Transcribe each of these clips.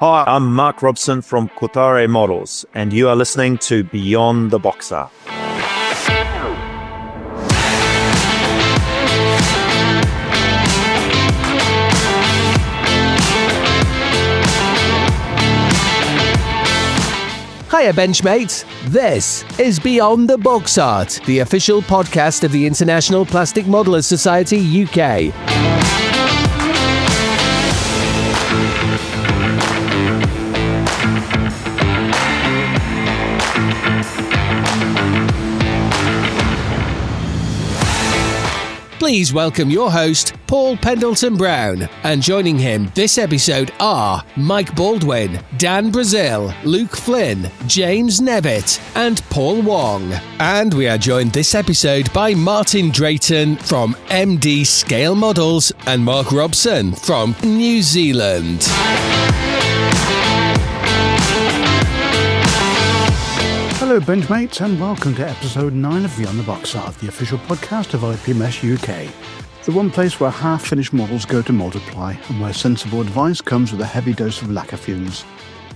Hi, I'm Mark Robson from Kōtare Models, and you are listening to Beyond the Box Art. Hiya Benchmates, this is Beyond the Box Art, the official podcast of the International Plastic Modelers Society UK. Please welcome your host, Paul Pendleton-Brown, and joining him this episode are Mike Baldwin, Dan Brazil, Luke Flynn, James Nevitt, and Paul Wong. And we are joined this episode by Martin Drayton from Emdee Scale Models and Mark Robson from New Zealand. Hello Benchmates and welcome to episode 9 of Beyond the Box Art, the official podcast of IPMS UK. The one place where half-finished models go to multiply and where sensible advice comes with a heavy dose of lacquer fumes.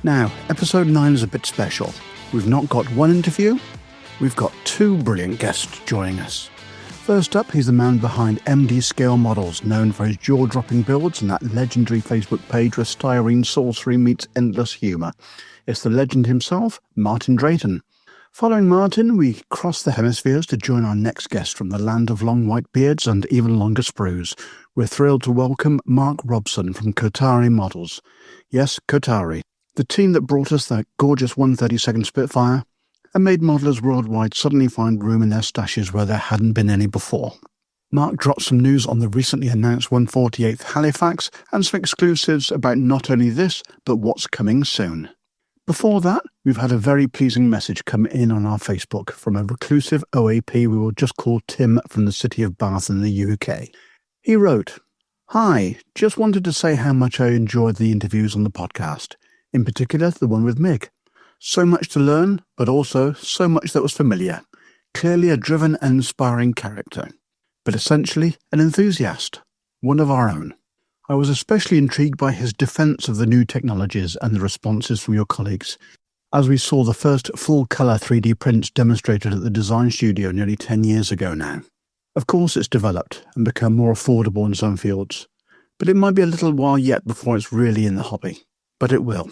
Now, episode 9 is a bit special. We've not got one interview, we've got two brilliant guests joining us. First up, he's the man behind Emdee Scale Models, known for his jaw-dropping builds and that legendary Facebook page where styrene sorcery meets endless humour. It's the legend himself, Martin Drayton. Following Martin, we cross the hemispheres to join our next guest from the land of long white beards and even longer sprues. We're thrilled to welcome Mark Robson from Kōtare Models. Yes, Kōtare, the team that brought us that gorgeous 132nd Spitfire and made modelers worldwide suddenly find room in their stashes where there hadn't been any before. Mark dropped some news on the recently announced 148th Halifax and some exclusives about not only this, but what's coming soon. Before that, we've had a very pleasing message come in on our Facebook from a reclusive OAP we will just call Tim from the city of Bath in the UK. He wrote, "Hi, just wanted to say how much I enjoyed the interviews on the podcast, in particular the one with Mick. So much to learn, but also so much that was familiar. Clearly a driven and inspiring character, but essentially an enthusiast, one of our own. I was especially intrigued by his defence of the new technologies and the responses from your colleagues, as we saw the first full-colour 3D prints demonstrated at the design studio nearly 10 years ago now. Of course it's developed and become more affordable in some fields, but it might be a little while yet before it's really in the hobby. But it will.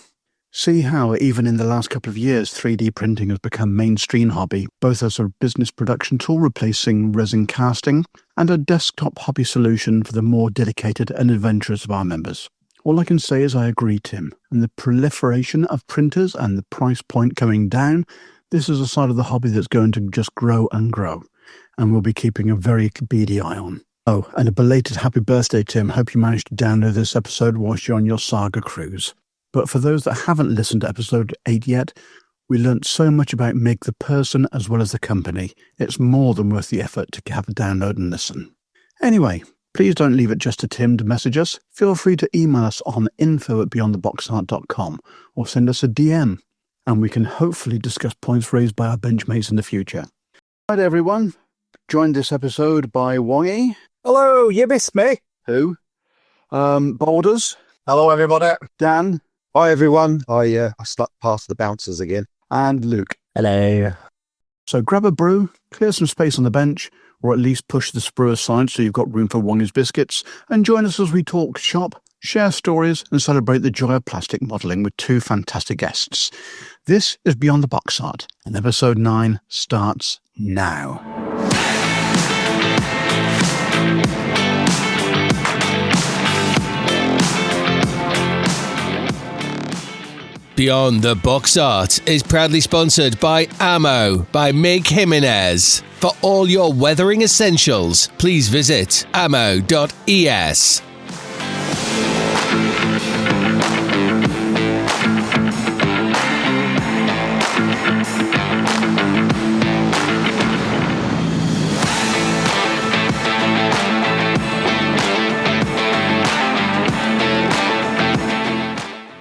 See how, even in the last couple of years, 3D printing has become mainstream hobby, both as a business production tool replacing resin casting and a desktop hobby solution for the more dedicated and adventurous of our members. All I can say is I agree, Tim, and the proliferation of printers and the price point coming down, this is a side of the hobby that's going to just grow and grow, and we'll be keeping a very beady eye on. Oh, and a belated happy birthday, Tim. Hope you managed to download this episode whilst you're on your saga cruise. But for those that haven't listened to episode 8 yet, we learnt so much about Mig the person as well as the company. It's more than worth the effort to have a download and listen. Anyway, please don't leave it just to Tim to message us. Feel free to email us on info@beyondtheboxart.com or send us a DM, and we can hopefully discuss points raised by our benchmates in the future. Right, everyone. Joined this episode by Wongy. Hello, you missed me. Who? Boulders. Hello, everybody. Dan. Hi, everyone. I slept past the bouncers again. And Luke. Hello. So grab a brew, clear some space on the bench, or at least push the sprue aside so you've got room for Wongy's biscuits, and join us as we talk shop, share stories, and celebrate the joy of plastic modelling with two fantastic guests. This is Beyond the Box Art, and episode 9 starts now. Beyond the Box Art is proudly sponsored by Ammo by Mig Jimenez. For all your weathering essentials, please visit ammo.es.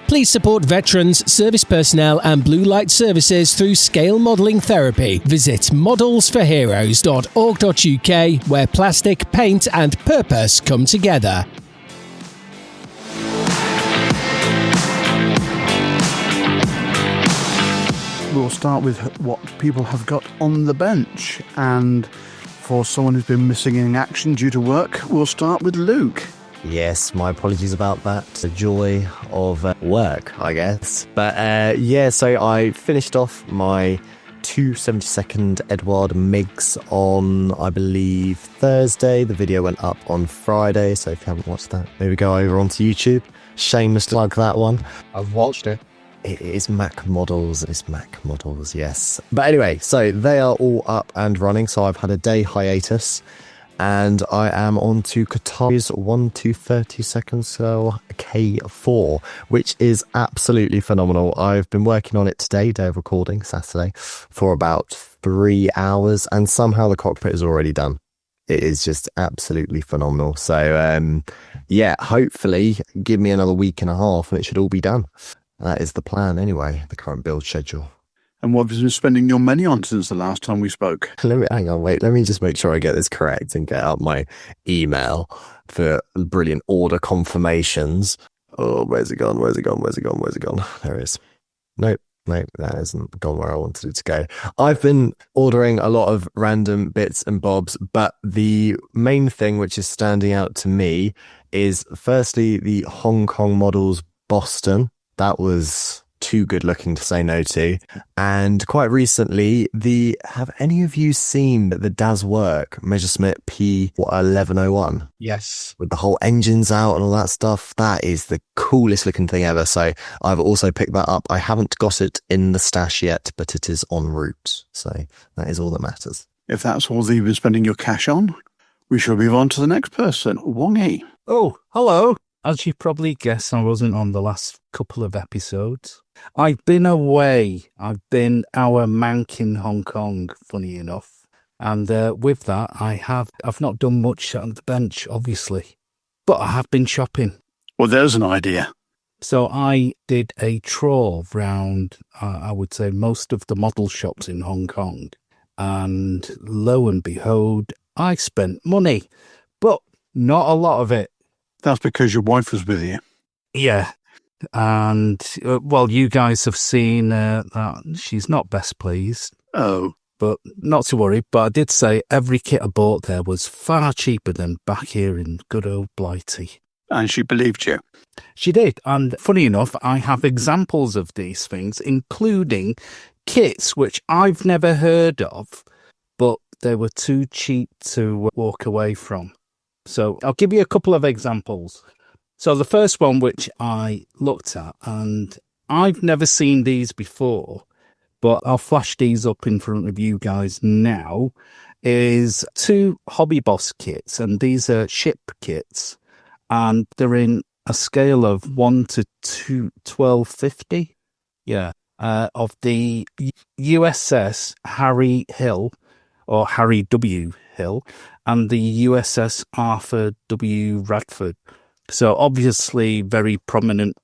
Please support veterans, service personnel and blue light services through scale modelling therapy. Visit modelsforheroes.org.uk where plastic, paint and purpose come together. we'll start with what people have got on the bench. And for someone who's been missing in action due to work, we'll start with Luke. Yes, my apologies about that. The joy of work, I guess. But so I finished off my 272nd Edward Miggs on, I believe, Thursday. The video went up on Friday, so if you haven't watched that, maybe go over onto YouTube. Shameless plug that one. I've watched it. It is Mac models. It's Mac models, yes. But anyway, so they are all up and running. So I've had a day hiatus, and I am on to Kōtare's 1:30 so K4, which is absolutely phenomenal. I've been working on it today, day of recording, Saturday, for about 3 hours, and somehow the cockpit is already done. It is just absolutely phenomenal. So, hopefully give me another week and a half and it should all be done. That is the plan anyway, the current build schedule. And what have you been spending your money on since the last time we spoke? Let me just make sure I get this correct and get out my email for brilliant order confirmations. Oh, where's it gone? There it is. Nope, that hasn't gone where I wanted it to go. I've been ordering a lot of random bits and bobs, but the main thing which is standing out to me is firstly the Hong Kong models Boston. That was too good looking to say no to. And quite recently, have any of you seen the Daz Work Messerschmitt P1101? Yes. With the whole engines out and all that stuff. That is the coolest looking thing ever. So I've also picked that up. I haven't got it in the stash yet, but it is en route. So that is all that matters. If that's all that you've been spending your cash on, we shall move on to the next person, Wongy. Oh, hello. As you probably guessed, I wasn't on the last couple of episodes. I've been away. I've been our mank in Hong Kong, funny enough. And with that, I've not done much on the bench, obviously. But I have been shopping. Well, there's an idea. So I did a trawl round, I would say, most of the model shops in Hong Kong. And lo and behold, I spent money. But not a lot of it. That's because your wife was with you. Yeah. And, you guys have seen that she's not best pleased. Oh. But not to worry. But I did say every kit I bought there was far cheaper than back here in good old Blighty. And she believed you. She did. And funny enough, I have examples of these things, including kits which I've never heard of, but they were too cheap to walk away from. So I'll give you a couple of examples. So the first one which I looked at, and I've never seen these before, but I'll flash these up in front of you guys now, is 2 Hobby Boss kits, and these are ship kits, and they're in a scale of 1 to 1250. Yeah. Of the USS Harry Hill, or Harry W. Hill, and the USS Arthur W. Radford. So obviously very prominent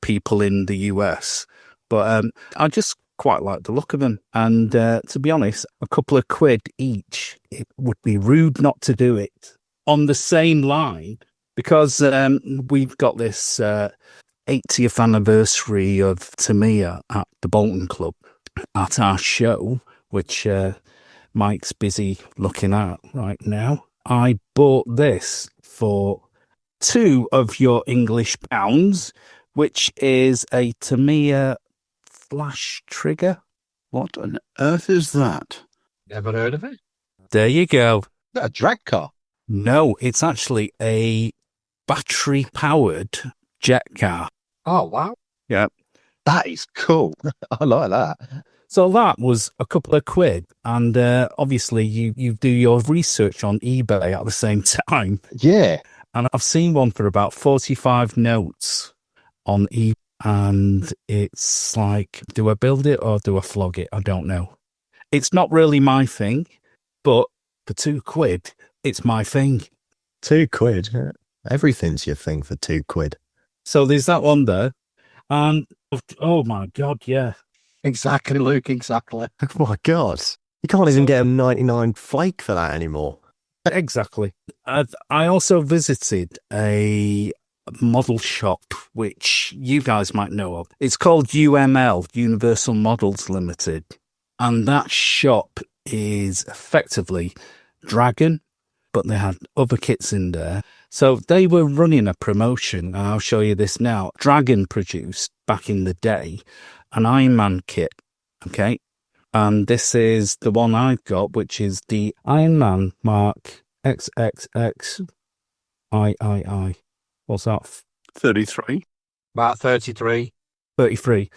people in the US, but I just quite like the look of them. And to be honest, a couple of quid each, it would be rude not to do it on the same line, because we've got this 80th anniversary of Tamiya at the Bolton Club at our show, which Mike's busy looking at right now. I bought this for 2 of your English pounds, which is a Tamiya flash trigger. What on earth is that? Never heard of it. There you go. Is that a drag car? No, it's actually a battery-powered jet car. Oh, wow. Yeah. That is cool. I like that. So that was a couple of quid, and obviously you do your research on eBay at the same time. Yeah. And I've seen one for about 45 notes on eBay, and it's like, do I build it or do I flog it? I don't know. It's not really my thing, but for 2 quid, it's my thing. 2 quid? Everything's your thing for 2 quid. So there's that one there. And, oh my God, yeah. Exactly, Luke, exactly. Oh my God. You can't even get a 99 flake for that anymore. Exactly. I also visited a model shop, which you guys might know of. It's called UML, Universal Models Limited. And that shop is effectively Dragon, but they had other kits in there. So they were running a promotion, and I'll show you this now. Dragon produced, back in the day, an Iron Man kit, okay? And this is the one I've got, which is the Iron Man Mark XXXIII. What's that? 33. About 33. 33.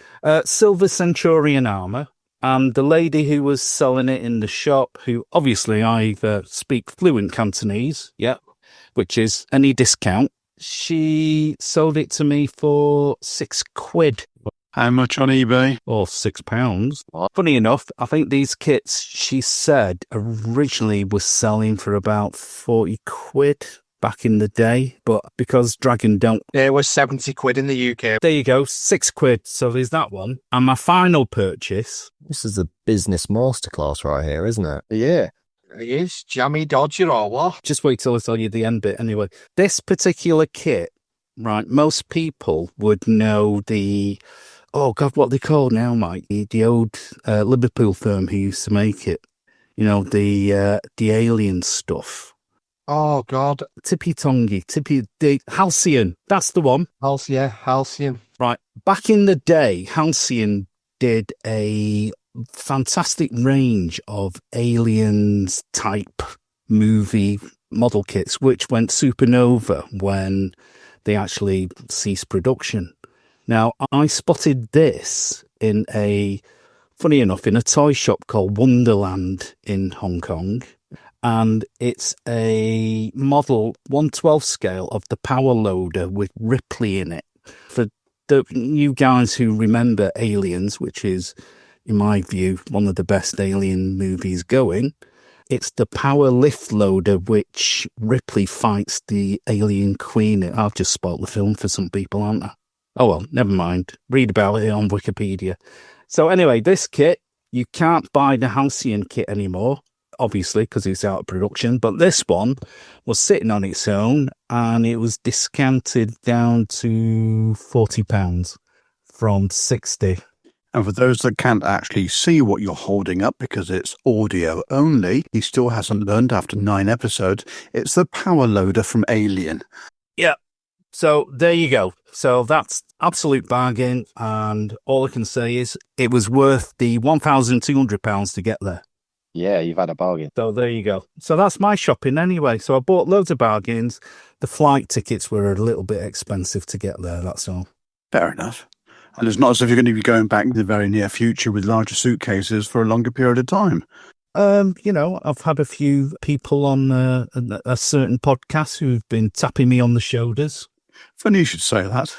Silver Centurion armor. And the lady who was selling it in the shop, who obviously I speak fluent Cantonese, which is any discount, she sold it to me for £6. How much on eBay? Or £6. Funny enough, I think these kits, she said, originally was selling for about £40 back in the day, but because Dragon don't... It was £70 in the UK. There you go, £6. So there's that one. And my final purchase... This is a business masterclass right here, isn't it? Yeah. It is. Jammy Dodger or what? Just wait till I tell you the end bit anyway. This particular kit, right, most people would know the... Oh, God, what they call now, Mike? The old Liverpool firm who used to make it. You know, the alien stuff. Oh, God. The Halcyon. That's the one. Halcyon. Right. Back in the day, Halcyon did a fantastic range of aliens type movie model kits, which went supernova when they actually ceased production. Now, I spotted this funny enough, in a toy shop called Wonderland in Hong Kong. And it's a model 1/12 scale of the Power Loader with Ripley in it. For the you guys who remember Aliens, which is, in my view, one of the best alien movies going, it's the Power Lift Loader which Ripley fights the alien queen. I've just spoiled the film for some people, haven't I? Oh well, never mind. Read about it on Wikipedia. So anyway, this kit, you can't buy the Halcyon kit anymore, obviously, because it's out of production. But this one was sitting on its own, and it was discounted down to £40 from £60. And for those that can't actually see what you're holding up because it's audio only, he still hasn't learned after 9 episodes, it's the Power Loader from Alien. Yeah. So there you go. So that's absolute bargain. And all I can say is it was worth the £1,200 to get there. Yeah, you've had a bargain. So there you go. So that's my shopping anyway. So I bought loads of bargains. The flight tickets were a little bit expensive to get there. That's all. Fair enough. And it's not as if you're going to be going back in the very near future with larger suitcases for a longer period of time. I've had a few people on a certain podcast who've been tapping me on the shoulders. Funny you should say that.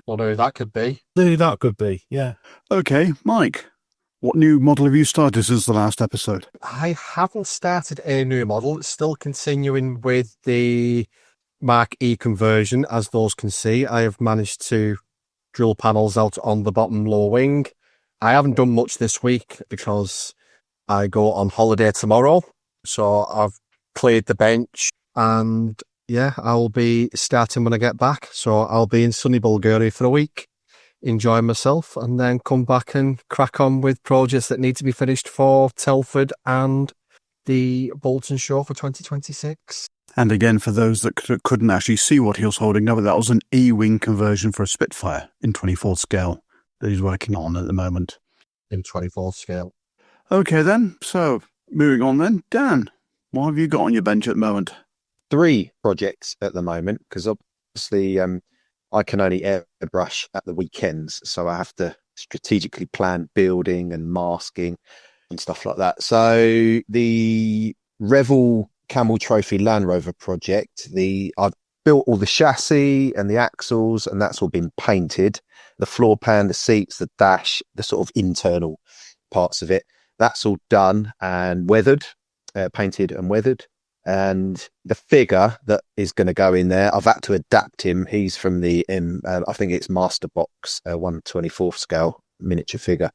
Wonder who that could be. Who that could be, yeah. Okay, Mike, what new model have you started since the last episode? I haven't started a new model. It's still continuing with the Mark E conversion. As those can see, I have managed to drill panels out on the bottom lower wing. I haven't done much this week because I go on holiday tomorrow. So I've cleared the bench and yeah, I'll be starting when I get back. So I'll be in sunny Bulgaria for a week, enjoy myself, and then come back and crack on with projects that need to be finished for Telford and the Bolton show for 2026. And again, for those that couldn't actually see what he was holding up, that was an E-wing conversion for a Spitfire in 24 scale that he's working on at the moment. In 24 scale. Okay then, so moving on then, Dan, what have you got on your bench at the moment? 3 projects at the moment, because obviously I can only airbrush at the weekends, so I have to strategically plan building and masking and stuff like that. So the Revel Camel Trophy Land Rover project, I've built all the chassis and the axles, and that's all been painted. The floor pan, the seats, the dash, the sort of internal parts of it, that's all done and weathered, painted and weathered. And the figure that is going to go in there, I've had to adapt him. He's from the, I think it's Master Box, 1/24 scale miniature figure.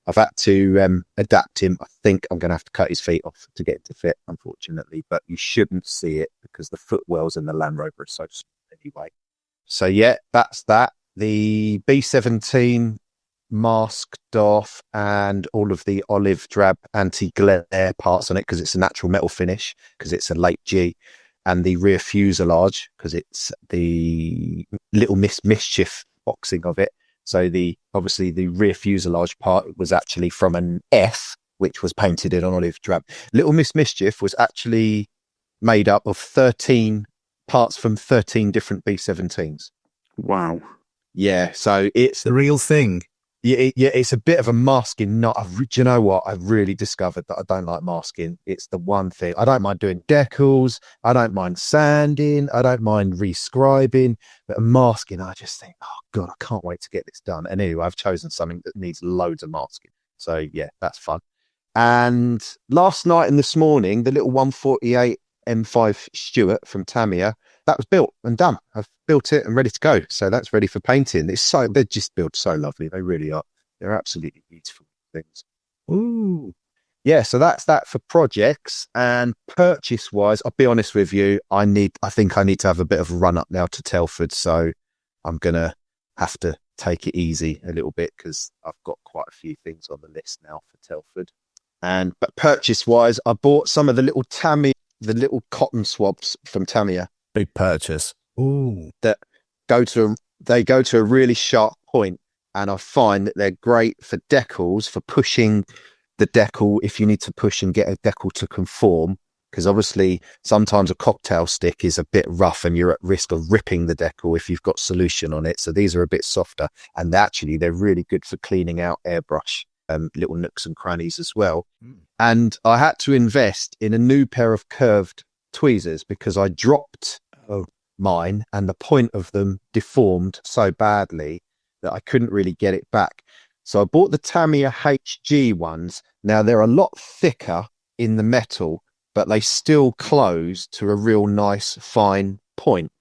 I've had to adapt him. I think I'm going to have to cut his feet off to get it to fit, unfortunately. But you shouldn't see it because the footwells in the Land Rover are so small anyway. So yeah, that's that. The B17 masked off and all of the olive drab anti-glare parts on it because it's a natural metal finish because it's a late G, and the rear fuselage because it's the Little Miss Mischief boxing of it. So obviously the rear fuselage part was actually from an F, which was painted in on olive drab. Little Miss Mischief was actually made up of 13 parts from 13 different B-17s. Wow. Yeah, so it's The real thing. Yeah, it's a bit of a masking knot. Do you know what? I've really discovered that I don't like masking. It's the one thing. I don't mind doing decals. I don't mind sanding. I don't mind rescribing. But masking, I just think, oh, God, I can't wait to get this done. And anyway, I've chosen something that needs loads of masking. So, yeah, that's fun. And last night and this morning, the little 148 M5 Stuart from Tamiya, that was built and done. I've built it and ready to go. So that's ready for painting. They're just built so lovely. They really are. They're absolutely beautiful things. Ooh. Yeah, so that's that for projects. And purchase wise, I'll be honest with you, I think I need to have a bit of a run up now to Telford. So I'm gonna have to take it easy a little bit because I've got quite a few things on the list now for Telford. But purchase wise, I bought some of the little cotton swabs from Tamiya. Big purchase. Ooh. That go to a really sharp point, and I find that they're great for decals, for pushing the decal if you need to push and get a decal to conform, because obviously sometimes a cocktail stick is a bit rough and you're at risk of ripping the decal if you've got solution on it. So these are a bit softer, and actually they're really good for cleaning out airbrush little nooks and crannies as well. And I had to invest in a new pair of curved tweezers because I dropped mine and the point of them deformed so badly that I couldn't really get it back. So I bought the Tamiya HG ones. Now they're a lot thicker in the metal, but they still close to a real nice fine point.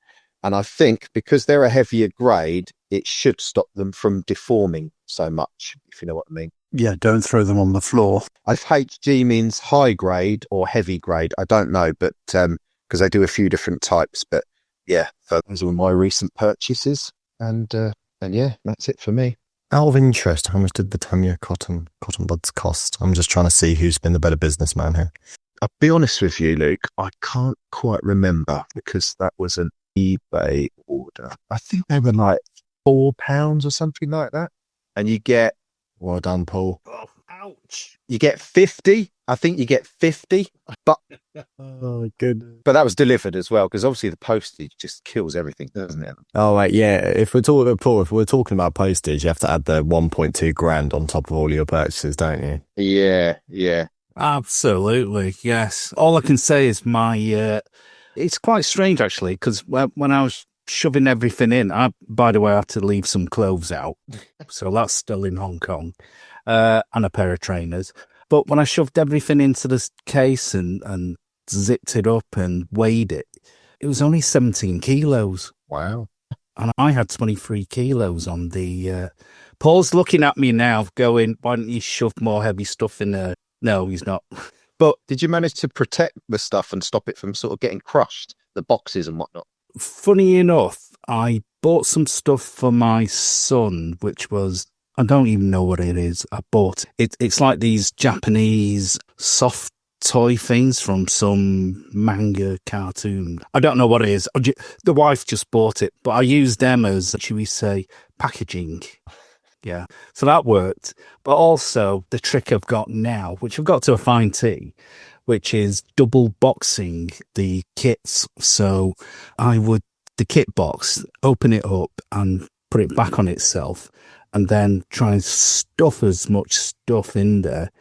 And I think because they're a heavier grade, it should stop them from deforming so much, if you know what I mean. Yeah, don't throw them on the floor. If HG means high grade or heavy grade, I don't know, but because I do a few different types. But yeah, those were my recent purchases, and yeah, that's it for me. Out of interest, how much did the Tamiya cotton buds cost? I'm just trying to see who's been the better businessman here. I'll be honest with you, Luke, I can't quite remember because that was an eBay order. I think they were like £4 or something like that, and you get. Well done, Paul. Oh, ouch. You get 50. I think you get 50, but Oh, goodness. that was delivered as well, because obviously the postage just kills everything, doesn't it? Oh, right, yeah. If we're talking about postage, you have to add the 1.2 grand on top of all your purchases, don't you? Yeah. Absolutely, yes. All I can say is it's quite strange, actually, because when I was shoving everything in, by the way, I had to leave some clothes out. So that's still in Hong Kong, and a pair of trainers. But when I shoved everything into this case and zipped it up and weighed it, it was only 17 kilos. Wow. And I had 23 kilos on the... Paul's looking at me now going, why don't you shove more heavy stuff in there? No, he's not. But did you manage to protect the stuff and stop it from sort of getting crushed, the boxes and whatnot? Funny enough, I bought some stuff for my son, which was, I don't even know what it is. I bought it's like these Japanese soft toy things from some manga cartoon. I don't know what it is. The wife just bought it, but I used them as, should we say, packaging. Yeah, so that worked. But also the trick I've got now, which I've got to a fine tee, which is double boxing the kits. So I would, the kit box, open it up and put it back on itself, and then try and stuff as much stuff in there,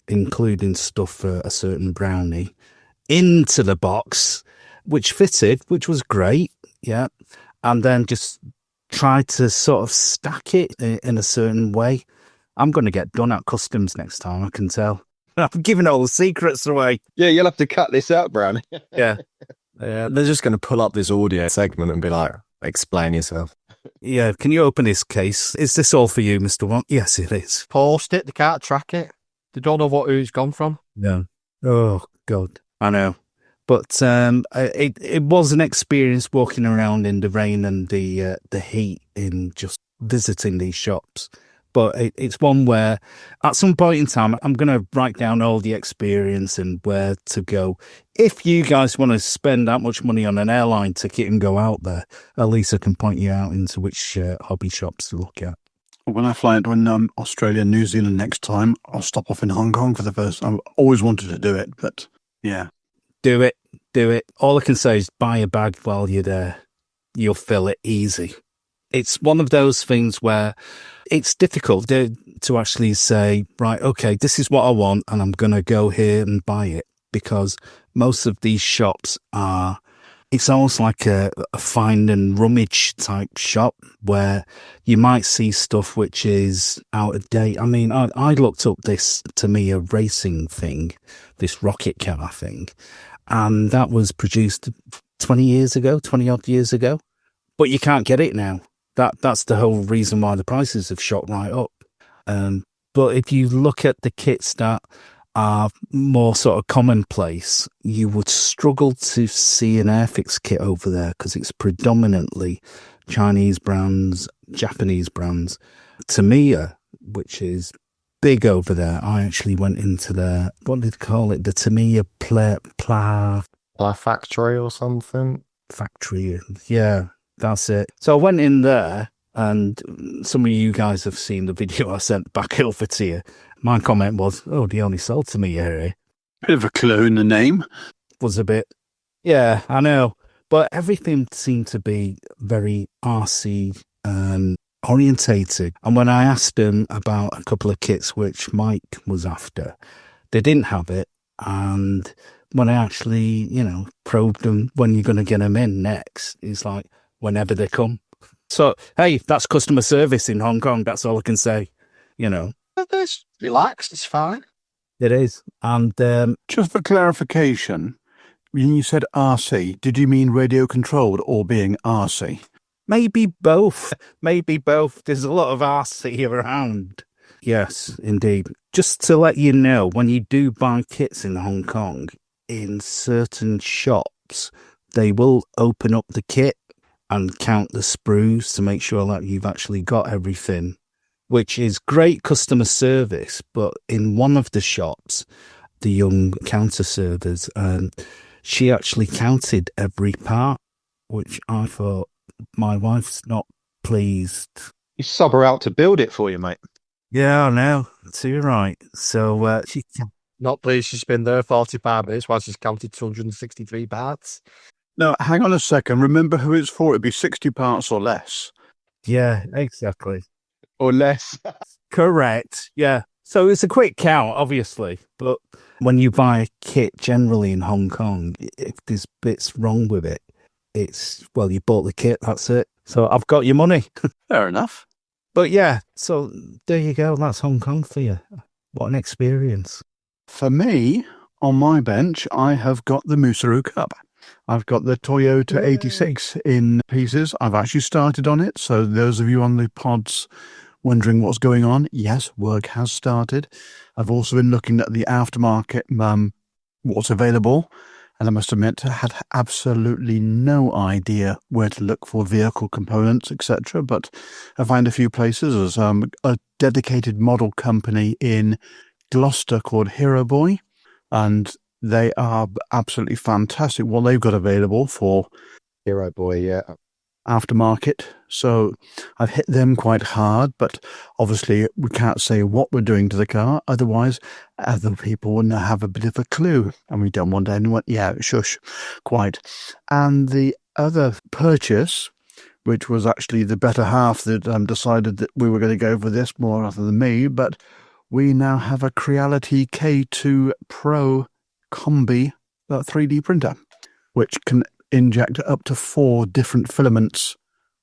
including stuff for a certain brownie, into the box, which fitted, which was great. Yeah. And then just try to sort of stack it in a certain way. I'm going to get done at customs next time, I can tell. I'm giving all the secrets away. Yeah, you'll have to cut this out, Brownie. Yeah. Yeah, they're just going to pull up this audio segment and be like, explain yourself. Yeah, can you open this case? Is this all for you, Mr. Wong? Yes, it is. Post it, they can't track it. They don't know who it's gone from. Yeah. Oh, God. I know. But it was an experience walking around in the rain and the heat in just visiting these shops. But it's one where at some point in time, I'm going to write down all the experience and where to go. If you guys want to spend that much money on an airline ticket and go out there, at least I can point you out into which hobby shops to look at. When I fly into Australia and New Zealand next time, I'll stop off in Hong Kong for the first time. I've always wanted to do it, but yeah. Do it. All I can say is buy a bag while you're there. You'll fill it easy. It's one of those things where it's difficult to actually say, right, okay, this is what I want and I'm going to go here and buy it, because most of these shops it's almost like a find and rummage type shop where you might see stuff which is out of date. I mean, I looked up this Tamiya racing thing, this rocket car thing, and that was produced 20 odd years ago, but you can't get it now. That's the whole reason why the prices have shot right up. But if you look at the kits that are more sort of commonplace, you would struggle to see an Airfix kit over there because it's predominantly Chinese brands, Japanese brands. Tamiya, which is big over there, I actually went into their, what did they call it? The Tamiya Pla factory or something? Factory, yeah. That's it. So I went in there, and some of you guys have seen the video I sent back over to you. My comment was, oh, they only sold to me here. Bit of a clue in the name. Was a bit. Yeah, I know. But everything seemed to be very RC orientated. And when I asked them about a couple of kits which Mike was after, they didn't have it. And when I actually, probed them, when you're going to get them in next, it's like, whenever they come. So, hey, that's customer service in Hong Kong. That's all I can say, It's relaxed. It's fine. It is. And just for clarification, when you said RC, did you mean radio controlled or being RC? maybe both. There's a lot of RC around. Yes, indeed. Just to let you know, when you do buy kits in Hong Kong, in certain shops, they will open up the kit and count the sprues to make sure that you've actually got everything, which is great customer service. But in one of the shops, the young counter servers, she actually counted every part, which I thought, my wife's not pleased. You sub her out to build it for you, mate. Yeah, I know. So you're right. So she... Not pleased she's been there 45 minutes while she's counted 263 parts. No, hang on a second. Remember who it's for. It'd be 60 parts or less. Yeah, exactly. Or less. Correct. Yeah. So it's a quick count, obviously. But when you buy a kit generally in Hong Kong, if there's bits wrong with it, it's, well, you bought the kit, that's it. So I've got your money. Fair enough. But yeah, so there you go. That's Hong Kong for you. What an experience. For me, on my bench, I have got the Musaru Cup. I've got the Toyota 86 in pieces. I've actually started on it. So those of you on the pods wondering what's going on, yes, work has started. I've also been looking at the aftermarket, what's available. And I must admit, I had absolutely no idea where to look for vehicle components, etc. But I find a few places. There's a dedicated model company in Gloucester called Hero Boy, and they are absolutely fantastic what they've got available for Hero Boy, yeah. Aftermarket. So I've hit them quite hard, but obviously we can't say what we're doing to the car, otherwise other people wouldn't have a bit of a clue, and we don't want anyone, shush, quite. And the other purchase, which was actually the better half that decided that we were going to go for this more rather than me, but we now have a Creality K2 Pro Combi 3D printer, which can inject up to 4 different filaments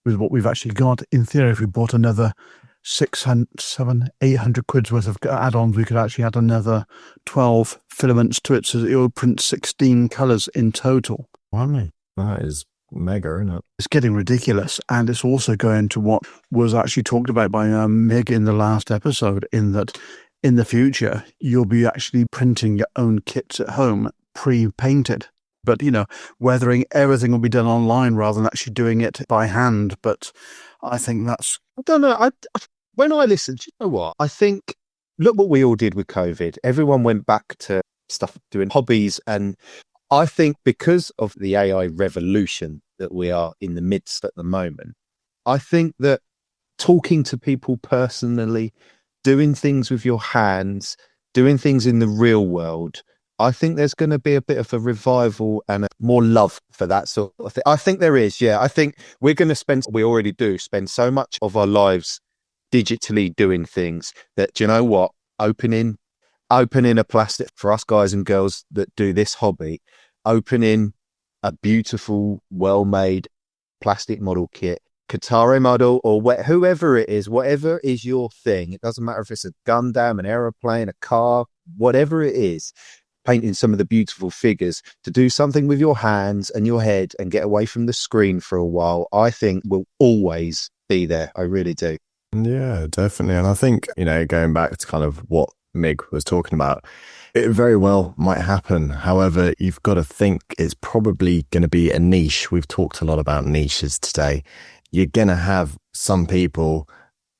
with what we've actually got. In theory, if we bought another 600, 700, 800 quid's worth of add-ons, we could actually add another 12 filaments to it, so that it will print 16 colours in total. Wow, that is mega, isn't it? It's getting ridiculous, and it's also going to what was actually talked about by Mig in the last episode, in that in the future, you'll be actually printing your own kits at home, pre-painted. But, whether everything will be done online rather than actually doing it by hand. But I think that's... I don't know. When I listened, you know what? I think, look what we all did with COVID. Everyone went back to stuff, doing hobbies. And I think because of the AI revolution that we are in the midst at the moment, I think that talking to people personally, doing things with your hands, doing things in the real world, I think there's going to be a bit of a revival and more love for that sort of thing. I think there is, yeah. I think we're going to we already do, spend so much of our lives digitally doing things that, do you know what? Opening a plastic, for us guys and girls that do this hobby, opening a beautiful, well-made plastic model kit, Kōtare model, or whoever it is, whatever is your thing. It doesn't matter if it's a Gundam, an aeroplane, a car, whatever it is. Painting some of the beautiful figures, to do something with your hands and your head and get away from the screen for a while, I think will always be there. I really do. Yeah, definitely. And I think, going back to kind of what Mig was talking about, it very well might happen. However, you've got to think it's probably going to be a niche. We've talked a lot about niches today. You're going to have some people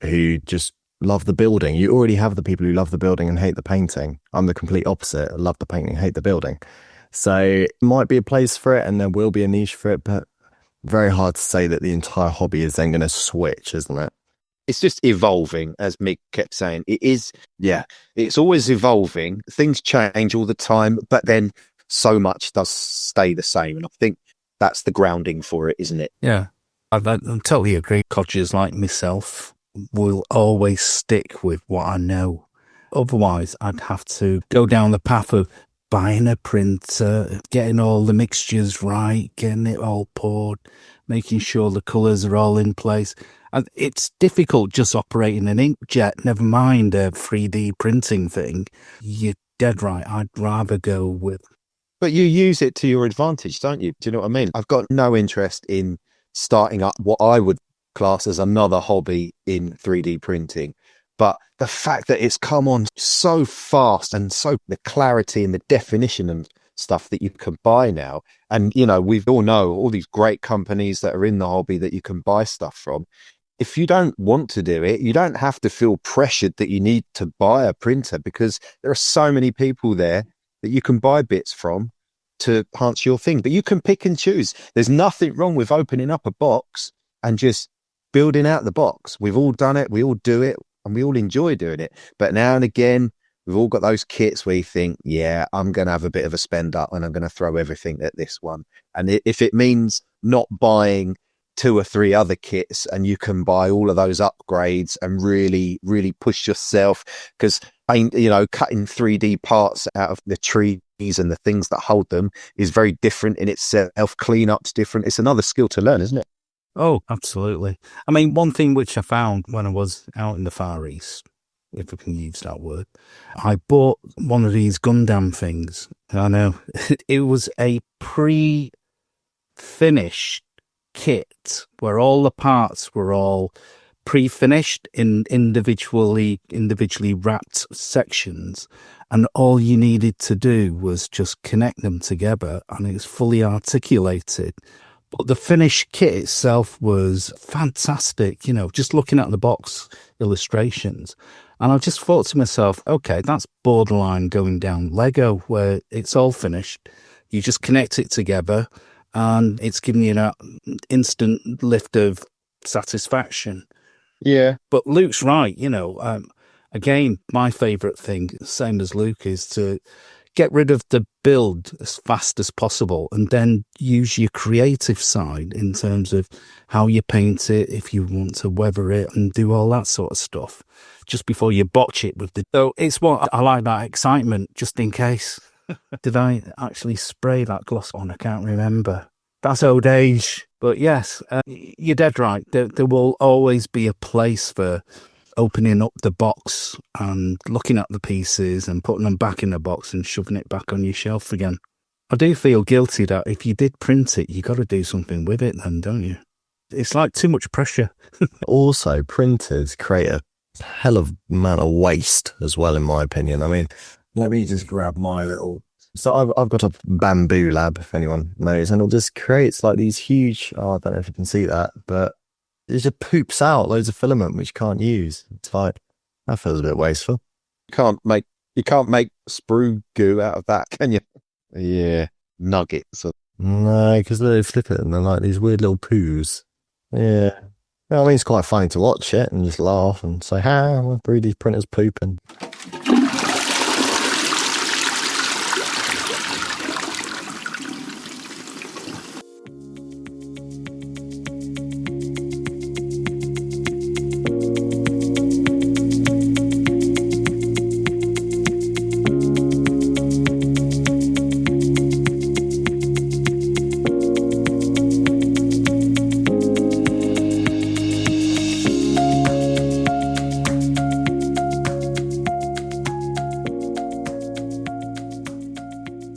who just love the building. You already have the people who love the building and hate the painting. I'm the complete opposite. I love the painting, hate the building. So it might be a place for it and there will be a niche for it, but very hard to say that the entire hobby is then going to switch, isn't it? It's just evolving, as Mick kept saying. It is, yeah, it's always evolving. Things change all the time, but then so much does stay the same. And I think that's the grounding for it, isn't it? Yeah, I totally agree. Codgers like myself will always stick with what I know. Otherwise, I'd have to go down the path of buying a printer, getting all the mixtures right, getting it all poured, making sure the colours are all in place. And it's difficult just operating an inkjet, never mind a 3D printing thing. You're dead right. I'd rather go with... But you use it to your advantage, don't you? Do you know what I mean? I've got no interest in starting up what I would class as another hobby in 3D printing. But the fact that it's come on so fast and so the clarity and the definition and stuff that you can buy now. And, we all know all these great companies that are in the hobby that you can buy stuff from. If you don't want to do it, you don't have to feel pressured that you need to buy a printer, because there are so many people there that you can buy bits from to enhance your thing. But you can pick and choose. There's nothing wrong with opening up a box and just building out the box. We've all done it. We all do it and we all enjoy doing it. But now and again, we've all got those kits where you think, yeah, I'm going to have a bit of a spend up and I'm going to throw everything at this one. And if it means not buying 2 or 3 other kits and you can buy all of those upgrades and really, really push yourself, because, cutting 3D parts out of the trees and the things that hold them is very different in itself. Cleanup's different. It's another skill to learn, isn't it? Oh, absolutely. I mean, one thing which I found when I was out in the Far East, if I can use that word, I bought one of these Gundam things. I know. It was a pre-finished kit where all the parts were all pre-finished in individually wrapped sections, and all you needed to do was just connect them together, and it was fully articulated. But the finished kit itself was fantastic, just looking at the box illustrations. And I just thought to myself, okay, that's borderline going down Lego, where it's all finished. You just connect it together and it's giving you that instant lift of satisfaction. Yeah. But Luke's right, again, my favourite thing, same as Luke, is to get rid of the build as fast as possible and then use your creative side in terms of how you paint it, if you want to weather it and do all that sort of stuff just before you botch it with the... So it's what I like, that excitement, just in case. Did I actually spray that gloss on? I can't remember. That's old age. But yes, you're dead right. There will always be a place for opening up the box and looking at the pieces and putting them back in the box and shoving it back on your shelf again. I do feel guilty that if you did print it, you got to do something with it then, don't you? It's like too much pressure. Also, printers create a hell of amount of waste as well, in my opinion. I mean, let me just grab my little So I've got a bamboo lab, if anyone knows, and it just creates like these huge, I don't know if you can see that, but it just poops out loads of filament which you can't use. It's like, that feels a bit wasteful. You can't make sprue goo out of that, can you? Yeah, nuggets. No, because they flip it and they're like these weird little poos. Yeah. Well, I mean, it's quite funny to watch it and just laugh and say, my 3D printer's pooping.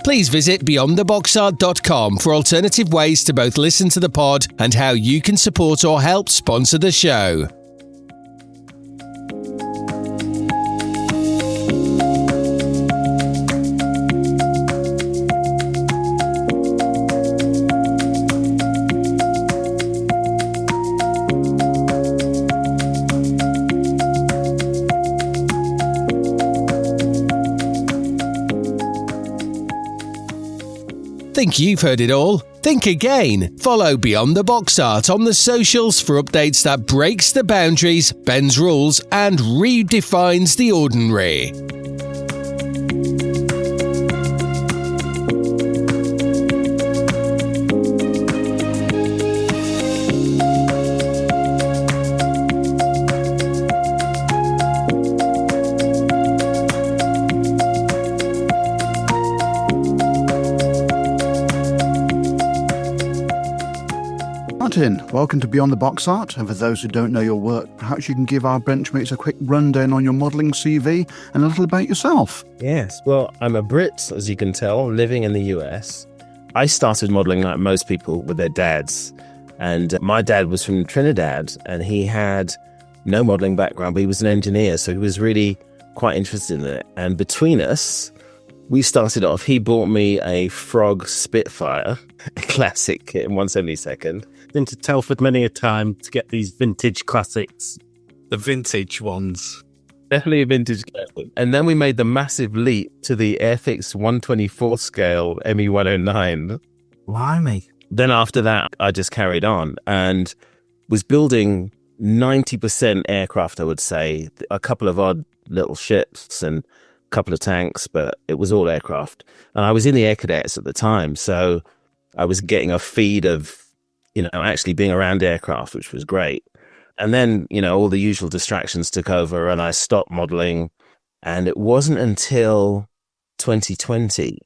Please visit beyondtheboxart.com for alternative ways to both listen to the pod and how you can support or help sponsor the show. Think you've heard it all? Think again. Follow Beyond the Box Art on the socials for updates that breaks the boundaries, bends rules, and redefines the ordinary. Martin, welcome to Beyond the Box Art, and for those who don't know your work, perhaps you can give our benchmates a quick rundown on your modelling CV and a little about yourself. Yes, well, I'm a Brit, as you can tell, living in the US. I started modelling like most people with their dads, and my dad was from Trinidad, and he had no modelling background, but he was an engineer, so he was really quite interested in it. And between us, we started off, he bought me a Frog Spitfire, a classic kit in 1/72nd. Been to Telford many a time to get these vintage classics. The vintage ones. Definitely a vintage classic. And then we made the massive leap to the Airfix 124 scale ME109. Blimey. Then after that, I just carried on and was building 90% aircraft, I would say. A couple of odd little ships and a couple of tanks, but it was all aircraft. And I was in the Air Cadets at the time, so I was getting a feed of, actually being around aircraft, which was great. And then, all the usual distractions took over and I stopped modeling. And it wasn't until 2020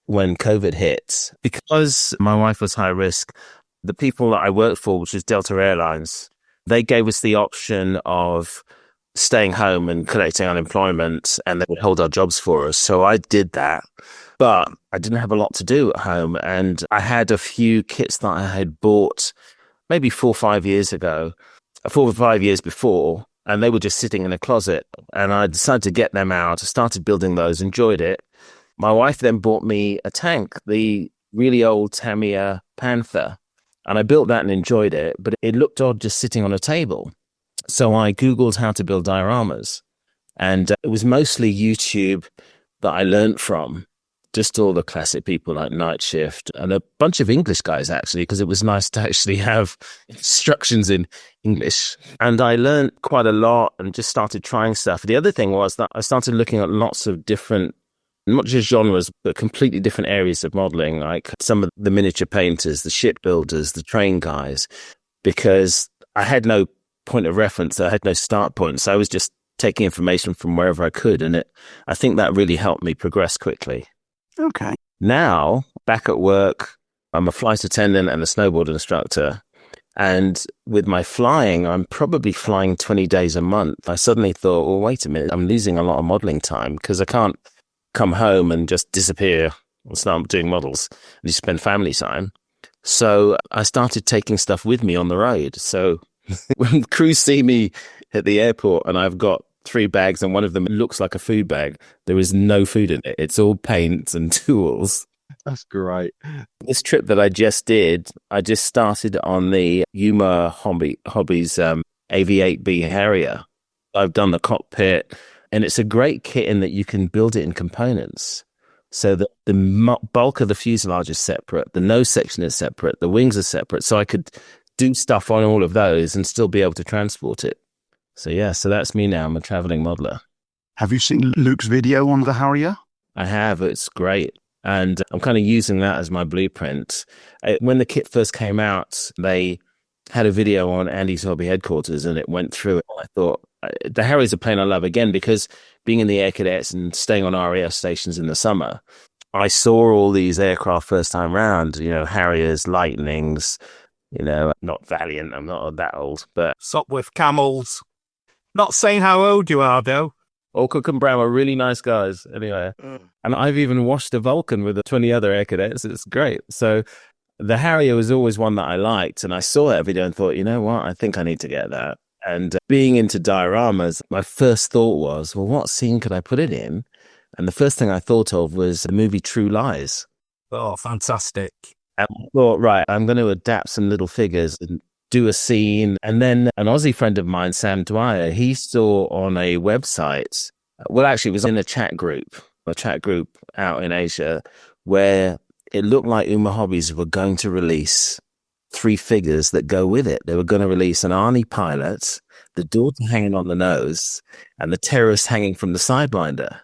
when COVID hit, because my wife was high risk, the people that I worked for, which was Delta Airlines, they gave us the option of staying home and collecting unemployment, and they would hold our jobs for us. So I did that. But I didn't have a lot to do at home, and I had a few kits that I had bought maybe 4 or 5 years ago, 4 or 5 years before, and they were just sitting in a closet. And I decided to get them out. I started building those, enjoyed it. My wife then bought me a tank, the really old Tamiya Panther, and I built that and enjoyed it, but it looked odd just sitting on a table. So I Googled how to build dioramas, and it was mostly YouTube that I learned from. Just all the classic people like Night Shift and a bunch of English guys, actually, because it was nice to actually have instructions in English. And I learned quite a lot and just started trying stuff. The other thing was that I started looking at lots of different, not just genres, but completely different areas of modeling, like some of the miniature painters, the shipbuilders, the train guys, because I had no point of reference. I had no start point. So I was just taking information from wherever I could. And I think that really helped me progress quickly. Okay. Now, back at work, I'm a flight attendant and a snowboard instructor. And with my flying, I'm probably flying 20 days a month. I suddenly thought, well, wait a minute, I'm losing a lot of modeling time because I can't come home and just disappear and start doing models and just spend family time. So I started taking stuff with me on the road. So when crews see me at the airport and I've got 3 bags, and one of them looks like a food bag. There is no food in it. It's all paints and tools. That's great. This trip that I just did, I just started on the Yuma Hobbies AV8B Harrier. I've done the cockpit, and it's a great kit in that you can build it in components. So that the bulk of the fuselage is separate, the nose section is separate, the wings are separate. So I could do stuff on all of those and still be able to transport it. So yeah, so that's me now. I'm a traveling modeler. Have you seen Luke's video on the Harrier? I have. It's great. And I'm kind of using that as my blueprint. When the kit first came out, they had a video on Andy's Hobby headquarters, and it went through. I thought, the Harrier's a plane I love, again, because being in the Air Cadets and staying on RAF stations in the summer, I saw all these aircraft first time round, Harriers, Lightnings, not Valiant, I'm not that old, but... Sopwith Camels. Not saying how old you are, though. All Cook and Brown are really nice guys, anyway. And I've even washed a Vulcan with 20 other Air Cadets. It's great. So the Harrier was always one that I liked, and I saw that video and thought, you know what, I think I need to get that. And being into dioramas, my first thought was, well, what scene could I put it in? And the first thing I thought of was the movie True Lies. Oh, fantastic. And I thought, right, I'm going to adapt some little figures and do a scene. And then an Aussie friend of mine, Sam Dwyer, he saw on a website, well, actually, it was in a chat group out in Asia, where it looked like Uma Hobbies were going to release 3 figures that go with it. They were going to release an Arnie pilot, the daughter hanging on the nose, and the terrorist hanging from the sidewinder.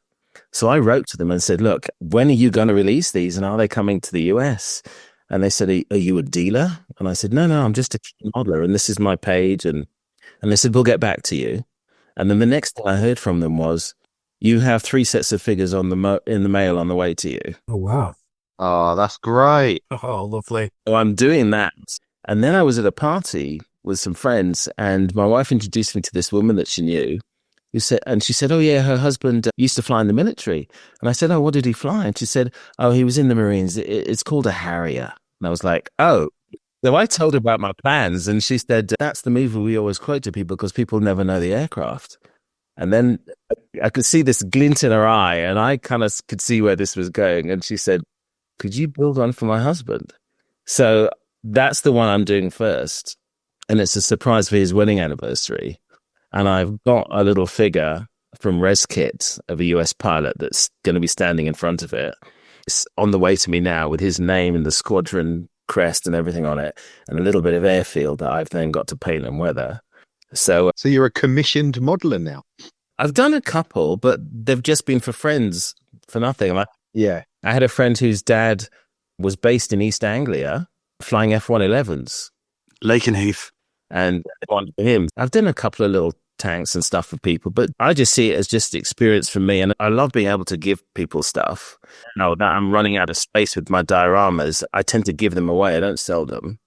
So I wrote to them and said, look, when are you going to release these, and are they coming to the US? And they said, are you a dealer? And I said, no, I'm just a modeler, and this is my page. And they said, we'll get back to you. And then the next thing I heard from them was, you have 3 sets of figures in the mail on the way to you. Oh, wow. Oh, that's great. Oh, lovely. So I'm doing that. And then I was at a party with some friends, and my wife introduced me to this woman that she knew, she said, oh yeah, her husband used to fly in the military. And I said, oh, what did he fly? And she said, oh, he was in the Marines. It's called a Harrier. And I was like, oh. So I told her about my plans, and she said, that's the movie we always quote to people because people never know the aircraft. And then I could see this glint in her eye, and I kind of could see where this was going. And she said, could you build one for my husband? So that's the one I'm doing first. And it's a surprise for his wedding anniversary. And I've got a little figure from ResKit of a US pilot that's going to be standing in front of it. It's on the way to me now with his name and the squadron crest and everything on it, and a little bit of airfield that I've then got to paint and weather. So you're a commissioned modeler now? I've done a couple, but they've just been for friends for nothing. Yeah. I had a friend whose dad was based in East Anglia flying F-111s. Lakenheath. And one for him. I've done a couple of little tanks and stuff for people, but I just see it as just experience for me. And I love being able to give people stuff. Now that I'm running out of space with my dioramas, I tend to give them away. I don't sell them.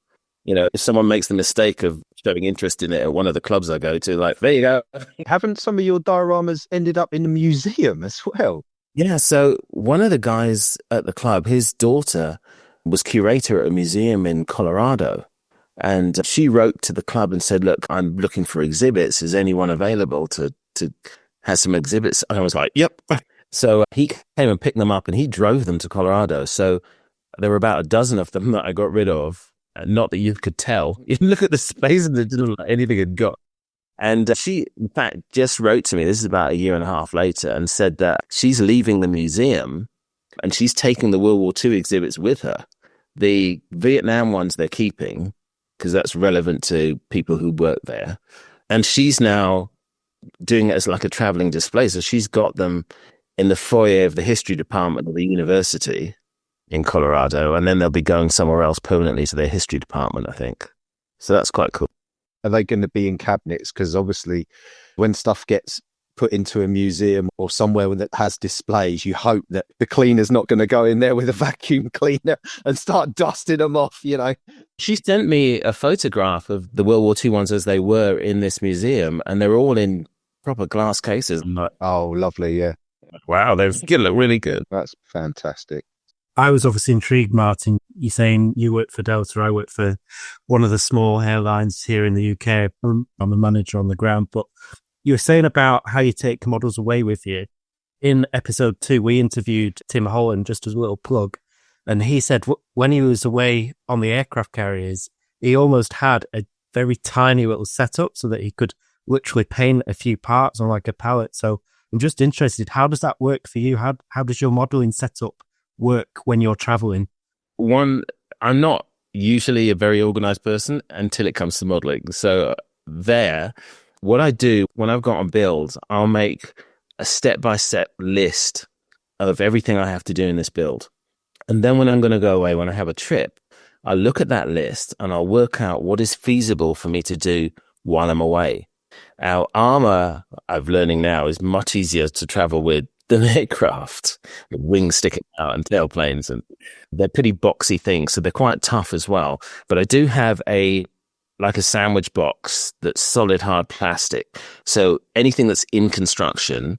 If someone makes the mistake of showing interest in it at one of the clubs I go to, like, there you go. Haven't some of your dioramas ended up in the museum as well? Yeah, so one of the guys at the club, his daughter was curator at a museum in Colorado. And she wrote to the club and said, look, I'm looking for exhibits. Is anyone available to have some exhibits? And I was like, yep. So he came and picked them up, and he drove them to Colorado. So there were about a dozen of them that I got rid of. Not that you could tell. You look at the space and it didn't look like anything had got. And she, in fact, just wrote to me, this is about 1.5 years later, and said that she's leaving the museum and she's taking the World War II exhibits with her. The Vietnam ones they're keeping, because that's relevant to people who work there. And she's now doing it as like a traveling display. So she's got them in the foyer of the history department of the university in Colorado, and then they'll be going somewhere else permanently to their history department, I think. So that's quite cool. Are they going to be in cabinets? Because obviously when stuff gets put into a museum or somewhere that has displays, you hope that the cleaner's not going to go in there with a vacuum cleaner and start dusting them off, She sent me a photograph of the World War II ones as they were in this museum, and they're all in proper glass cases. I'm like, oh, lovely, yeah. Wow, they look really good. That's fantastic. I was obviously intrigued, Martin. You're saying you work for Delta. I work for one of the small airlines here in the UK. I'm a manager on the ground, but You were saying about how you take models away with you. In episode 2, we interviewed Tim Holland, just as a little plug, and he said when he was away on the aircraft carriers, he almost had a very tiny little setup so that he could literally paint a few parts on like a palette. So I'm just interested, how does that work for you? How does your modeling setup work when you're traveling? One, I'm not usually a very organized person until it comes to modeling. So what I do when I've got a build, I'll make a step-by-step list of everything I have to do in this build. And then when I'm going to go away, when I have a trip, I look at that list and I'll work out what is feasible for me to do while I'm away. Our armor, I'm learning now, is much easier to travel with than aircraft, with wings sticking out and tailplanes, and they're pretty boxy things, so they're quite tough as well. But I do have like a sandwich box that's solid hard plastic. So anything that's in construction,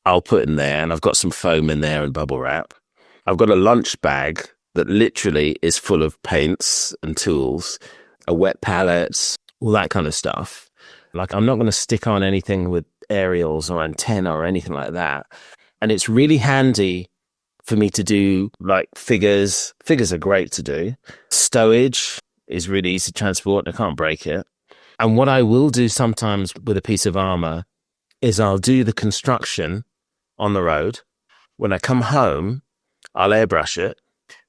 I'll put in there, and I've got some foam in there and bubble wrap. I've got a lunch bag that literally is full of paints and tools, a wet palette, all that kind of stuff. Like, I'm not going to stick on anything with aerials or antenna or anything like that. And it's really handy for me to do like figures. Figures are great to do. Stowage is really easy to transport. I can't break it. And what I will do sometimes with a piece of armor is I'll do the construction on the road. When I come home, I'll airbrush it.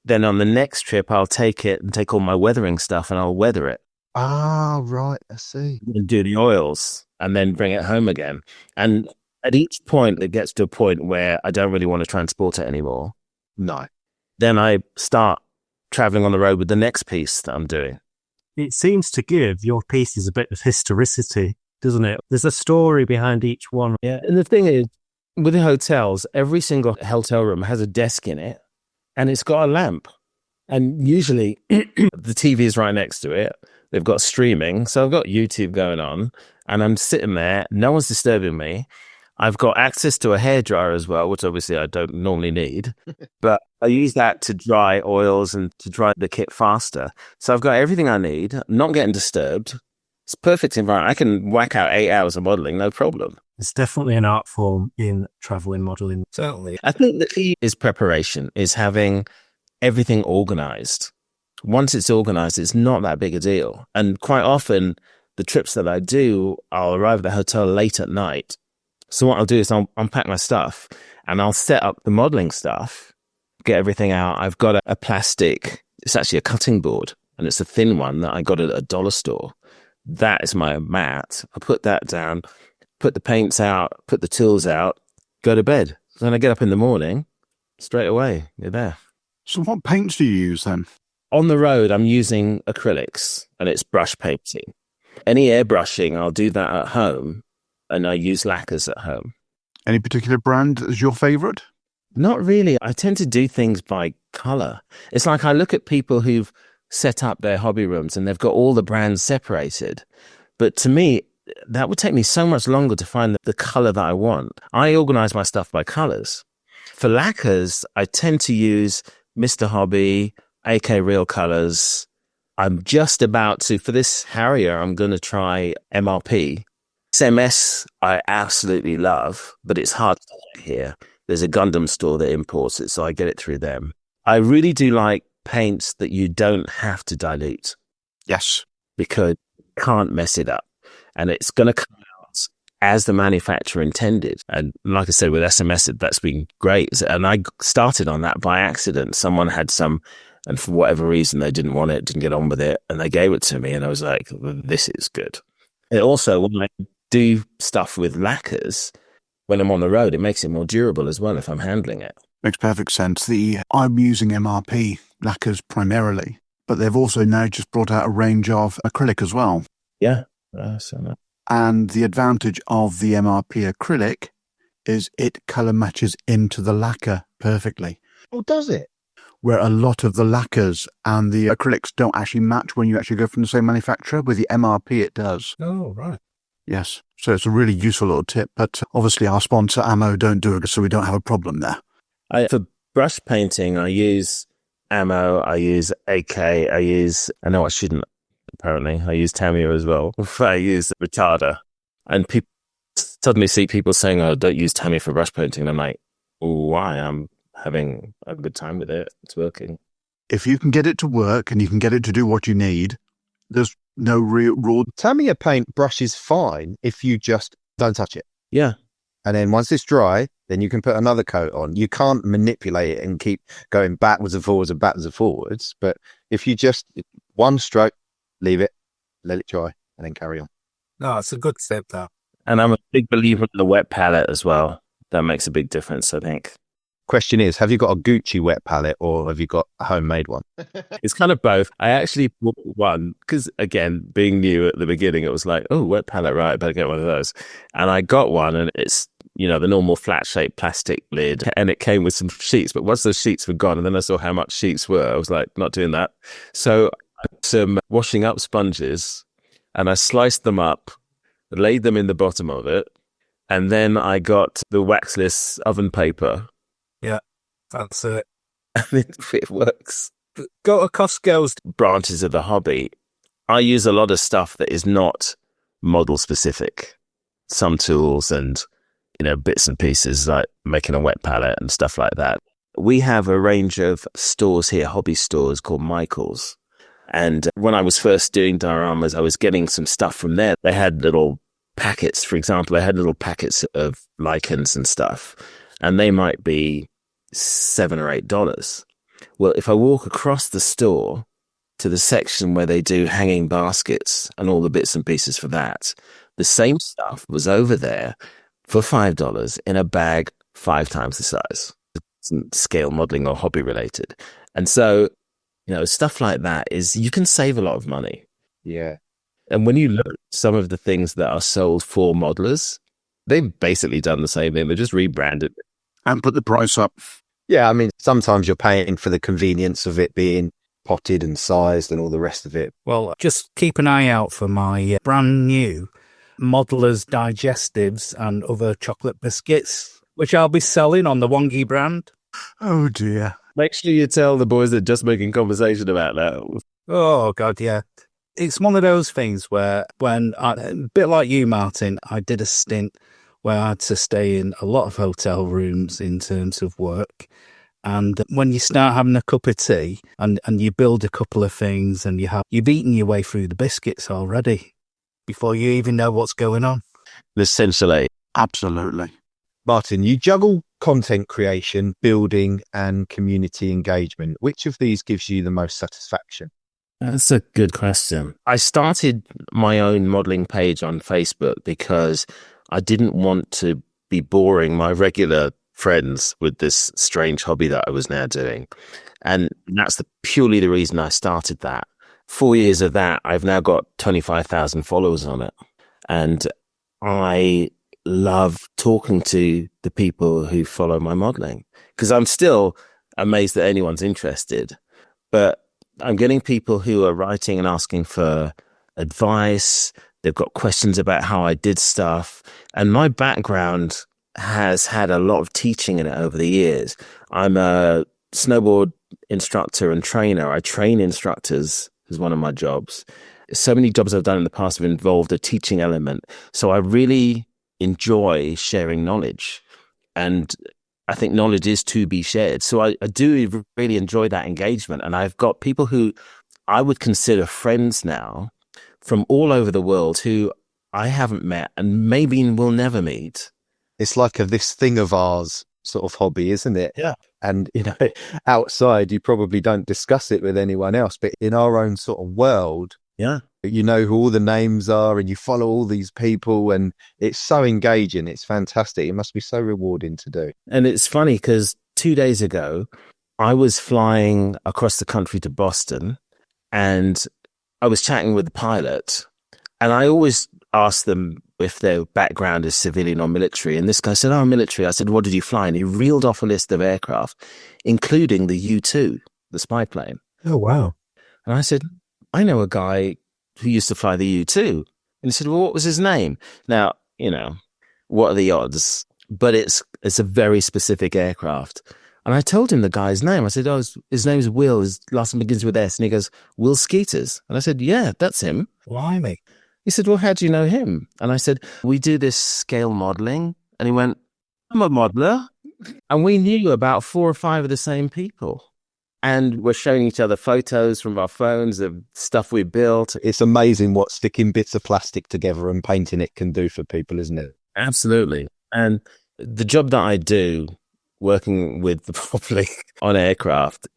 Then on the next trip, I'll take it and take all my weathering stuff and I'll weather it. Ah, right. I see. And do the oils and then bring it home again. And at each point, it gets to a point where I don't really want to transport it anymore. No. Then I start traveling on the road with the next piece that I'm doing. It seems to give your pieces a bit of historicity, doesn't it? There's a story behind each one. Yeah. And the thing is, with the hotels, every single hotel room has a desk in it and it's got a lamp. And usually the TV is right next to it. They've got streaming. So I've got YouTube going on and I'm sitting there. No one's disturbing me. I've got access to a hairdryer as well, which obviously I don't normally need. But I use that to dry oils and to dry the kit faster. So I've got everything I need, I'm not getting disturbed. It's a perfect environment. I can whack out 8 hours of modeling, no problem. It's definitely an art form in traveling modeling. Certainly. I think the key is preparation, is having everything organized. Once it's organized, it's not that big a deal. And quite often, the trips that I do, I'll arrive at the hotel late at night. So what I'll do is I'll unpack my stuff and I'll set up the modeling stuff, get everything out. I've got a plastic, it's actually a cutting board and it's a thin one that I got at a dollar store. That is my mat. I put that down, put the paints out, put the tools out, go to bed. So then I get up in the morning, straight away, you're there. So what paints do you use then? On the road, I'm using acrylics and it's brush painting. Any airbrushing, I'll do that at home. And I use lacquers at home. Any particular brand is your favourite? Not really. I tend to do things by colour. It's like I look at people who've set up their hobby rooms and they've got all the brands separated. But to me, that would take me so much longer to find the colour that I want. I organise my stuff by colours. For lacquers, I tend to use Mr. Hobby, AK Real Colours. I'm just about to, for this Harrier, I'm going to try MRP. SMS I absolutely love, but it's hard to get here. There's a Gundam store that imports it, so I get it through them. I really do like paints that you don't have to dilute. Yes. Because you can't mess it up. And it's going to come out as the manufacturer intended. And like I said, with SMS, that's been great. And I started on that by accident. Someone had some, and for whatever reason, they didn't want it, didn't get on with it. And they gave it to me, and I was like, this is good. It also, when I do stuff with lacquers, when I'm on the road, it makes it more durable as well if I'm handling it. Makes perfect sense. I'm using MRP lacquers primarily, but they've also now just brought out a range of acrylic as well. Yeah. And the advantage of the MRP acrylic is it colour matches into the lacquer perfectly. Oh, does it? Where a lot of the lacquers and the acrylics don't actually match when you actually go from the same manufacturer. With the MRP, it does. Oh, right. Yes. So it's a really useful little tip. But obviously our sponsor, Ammo, don't do it, so we don't have a problem there. For brush painting, I use Ammo, I use AK, I know I shouldn't, apparently. I use Tamiya as well. I use Retarder. And people suddenly see people saying, "Oh, don't use Tammy for brush painting." And I'm like, why? I'm having a good time with it. It's working. If you can get it to work and you can get it to do what you need, there's no real rule. Tamiya paint brushes fine if you just don't touch it. Yeah. And then once it's dry, then you can put another coat on. You can't manipulate it and keep going backwards and forwards and backwards and forwards. But if you just one stroke, leave it, let it dry, and then carry on. No, it's a good tip, though. And I'm a big believer in the wet palette as well. That makes a big difference, I think. Question is, have you got a Gucci wet palette or have you got a homemade one? It's kind of both. I actually bought one because, again, being new at the beginning, it was like, oh, wet palette, right, I better get one of those. And I got one, and it's, the normal flat-shaped plastic lid, and it came with some sheets. But once those sheets were gone, and then I saw how much sheets were, I was like, not doing that. So I put some washing up sponges, and I sliced them up, laid them in the bottom of it, and then I got the waxless oven paper. Yeah, that's it. And it works. Go to Costco's. Branches of the hobby. I use a lot of stuff that is not model specific. Some tools and, bits and pieces like making a wet palette and stuff like that. We have a range of stores here, hobby stores called Michael's. And when I was first doing dioramas, I was getting some stuff from there. They had little packets, for example, they had little packets of lichens and stuff, and they might be $7 or $8. Well, if I walk across the store to the section where they do hanging baskets and all the bits and pieces for that, the same stuff was over there for $5 in a bag 5 times the size. It's not scale modeling or hobby related. And so, stuff like that is, you can save a lot of money. Yeah. And when you look at some of the things that are sold for modelers, they've basically done the same thing. They just rebranded it. And put the price up. Yeah, I mean, sometimes you're paying for the convenience of it being potted and sized and all the rest of it. Well, just keep an eye out for my brand new Modeller's Digestives and other chocolate biscuits, which I'll be selling on the Wongi brand. Oh, dear. Make sure you tell the boys that just making conversation about that. Oh, God, yeah. It's one of those things where a bit like you, Martin, I did a stint where I had to stay in a lot of hotel rooms in terms of work. And when you start having a cup of tea and you build a couple of things and you've eaten your way through the biscuits already before you even know what's going on. Essentially. Absolutely. Martin, you juggle content creation, building and community engagement. Which of these gives you the most satisfaction? That's a good question. I started my own modeling page on Facebook because I didn't want to be boring my regular friends with this strange hobby that I was now doing. And that's purely the reason I started that. 4 years of that, I've now got 25,000 followers on it. And I love talking to the people who follow my modeling because I'm still amazed that anyone's interested. But I'm getting people who are writing and asking for advice. They've got questions about how I did stuff. And my background has had a lot of teaching in it over the years. I'm a snowboard instructor and trainer. I train instructors as one of my jobs. So many jobs I've done in the past have involved a teaching element. So I really enjoy sharing knowledge. And I think knowledge is to be shared. So I do really enjoy that engagement. And I've got people who I would consider friends now from all over the world who I haven't met and maybe will never meet. It's like this thing of ours sort of hobby, isn't it? Yeah. And, outside, you probably don't discuss it with anyone else, but in our own sort of world, yeah, you know who all the names are and you follow all these people and it's so engaging. It's fantastic. It must be so rewarding to do. And it's funny because 2 days ago, I was flying across the country to Boston and I was chatting with the pilot, and I always ask them if their background is civilian or military. And this guy said, "Oh, military." I said, "What did you fly?" And he reeled off a list of aircraft, including the U-2, the spy plane. Oh, wow. And I said, "I know a guy who used to fly the U-2. And he said, "Well, what was his name?" Now, what are the odds? But it's a very specific aircraft. And I told him the guy's name. I said, "Oh, his name's Will. His last name begins with S." And he goes, "Will Skeeters." And I said, "Yeah, that's him." Blimey. He said, well, how do you know him? And I said, we do this scale modeling. And he went, I'm a modeler. And we knew about 4 or 5 of the same people. And we're showing each other photos from our phones of stuff we built. It's amazing what sticking bits of plastic together and painting it can do for people, isn't it? Absolutely. And the job that I do, working with the public on aircraft,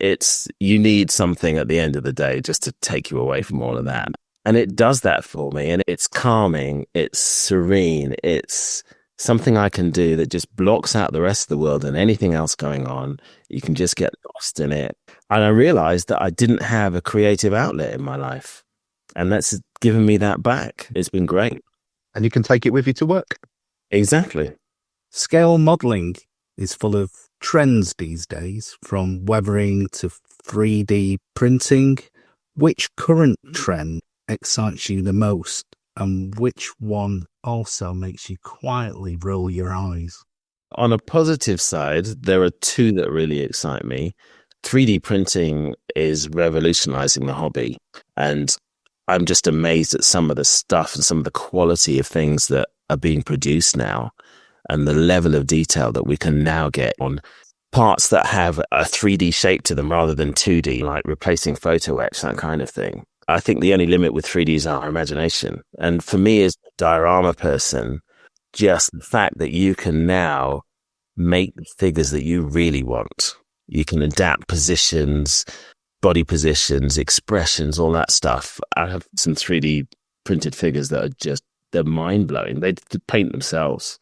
you need something at the end of the day just to take you away from all of that. And it does that for me. And it's calming. It's serene. It's something I can do that just blocks out the rest of the world and anything else going on. You can just get lost in it. And I realized that I didn't have a creative outlet in my life. And that's given me that back. It's been great. And you can take it with you to work. Exactly. Scale modelling is full of trends these days, from weathering to 3D printing. Which current trend excites you the most, and which one also makes you quietly roll your eyes? On a positive side, there are 2 that really excite me. 3D printing is revolutionizing the hobby. And I'm just amazed at some of the stuff and some of the quality of things that are being produced now, and the level of detail that we can now get on parts that have a 3D shape to them rather than 2D, like replacing photo etch, that kind of thing. I think the only limit with 3D is our imagination. And for me as a diorama person, just the fact that you can now make figures that you really want. You can adapt positions, body positions, expressions, all that stuff. I have some 3D printed figures that are they're mind-blowing. They paint themselves.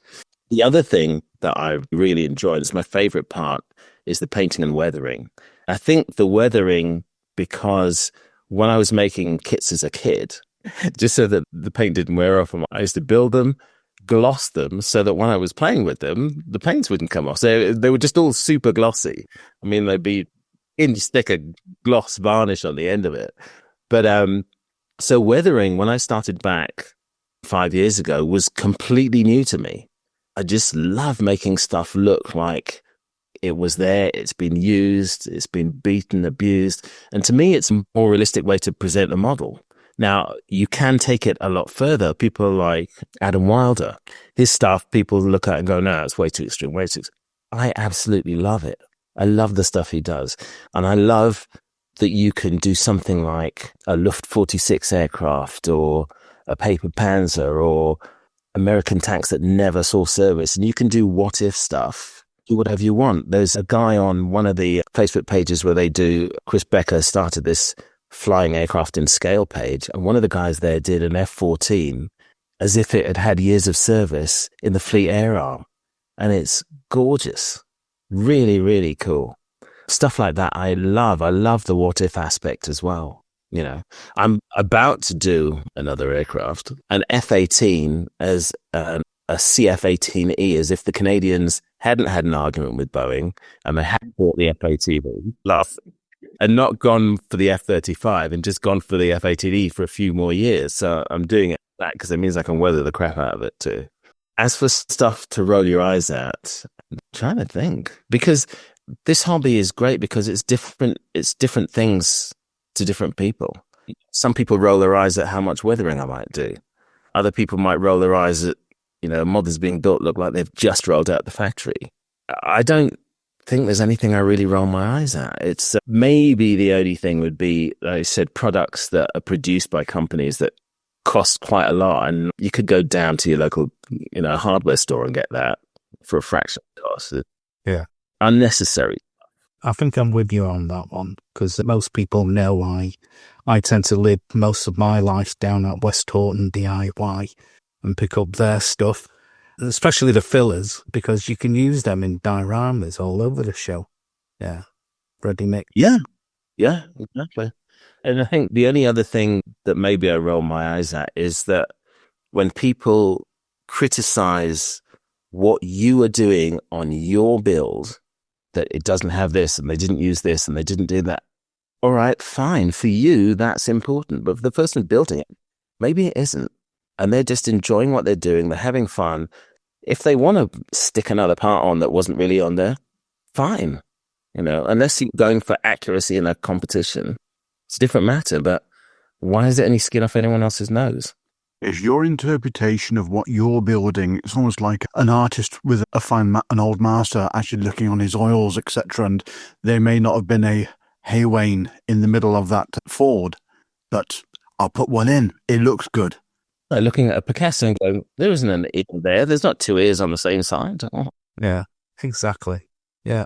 The other thing that I really enjoy, and it's my favorite part, is the painting and weathering. I think the weathering, because when I was making kits as a kid, just so that the paint didn't wear off, I used to build them, gloss them, so that when I was playing with them, the paints wouldn't come off. So they were just all super glossy. I mean, they'd be stick a gloss varnish on the end of it. But so weathering, when I started back 5 years ago, was completely new to me. I just love making stuff look like it was there, it's been used, it's been beaten, abused. And to me, it's a more realistic way to present a model. Now, you can take it a lot further. People like Adam Wilder, his stuff, people look at it and go, no, it's way too extreme, way too extreme. I absolutely love it. I love the stuff he does. And I love that you can do something like a Luft 46 aircraft or a paper Panzer or American tanks that never saw service. And you can do what if stuff, do whatever you want. There's a guy on one of the Facebook pages where they do, Chris Becker started this flying aircraft in scale page. And one of the guys there did an F-14 as if it had had years of service in the Fleet Air Arm. And it's gorgeous. Really, really cool. Stuff like that I love. I love the what if aspect as well. You know, I'm about to do another aircraft, an F-18 as a CF-18E, as if the Canadians hadn't had an argument with Boeing and they hadn't bought the F-18, laughing, and not gone for the F-35 and just gone for the F-18E for a few more years. So I'm doing it that because it means I can weather the crap out of it too. As for stuff to roll your eyes at, I'm trying to think, because this hobby is great because it's different things to different people. Some people roll their eyes at how much weathering I might do. Other people might roll their eyes at, models being built look like they've just rolled out the factory. I don't think there's anything I really roll my eyes at. It's maybe the only thing would be, like I said, products that are produced by companies that cost quite a lot, and you could go down to your local, hardware store and get that for a fraction of the cost. Yeah. Unnecessary. I think I'm with you on that one, because most people know I tend to live most of my life down at West Horton DIY and pick up their stuff, especially the fillers, because you can use them in dioramas all over the show. Yeah. Ready mix. Yeah, exactly. And I think the only other thing that maybe I roll my eyes at is that when people criticize what you are doing on your build, that it doesn't have this and they didn't use this and they didn't do that. All right, fine. For you, that's important. But for the person building it, maybe it isn't. And they're just enjoying what they're doing. They're having fun. If they want to stick another part on that wasn't really on there, fine. Unless you're going for accuracy in a competition, it's a different matter. But why is it any skin off anyone else's nose? Is your interpretation of what you're building, it's almost like an artist with an old master actually looking on his oils, etc., and there may not have been a Haywain in the middle of that Ford, but I'll put one in. It looks good. Like looking at a Picasso and going, there isn't an ear there. There's not two ears on the same side. Oh. Yeah, exactly. Yeah.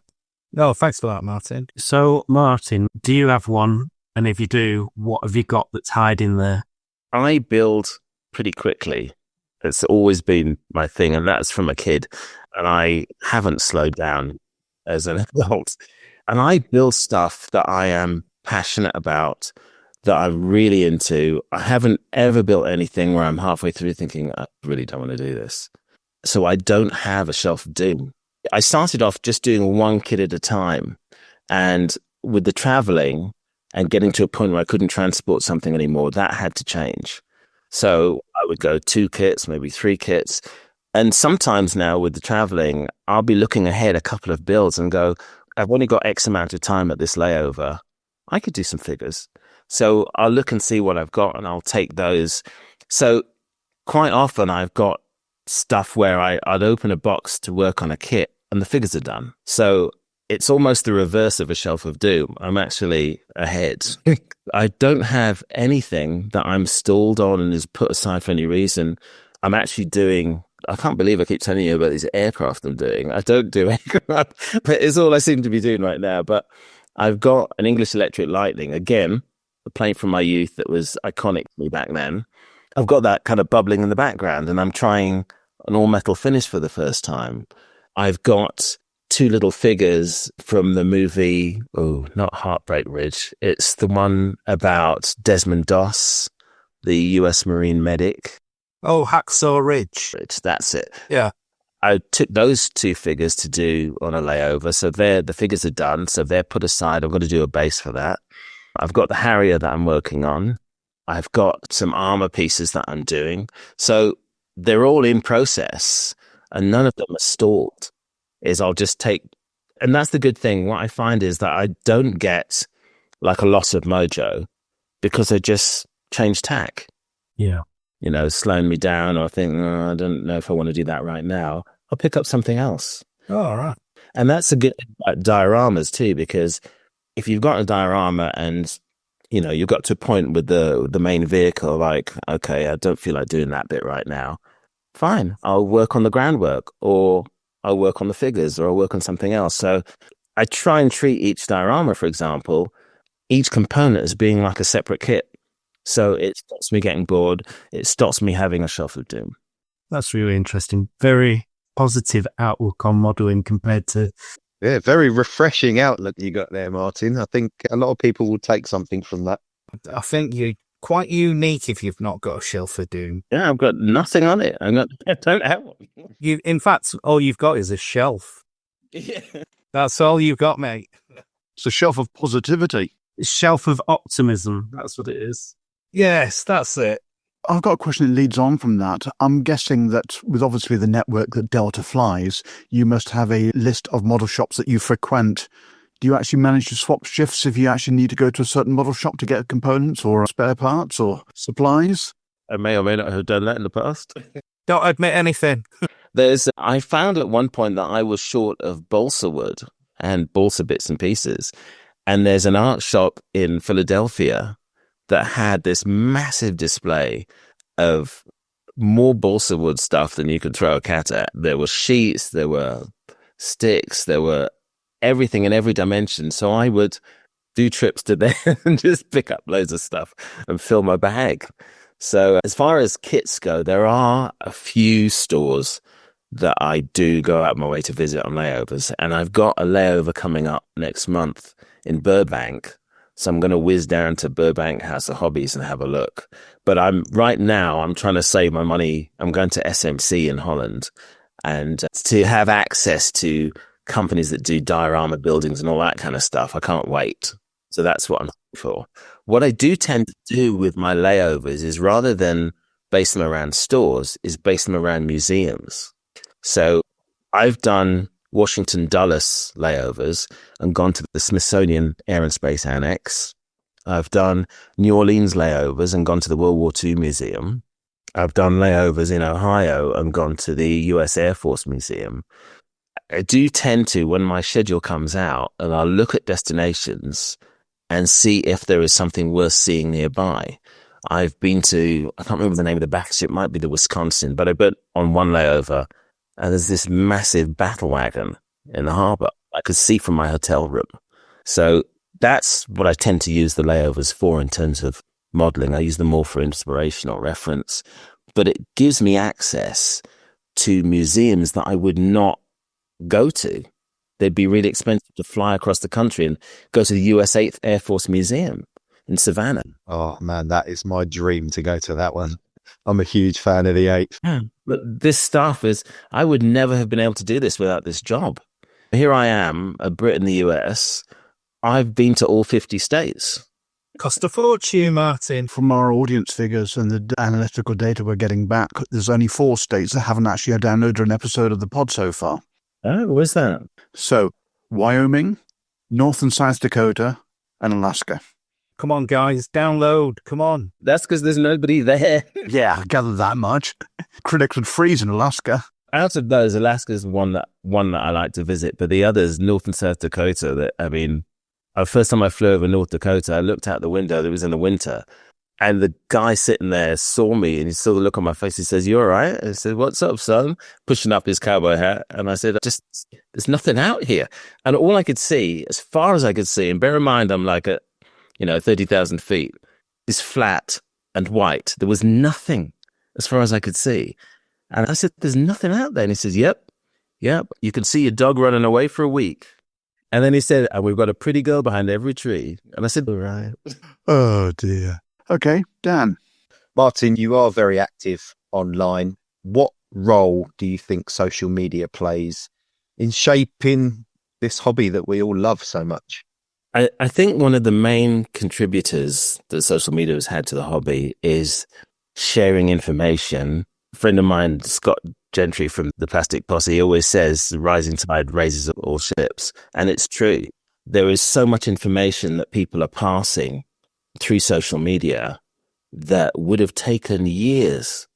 No, thanks for that, Martin. So, Martin, do you have one? And if you do, what have you got that's hiding there? I build pretty quickly. It's always been my thing, and that's from a kid. And I haven't slowed down as an adult. And I build stuff that I am passionate about, that I'm really into. I haven't ever built anything where I'm halfway through thinking, I really don't want to do this. So I don't have a shelf of doom. I started off just doing one kit at a time. And with the traveling and getting to a point where I couldn't transport something anymore, that had to change. So I would go 2 kits, maybe 3 kits. And sometimes now with the traveling, I'll be looking ahead a couple of builds and go, I've only got X amount of time at this layover. I could do some figures. So I'll look and see what I've got and I'll take those. So quite often I've got stuff where I'd open a box to work on a kit and the figures are done. So it's almost the reverse of a shelf of doom. I'm actually ahead. I don't have anything that I'm stalled on and is put aside for any reason. I'm actually doing, I can't believe I keep telling you about these aircraft I'm doing. I don't do aircraft, but it's all I seem to be doing right now. But I've got an English Electric Lightning, again, a plane from my youth that was iconic to me back then. I've got that kind of bubbling in the background and I'm trying an all-metal finish for the first time. I've got 2 little figures from the movie, not Heartbreak Ridge. It's the one about Desmond Doss, the US Marine medic. Oh, Hacksaw Ridge. That's it. Yeah. I took those 2 figures to do on a layover. So the figures are done. So they're put aside. I've got to do a base for that. I've got the Harrier that I'm working on. I've got some armor pieces that I'm doing. So they're all in process and none of them are stalled. I'll just take, and that's the good thing. What I find is that I don't get like a loss of mojo because I just change tack. Yeah. You know, slowing me down or I think, I don't know if I want to do that right now. I'll pick up something else. Oh, all right. And that's a good thing about dioramas too, because if you've got a diorama and, you know, you've got to a point with the main vehicle, like, okay, I don't feel like doing that bit right now. Fine. I'll work on the groundwork or I'll work on the figures or I'll work on something else. So I try and treat each diorama, for example, each component as being like a separate kit. So it stops me getting bored. It stops me having a shelf of doom. That's really interesting. Very positive outlook on modelling compared to... Yeah, very refreshing outlook you got there, Martin. I think a lot of people will take something from that. I think you're quite unique if you've not got a shelf of doom. Yeah, I've got nothing on it. I don't have one. In fact, all you've got is a shelf. Yeah. That's all you've got, mate. It's a shelf of positivity. Shelf of optimism. That's what it is. Yes, that's it. I've got a question that leads on from that. I'm guessing that with obviously the network that Delta flies, you must have a list of model shops that you frequent. Do you actually manage to swap shifts if you actually need to go to a certain model shop to get components or spare parts or supplies? I may or may not have done that in the past. Don't admit anything. I found at one point that I was short of balsa wood and balsa bits and pieces. And there's an art shop in Philadelphia that had this massive display of more balsa wood stuff than you could throw a cat at. There were sheets, there were sticks, there were everything in every dimension. So I would do trips to there and just pick up loads of stuff and fill my bag. So as far as kits go, there are a few stores that I do go out my way to visit on layovers. And I've got a layover coming up next month in Burbank. So I'm going to whiz down to Burbank House of Hobbies and have a look. But I'm trying to save my money. I'm going to SMC in Holland and to have access to companies that do diorama buildings and all that kind of stuff. I can't wait. So that's what I'm looking for. What I do tend to do with my layovers is rather than base them around stores, is base them around museums. So I've done Washington Dulles layovers and gone to the Smithsonian Air and Space Annex. I've done New Orleans layovers and gone to the World War II Museum. I've done layovers in Ohio and gone to the US Air Force Museum. I do tend to, when my schedule comes out, and I'll look at destinations and see if there is something worth seeing nearby. I've been to, I can't remember the name of the battleship, it might be the Wisconsin, but I bet on one layover, and there's this massive battle wagon in the harbor I could see from my hotel room. So that's what I tend to use the layovers for in terms of modeling. I use them more for inspiration or reference, but it gives me access to museums that I would not go to. They'd be really expensive to fly across the country and go to the US 8th Air Force Museum in Savannah. Oh man, that is my dream to go to that one. I'm a huge fan of the 8th. Yeah. But this stuff is, I would never have been able to do this without this job. Here I am, a Brit in the US. I've been to all 50 states. Cost a fortune, Martin. From our audience figures and the analytical data we're getting back, there's only 4 states that haven't actually downloaded an episode of the pod so far. Oh, where's that? So, Wyoming, North and South Dakota, and Alaska. Come on, guys, download. Come on. That's because there's nobody there. Yeah, I gather that much. Critics would freeze in Alaska. Out of those, Alaska's one that I like to visit, but the others, North and South Dakota, first time I flew over North Dakota, I looked out the window, it was in the winter, and the guy sitting there saw me and he saw the look on my face. He says, "You all right?" I said, "What's up, son?" Pushing up his cowboy hat. And I said, there's nothing out here. And all I could see, as far as I could see, and bear in mind, I'm like at, 30,000 feet, is flat and white. There was nothing as far as I could see. And I said, "There's nothing out there." And he says, Yep. You can see your dog running away for a week. And then he said, "And we've got a pretty girl behind every tree." And I said, "All right." Oh, dear. Okay, Dan. Martin, you are very active online. What role do you think social media plays in shaping this hobby that we all love so much? I think one of the main contributors that social media has had to the hobby is sharing information. A friend of mine, Scott Gentry from the Plastic Posse, always says, "Rising tide raises all ships." And it's true. There is so much information that people are passing through social media that would have taken years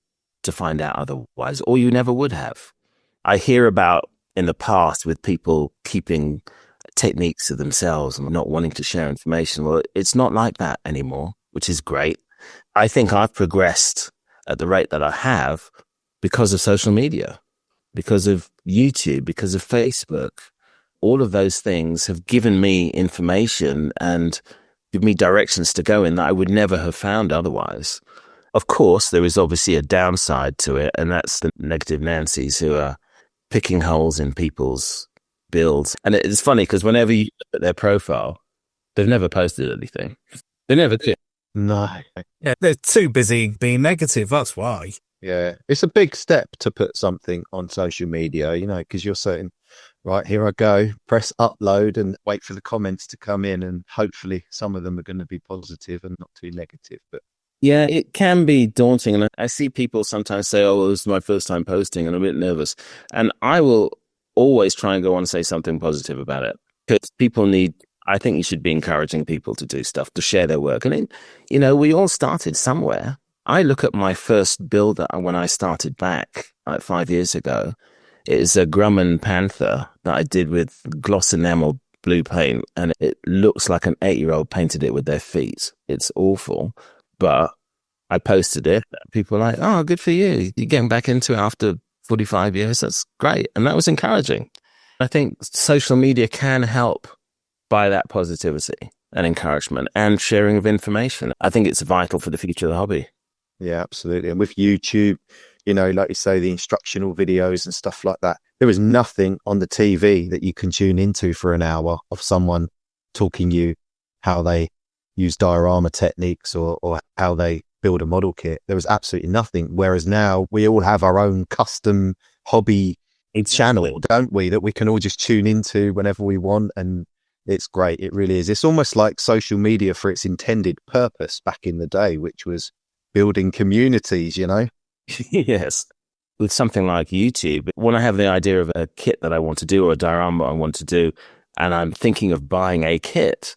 to find out otherwise, or you never would have. I hear about in the past with people keeping techniques to themselves and not wanting to share information. Well, it's not like that anymore, which is great. I think I've progressed at the rate that I have because of social media, because of YouTube, because of Facebook. All of those things have given me information and give me directions to go in that I would never have found otherwise. Of course, there is obviously a downside to it, and that's the negative Nancys who are picking holes in people's builds. And it's funny because whenever you look at their profile, they've never posted anything. They never do. No. Yeah, they're too busy being negative, that's why. Yeah, it's a big step to put something on social media, because you're saying, right, here I go, press upload and wait for the comments to come in, and hopefully some of them are going to be positive and not too negative. But yeah, it can be daunting. And I see people sometimes say, "Oh, this is my first time posting and I'm a bit nervous." And I will always try and go on and say something positive about it, because I think you should be encouraging people to do stuff, to share their work. And, we all started somewhere. I look at my first build when I started back like 5 years ago. It is a Grumman Panther that I did with gloss enamel blue paint, and it looks like an 8-year-old painted it with their feet. It's awful, but I posted it. People were like, "Oh, good for you. You're getting back into it after 45 years. That's great." And that was encouraging. I think social media can help by that positivity and encouragement and sharing of information. I think it's vital for the future of the hobby. yeah, absolutely. And with YouTube, like you say, the instructional videos and stuff like that, there is nothing on the TV that you can tune into for an hour of someone talking you how they use diorama techniques or how they build a model kit. There was absolutely nothing. Whereas now we all have our own custom hobby channel, don't we? That we can all just tune into whenever we want. And it's great. It really is. It's almost like social media for its intended purpose back in the day, which was building communities, Yes. With something like YouTube, when I have the idea of a kit that I want to do or a diorama I want to do, and I'm thinking of buying a kit,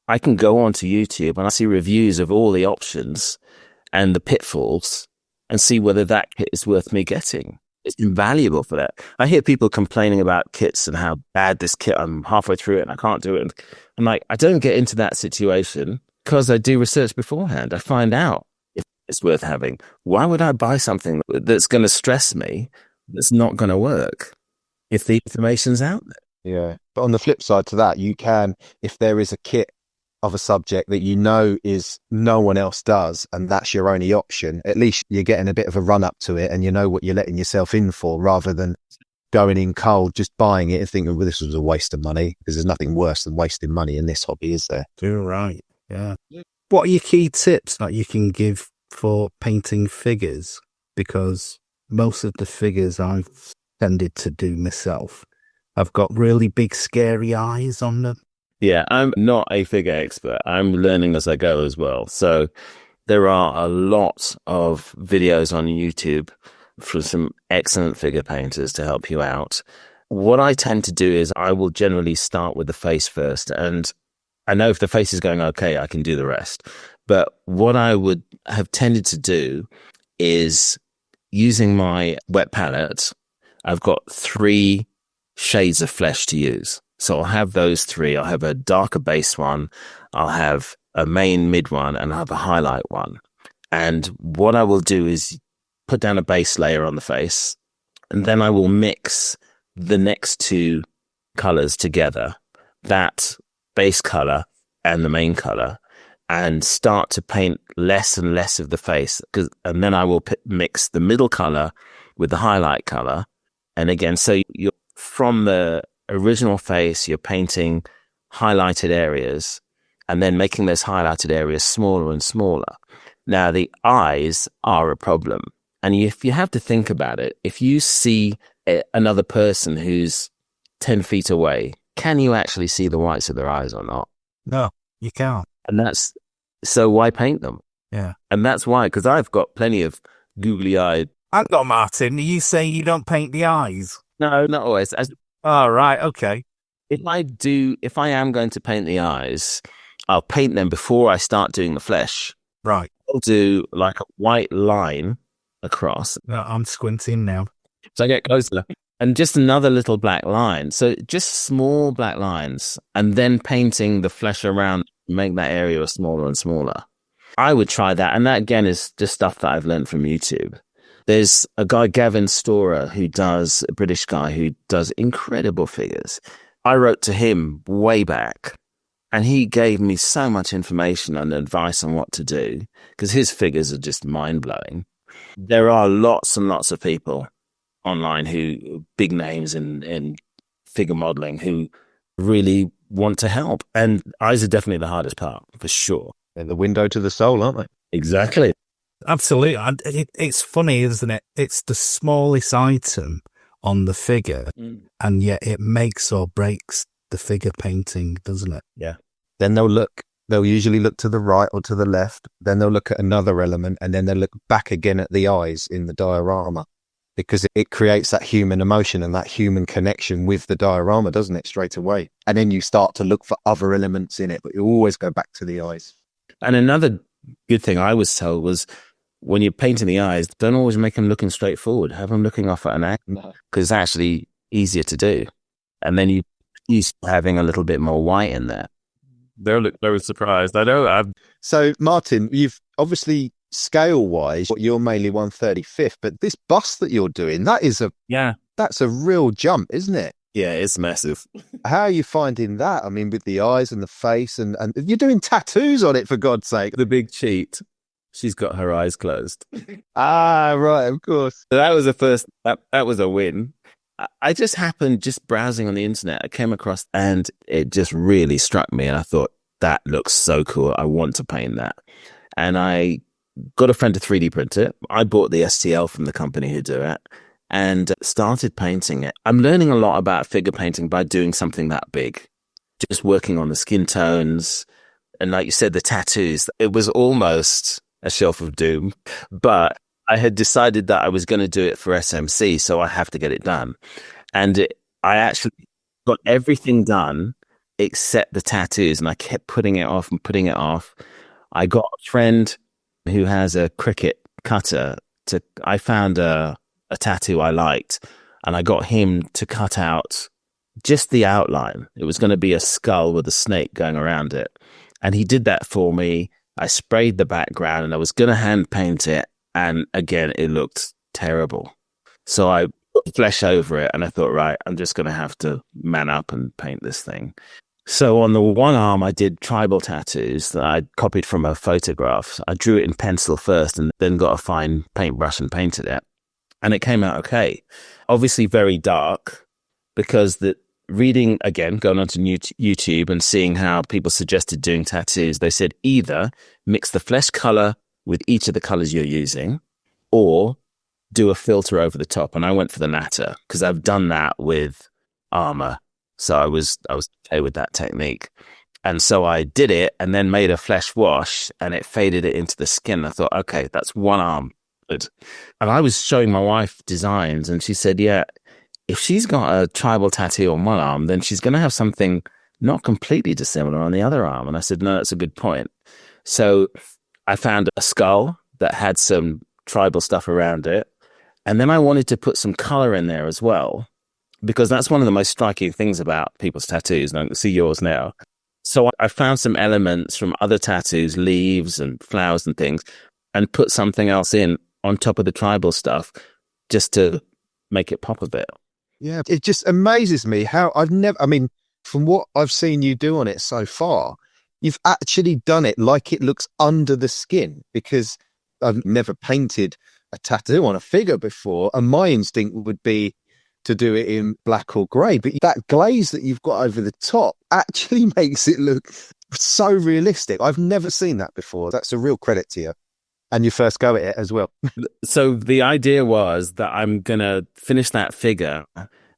I can go onto YouTube and I see reviews of all the options and the pitfalls, and see whether that kit is worth me getting. It's invaluable for that. I hear people complaining about kits and how bad this kit, I'm halfway through it and I can't do it. And I'm like, I don't get into that situation because I do research beforehand. I find out if it's worth having. Why would I buy something that's going to stress me, that's not going to work if the information's out there? Yeah. But on the flip side to that, you can, if there is a kit of a subject that you know is no one else does, and that's your only option, at least you're getting a bit of a run up to it and you know what you're letting yourself in for, rather than going in cold, just buying it and thinking, well, this was a waste of money, because there's nothing worse than wasting money in this hobby, is there? You're right. Yeah. What are your key tips that you can give for painting figures? Because most of the figures I've tended to do myself, I've got really big, scary eyes on them. Yeah, I'm not a figure expert. I'm learning as I go as well. So there are a lot of videos on YouTube from some excellent figure painters to help you out. What I tend to do is I will generally start with the face first. And I know if the face is going okay, I can do the rest. But what I would have tended to do is, using my wet palette, I've got 3 shades of flesh to use. So I'll have those 3. I'll have a darker base one, I'll have a main mid one, and I'll have a highlight one. And what I will do is put down a base layer on the face, and then I will mix the next 2 colors together, that base color and the main color, and start to paint less and less of the face. And then I will mix the middle color with the highlight color. And again, so you're from the original face, you're painting highlighted areas and then making those highlighted areas smaller and smaller. Now, the eyes are a problem. And if you have to think about it, if you see another person who's 10 feet away, can you actually see the whites of their eyes or not? No, you can't. And so why paint them? Yeah. And that's why, because I've got plenty of googly-eyed. Hang on, Martin, are you saying you don't paint the eyes? No, not always. Oh, right, okay. If I am going to paint the eyes, I'll paint them before I start doing the flesh. Right. I'll do like a white line across. No, I'm squinting now. So I get closer. And just another little black line. So just small black lines, and then painting the flesh around, make that area smaller and smaller. I would try that. And that, again, is just stuff that I've learned from YouTube. There's a guy, Gavin Storer, a British guy who does incredible figures. I wrote to him way back, and he gave me so much information and advice on what to do, because his figures are just mind-blowing. There are lots and lots of people online who, big names in figure modeling, who really want to help. And eyes are definitely the hardest part, for sure. They're the window to the soul, aren't they? Exactly. Absolutely. And it's funny, isn't it? It's the smallest item on the figure, and yet it makes or breaks the figure painting, doesn't it? Yeah. Then they'll usually look to the right or to the left. Then they'll look at another element, and then they'll look back again at the eyes in the diorama, because it creates that human emotion and that human connection with the diorama, doesn't it, straight away? And then you start to look for other elements in it, but you always go back to the eyes. And another good thing I was told was, when you're painting the eyes, don't always make them looking straight forward. Have them looking off at an angle, because it's actually easier to do. And then you start having a little bit more white in there. They'll look very surprised. I know. So, Martin, you've obviously, scale-wise, you're mainly 1/35th, but this bust that you're doing, that's a real jump, isn't it? Yeah, it's massive. How are you finding that? I mean, with the eyes and the face, and you're doing tattoos on it, for God's sake. The big cheat. She's got her eyes closed. Ah, right, of course. So that was that was a win. I just happened, just browsing on the internet, I came across, and it just really struck me. And I thought, that looks so cool. I want to paint that. And I got a friend to 3D print it. I bought the STL from the company who do it and started painting it. I'm learning a lot about figure painting by doing something that big, just working on the skin tones. And like you said, the tattoos, it was almost a shelf of doom, but I had decided that I was going to do it for SMC, so I have to get it done. And I actually got everything done except the tattoos, and I kept putting it off and putting it off. I got a friend who has a Cricut cutter I found a tattoo I liked, and I got him to cut out just the outline. It was going to be a skull with a snake going around it. And he did that for me. I sprayed the background and I was going to hand paint it. And again, it looked terrible. So I put flesh over it and I thought, right, I'm just going to have to man up and paint this thing. So on the one arm, I did tribal tattoos that I copied from a photograph. I drew it in pencil first and then got a fine paintbrush and painted it. And it came out okay. Obviously very dark, because reading, again, going onto YouTube and seeing how people suggested doing tattoos, they said either mix the flesh color with each of the colors you're using, or do a filter over the top. And I went for the latter because I've done that with armor. So I was okay with that technique. And so I did it and then made a flesh wash and it faded it into the skin. I thought, okay, that's one arm. And I was showing my wife designs and she said, yeah, if she's got a tribal tattoo on one arm, then she's going to have something not completely dissimilar on the other arm. And I said, no, that's a good point. So I found a skull that had some tribal stuff around it. And then I wanted to put some color in there as well, because that's one of the most striking things about people's tattoos. And I can see yours now. So I found some elements from other tattoos, leaves and flowers and things, and put something else in on top of the tribal stuff just to make it pop a bit. Yeah, it just amazes me how from what I've seen you do on it so far, you've actually done it like it looks under the skin, because I've never painted a tattoo on a figure before. And my instinct would be to do it in black or grey. But that glaze that you've got over the top actually makes it look so realistic. I've never seen that before. That's a real credit to you. And your first go at it as well. So the idea was that I'm going to finish that figure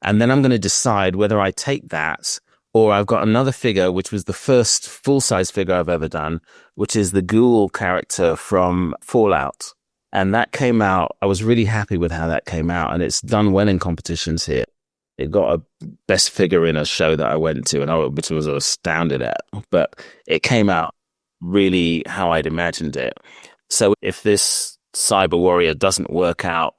and then I'm going to decide whether I take that, or I've got another figure, which was the first full-size figure I've ever done, which is the ghoul character from Fallout. And that came out, I was really happy with how that came out, and it's done well in competitions here. It got a best figure in a show that I went to, and which I was astounded at. But it came out really how I'd imagined it. So if this cyber warrior doesn't work out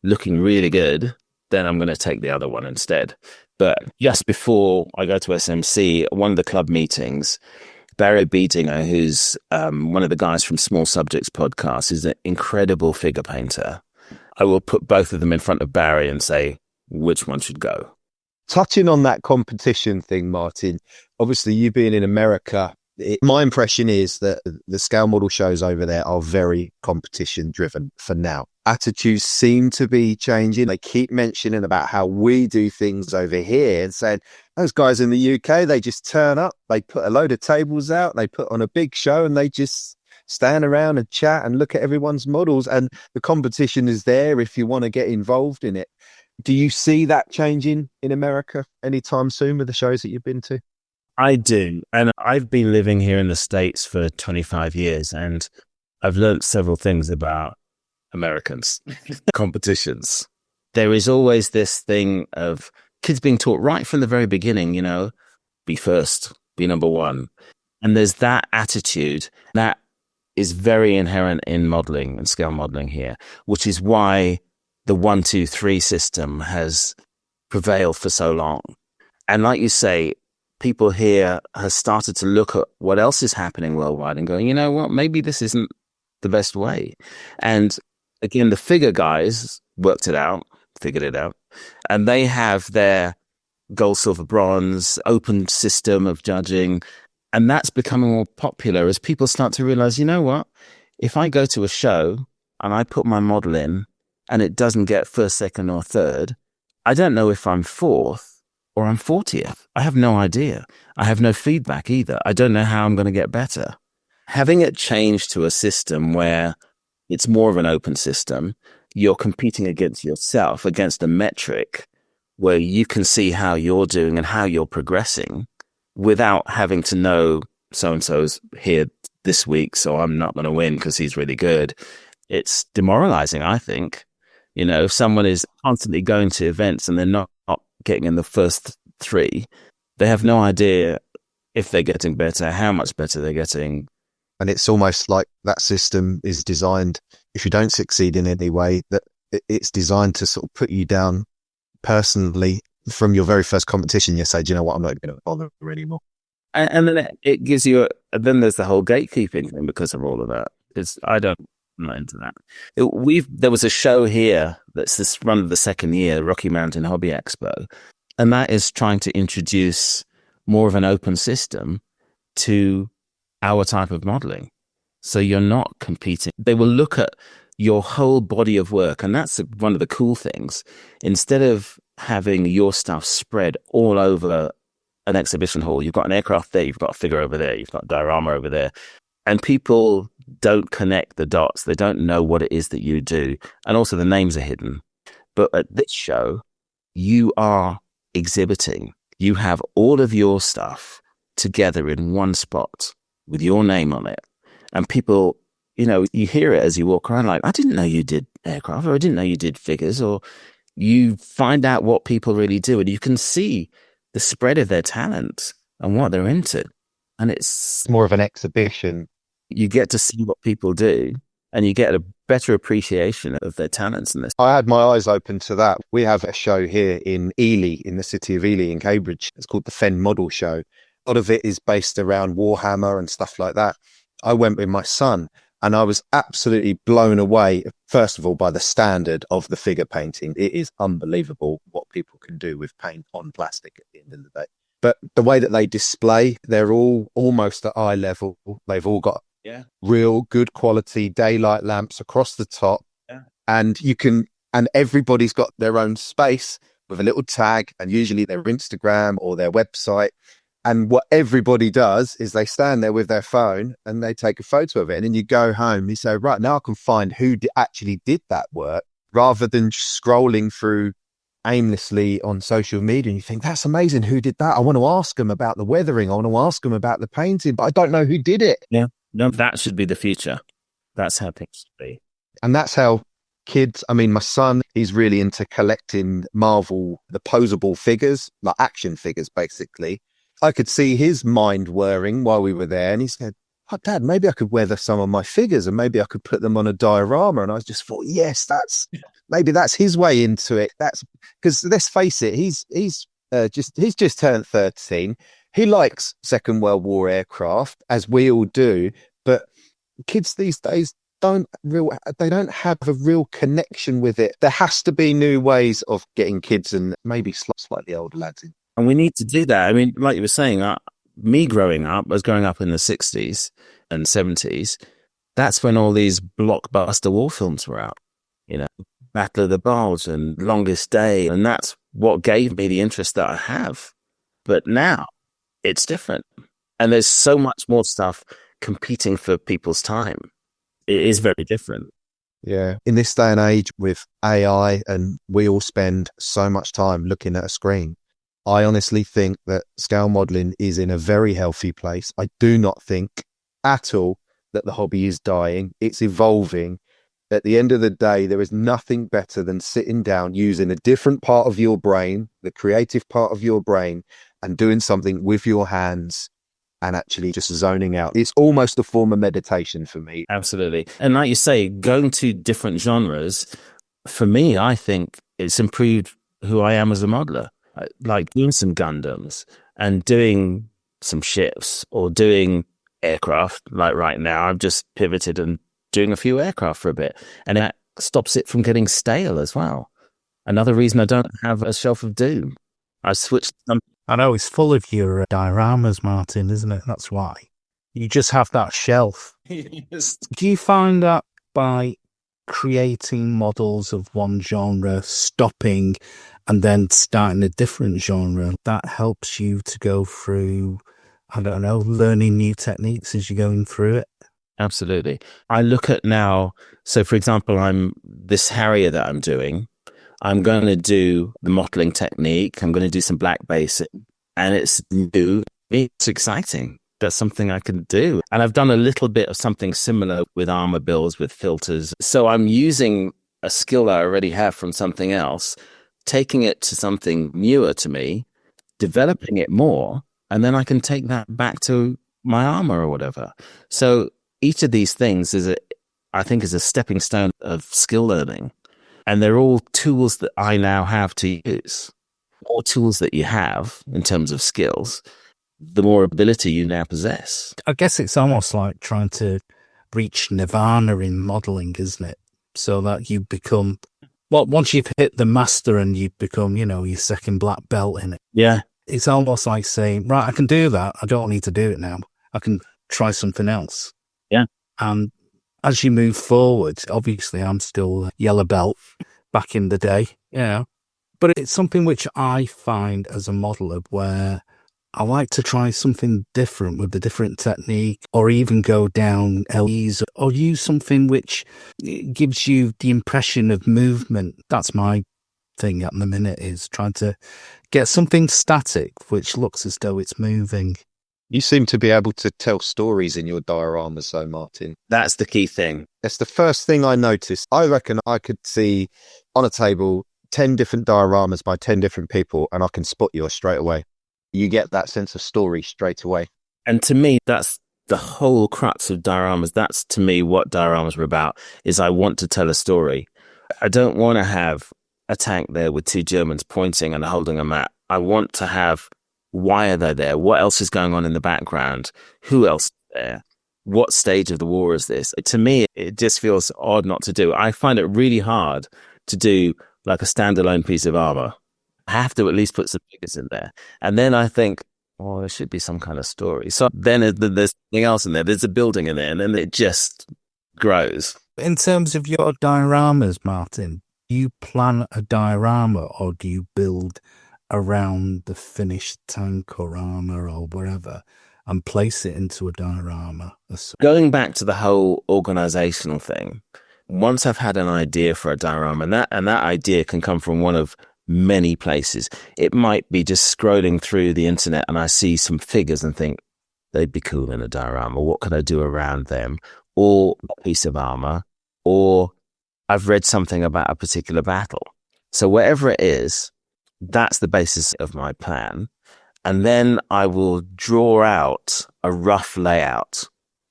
looking really good, then I'm going to take the other one instead. But just before I go to SMC, one of the club meetings, Barry Beedinger, who's one of the guys from Small Subjects podcast, is an incredible figure painter. I will put both of them in front of Barry and say, which one should go? Touching on that competition thing, Martin, obviously you being in America, my impression is that the scale model shows over there are very competition driven for now. Attitudes seem to be changing. They keep mentioning about how we do things over here and saying, those guys in the UK, they just turn up, they put a load of tables out, they put on a big show and they just stand around and chat and look at everyone's models. And the competition is there if you want to get involved in it. Do you see that changing in America anytime soon with the shows that you've been to? I do. And I've been living here in the States for 25 years and I've learned several things about Americans, competitions. There is always this thing of kids being taught right from the very beginning, be first, be number one. And there's that attitude that is very inherent in modeling and scale modeling here, which is why the 1, 2, 3 system has prevailed for so long. And like you say, people here have started to look at what else is happening worldwide and going, you know what, maybe this isn't the best way. And again, the figure guys figured it out, and they have their gold, silver, bronze, open system of judging. And that's becoming more popular as people start to realize, you know what, if I go to a show and I put my model in and it doesn't get first, second or third, I don't know if I'm fourth or I'm 40th. I have no idea. I have no feedback either. I don't know how I'm going to get better. Having it change to a system where it's more of an open system, you're competing against yourself, against a metric where you can see how you're doing and how you're progressing without having to know so-and-so's here this week, so I'm not going to win because he's really good. It's demoralizing, I think. If someone is constantly going to events and they're not getting in the first 3, they have no idea if they're getting better, how much better they're getting. And it's almost like that system is designed if you don't succeed in any way, that it's designed to sort of put you down personally from your very first competition. You say, do you know what, I'm not going to bother anymore. And then it gives you, then there's the whole gatekeeping thing because of all of that. I'm not into that. There was a show here that's this run of the second year, Rocky Mountain Hobby Expo, and that is trying to introduce more of an open system to our type of modeling. So you're not competing. They will look at your whole body of work, and that's one of the cool things. Instead of having your stuff spread all over an exhibition hall, you've got an aircraft there, you've got a figure over there, you've got a diorama over there, and people don't connect the dots. They don't know what it is that you do, and also the names are hidden. But at this show, you are exhibiting. You have all of your stuff together in one spot with your name on it, and people, you hear it as you walk around, like, I didn't know you did aircraft, or I didn't know you did figures, or you find out what people really do, and you can see the spread of their talent and what they're into. And it's more of an exhibition. You get to see what people do, and you get a better appreciation of their talents in this. I had my eyes open to that. We have a show here in Ely, in the city of Ely in Cambridge. It's called the Fen Model Show. A lot of it is based around Warhammer and stuff like that. I went with my son, and I was absolutely blown away, first of all, by the standard of the figure painting. It is unbelievable what people can do with paint on plastic at the end of the day. But the way that they display, they're all almost at eye level. They've all got real good quality daylight lamps across the top. Yeah. And everybody's got their own space with a little tag, and usually their Instagram or their website. And what everybody does is they stand there with their phone and they take a photo of it. And then you go home, you say, right, now I can find who actually did that work, rather than scrolling through aimlessly on social media. And you think, that's amazing. Who did that? I want to ask them about the weathering. I want to ask them about the painting, but I don't know who did it. Yeah. No, that should be the future. That's how things should be. And that's how kids, my son, he's really into collecting Marvel, the posable figures, like action figures, basically. I could see his mind whirring while we were there, and he said, oh, Dad, maybe I could weather some of my figures and maybe I could put them on a diorama. And I just thought, yes, maybe that's his way into it. That's because, let's face it, he's just turned 13. He likes Second World War aircraft, as we all do, but kids these days don't have a real connection with it. There has to be new ways of getting kids and maybe slightly older lads in. And we need to do that. Like you were saying, me growing up, I was growing up in the 60s and 70s. That's when all these blockbuster war films were out, Battle of the Bulge and Longest Day. And that's what gave me the interest that I have. But now it's different. And there's so much more stuff competing for people's time. It is very different. Yeah. In this day and age with AI, and we all spend so much time looking at a screen, I honestly think that scale modelling is in a very healthy place. I do not think at all that the hobby is dying. It's evolving. At the end of the day, there is nothing better than sitting down, using a different part of your brain, the creative part of your brain, and doing something with your hands and actually just zoning out. It's almost a form of meditation for me. Absolutely. And like you say, going to different genres, for me, I think it's improved who I am as a modeler. Like doing some Gundams and doing some ships or doing aircraft. Like right now, I've just pivoted and doing a few aircraft for a bit, and that stops it from getting stale as well. Another reason I don't have a shelf of doom. I switched them. I know, it's full of your dioramas, Martin, isn't it? That's why. You just have that shelf. Yes. Do you find that by creating models of one genre, stopping and then starting a different genre, that helps you to go through, I don't know, learning new techniques as you're going through it? Absolutely. I look at now, so for example, this Harrier that I'm doing, I'm going to do the mottling technique. I'm going to do some black basing, and it's new. It's exciting. That's something I can do. And I've done a little bit of something similar with armor builds, with filters. So I'm using a skill I already have from something else, taking it to something newer to me, developing it more, and then I can take that back to my armor or whatever. So each of these things is I think is a stepping stone of skill learning. And they're all tools that I now have to use. More tools that you have in terms of skills, the more ability you now possess. I guess it's almost like trying to reach nirvana in modelling, isn't it? So that you become, well, once you've hit the master and you become, your second black belt in it. Yeah. It's almost like saying, right, I can do that. I don't need to do it now. I can try something else. Yeah. And as you move forward, obviously I'm still a yellow belt back in the day, but it's something which I find as a modeler where I like to try something different with a different technique, or even go down LEs, or use something which gives you the impression of movement. That's my thing at the minute, is trying to get something static which looks as though it's moving. You seem to be able to tell stories in your dioramas, though, Martin. That's the key thing. That's the first thing I noticed. I reckon I could see on a table 10 different dioramas by 10 different people, and I can spot yours straight away. You get that sense of story straight away. And to me, that's the whole crux of dioramas. That's to me what dioramas are about, is I want to tell a story. I don't want to have a tank there with two Germans pointing and holding a map. I want to have, why are they there? What else is going on in the background? Who else is there? What stage of the war is this? To me, it just feels odd not to do. I find it really hard to do like a standalone piece of armor. I have to at least put some figures in there. And then I think, there should be some kind of story. So then there's something else in there. There's a building in there, and then it just grows. In terms of your dioramas, Martin, do you plan a diorama, or do you build around the finished tank or armor or wherever and place it into a diorama? Going back to the whole organizational thing, once I've had an idea for a diorama, and that idea can come from one of many places. It might be just scrolling through the internet and I see some figures and think they'd be cool in a diorama. What can I do around them? Or a piece of armor, or I've read something about a particular battle. So whatever it is, that's the basis of my plan. And then I will draw out a rough layout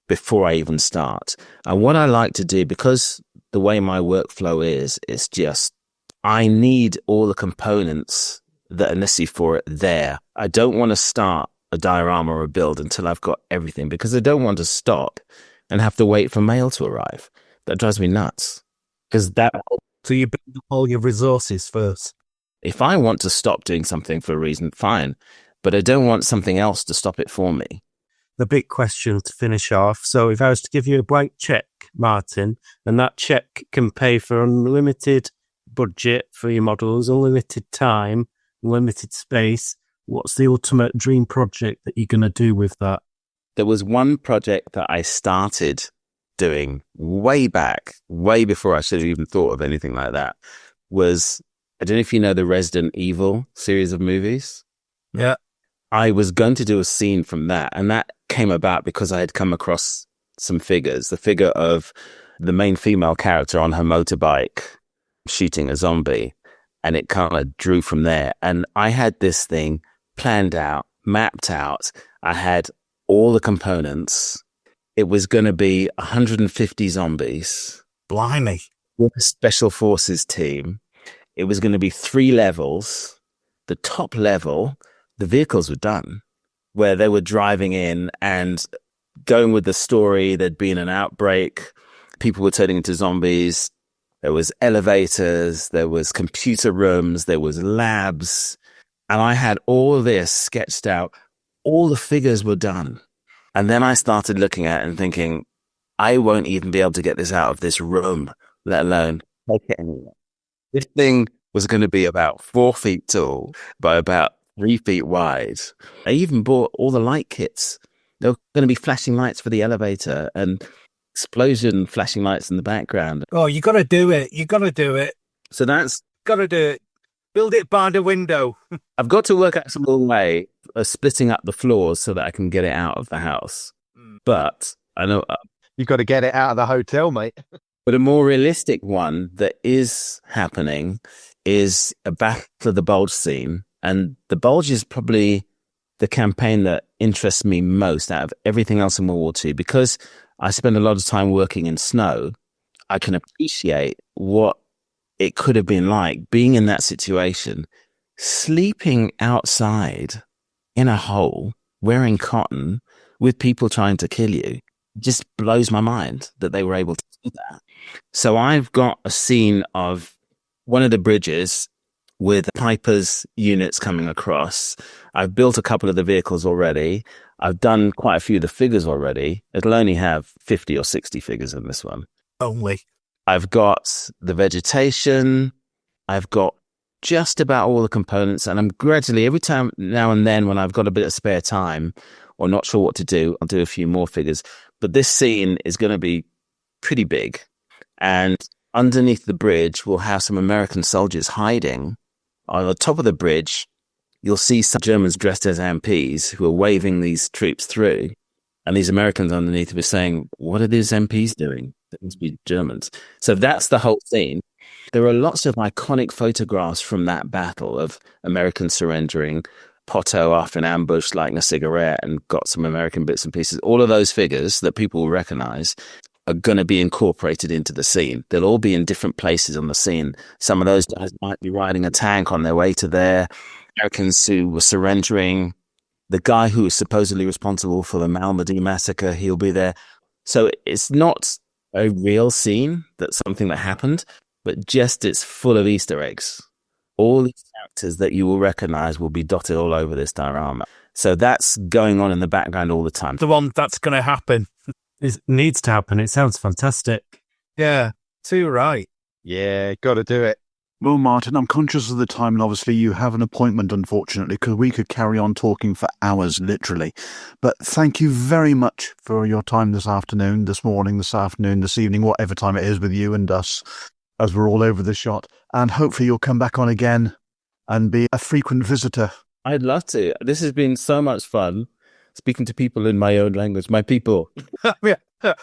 before I even start. And what I like to do, because the way my workflow is just, I need all the components that are necessary for it there. I don't want to start a diorama or a build until I've got everything, because I don't want to stop and have to wait for mail to arrive. That drives me nuts. So you build up all your resources first. If I want to stop doing something for a reason, fine. But I don't want something else to stop it for me. The big question to finish off. So if I was to give you a blank check, Martin, and that check can pay for unlimited budget for your models, unlimited time, unlimited space, what's the ultimate dream project that you're going to do with that? There was one project that I started doing way back, way before I should have even thought of anything like that, was, I don't know if you know the Resident Evil series of movies. Yeah. I was going to do a scene from that, and that came about because I had come across some figures. The figure of the main female character on her motorbike shooting a zombie, and it kind of drew from there. And I had this thing planned out, mapped out. I had all the components. It was going to be 150 zombies. Blimey. With a special forces team. It was going to be 3 levels. The top level, the vehicles were done, where they were driving in and going with the story. There'd been an outbreak. People were turning into zombies. There was elevators. There was computer rooms. There was labs. And I had all this sketched out. All the figures were done. And then I started looking at it and thinking, I won't even be able to get this out of this room, let alone take it anywhere. This thing was going to be about 4 feet tall by about 3 feet wide. I even bought all the light kits. There were going to be flashing lights for the elevator and explosion flashing lights in the background. Oh, you got to do it. You got to do it. So that's... Got to do it. Build it by the window. I've got to work out some way of splitting up the floors so that I can get it out of the house. But I know... You've got to get it out of the hotel, mate. But a more realistic one that is happening is a Battle of the Bulge scene. And the Bulge is probably the campaign that interests me most out of everything else in World War II, because I spend a lot of time working in snow. I can appreciate what it could have been like being in that situation, sleeping outside in a hole, wearing cotton with people trying to kill you. Just blows my mind that they were able to do that. So I've got a scene of one of the bridges with Piper's units coming across. I've built a couple of the vehicles already. I've done quite a few of the figures already. It'll only have 50 or 60 figures in this one. Only. I've got the vegetation. I've got just about all the components. And I'm gradually, every time now and then when I've got a bit of spare time or not sure what to do, I'll do a few more figures. But this scene is going to be pretty big. And underneath the bridge, we'll have some American soldiers hiding. On the top of the bridge, you'll see some Germans dressed as MPs who are waving these troops through. And these Americans underneath are saying, what are these MPs doing? That must be Germans. So that's the whole scene. There are lots of iconic photographs from that battle of Americans surrendering, Potto after an ambush lighting a cigarette and got some American bits and pieces. All of those figures that people will recognize are going to be incorporated into the scene. They'll all be in different places on the scene. Some of those guys might be riding a tank on their way to there. Americans who were surrendering. The guy who was supposedly responsible for the Malmedy massacre, he'll be there. So it's not a real scene, that's something that happened, but just it's full of Easter eggs. All these characters that you will recognize will be dotted all over this diorama. So that's going on in the background all the time. The one that's going to happen. It needs to happen. It sounds fantastic. Yeah, too right. Yeah, got to do it. Well, Martin, I'm conscious of the time, and obviously you have an appointment, unfortunately, because we could carry on talking for hours, literally. But thank you very much for your time this afternoon, this morning, this afternoon, this evening, whatever time it is with you and us, as we're all over the shot. And hopefully you'll come back on again and be a frequent visitor. I'd love to. This has been so much fun, speaking to people in my own language, my people.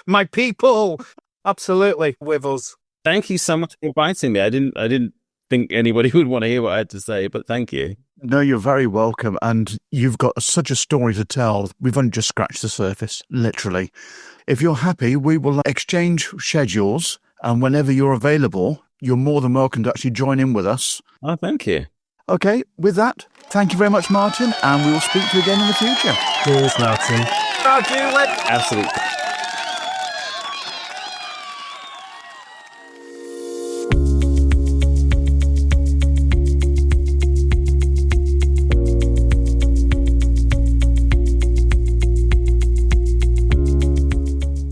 My people! Absolutely, with us. Thank you so much for inviting me. I didn't think anybody would want to hear what I had to say, but thank you. No, you're very welcome. And you've got such a story to tell. We've only just scratched the surface, literally. If you're happy, we will exchange schedules. And whenever you're available, you're more than welcome to actually join in with us. Oh, thank you. Okay, with that, thank you very much, Martin. And we will speak to you again in the future. Cheers, Martin. Absolutely.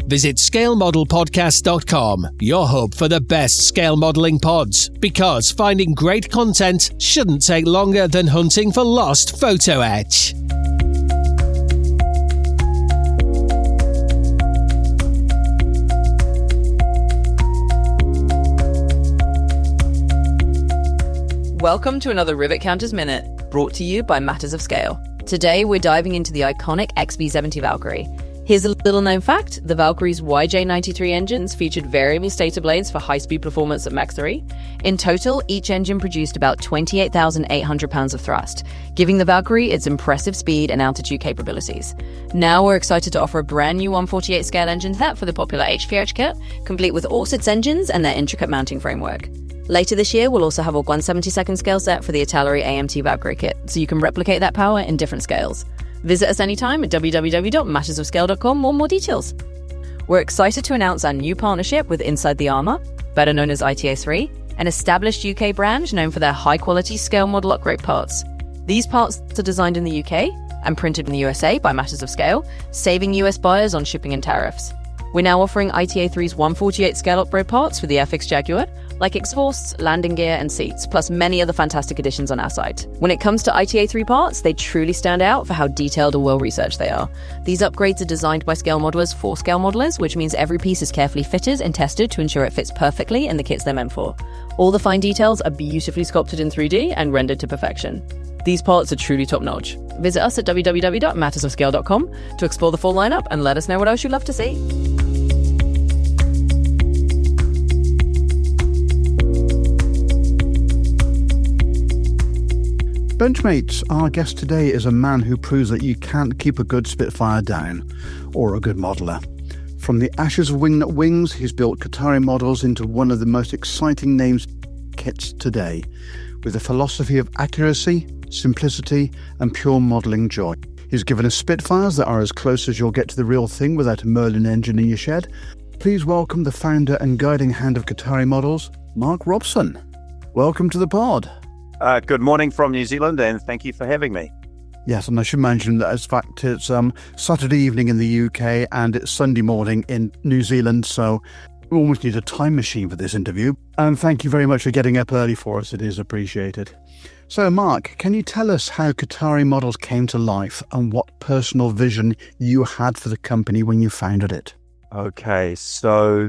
Visit scalemodelpodcast.com, your hub for the best scale modelling pods, because finding great content shouldn't take longer than hunting for lost photo etch. Welcome to another Rivet Counters Minute, brought to you by Matters of Scale. Today we're diving into the iconic XB70 Valkyrie. Here's a little known fact: the Valkyrie's YJ93 engines featured variable stator blades for high-speed performance at Mach 3. In total, each engine produced about 28,800 pounds of thrust, giving the Valkyrie its impressive speed and altitude capabilities. Now we're excited to offer a brand new 148 scale engine set for the popular HPH kit, complete with all 6 engines and their intricate mounting framework. Later this year, we'll also have a 1/72nd scale set for the Italeri AMT Valkyrie kit, so you can replicate that power in different scales. Visit us anytime at www.mattersofscale.com for more details. We're excited to announce our new partnership with Inside the Armour, better known as ITA3, an established UK brand known for their high-quality scale model upgrade parts. These parts are designed in the UK and printed in the USA by Matters of Scale, saving US buyers on shipping and tariffs. We're now offering ITA3's 148 scale upgrade parts for the FX Jaguar, like exhausts, landing gear, and seats, plus many other fantastic additions on our site. When it comes to ITA3 parts, they truly stand out for how detailed and well-researched they are. These upgrades are designed by scale modelers for scale modelers, which means every piece is carefully fitted and tested to ensure it fits perfectly in the kits they're meant for. All the fine details are beautifully sculpted in 3D and rendered to perfection. These parts are truly top-notch. Visit us at www.mattersofscale.com to explore the full lineup and let us know what else you'd love to see. Benchmates, our guest today is a man who proves that you can't keep a good Spitfire down, or a good modeller. From the ashes of wingnut wings, he's built Kōtare models into one of the most exciting names kits today, with a philosophy of accuracy, simplicity, and pure modelling joy. He's given us Spitfires that are as close as you'll get to the real thing without a Merlin engine in your shed. Please welcome the founder and guiding hand of Kōtare models, Mark Robson. Welcome to the pod. Good morning from New Zealand, and thank you for having me. Yes, and I should mention that, in fact, it's Saturday evening in the UK and it's Sunday morning in New Zealand, so we almost need a time machine for this interview. And thank you very much for getting up early for us. It is appreciated. So, Mark, can you tell us how Kōtare Models came to life and what personal vision you had for the company when you founded it? Okay, so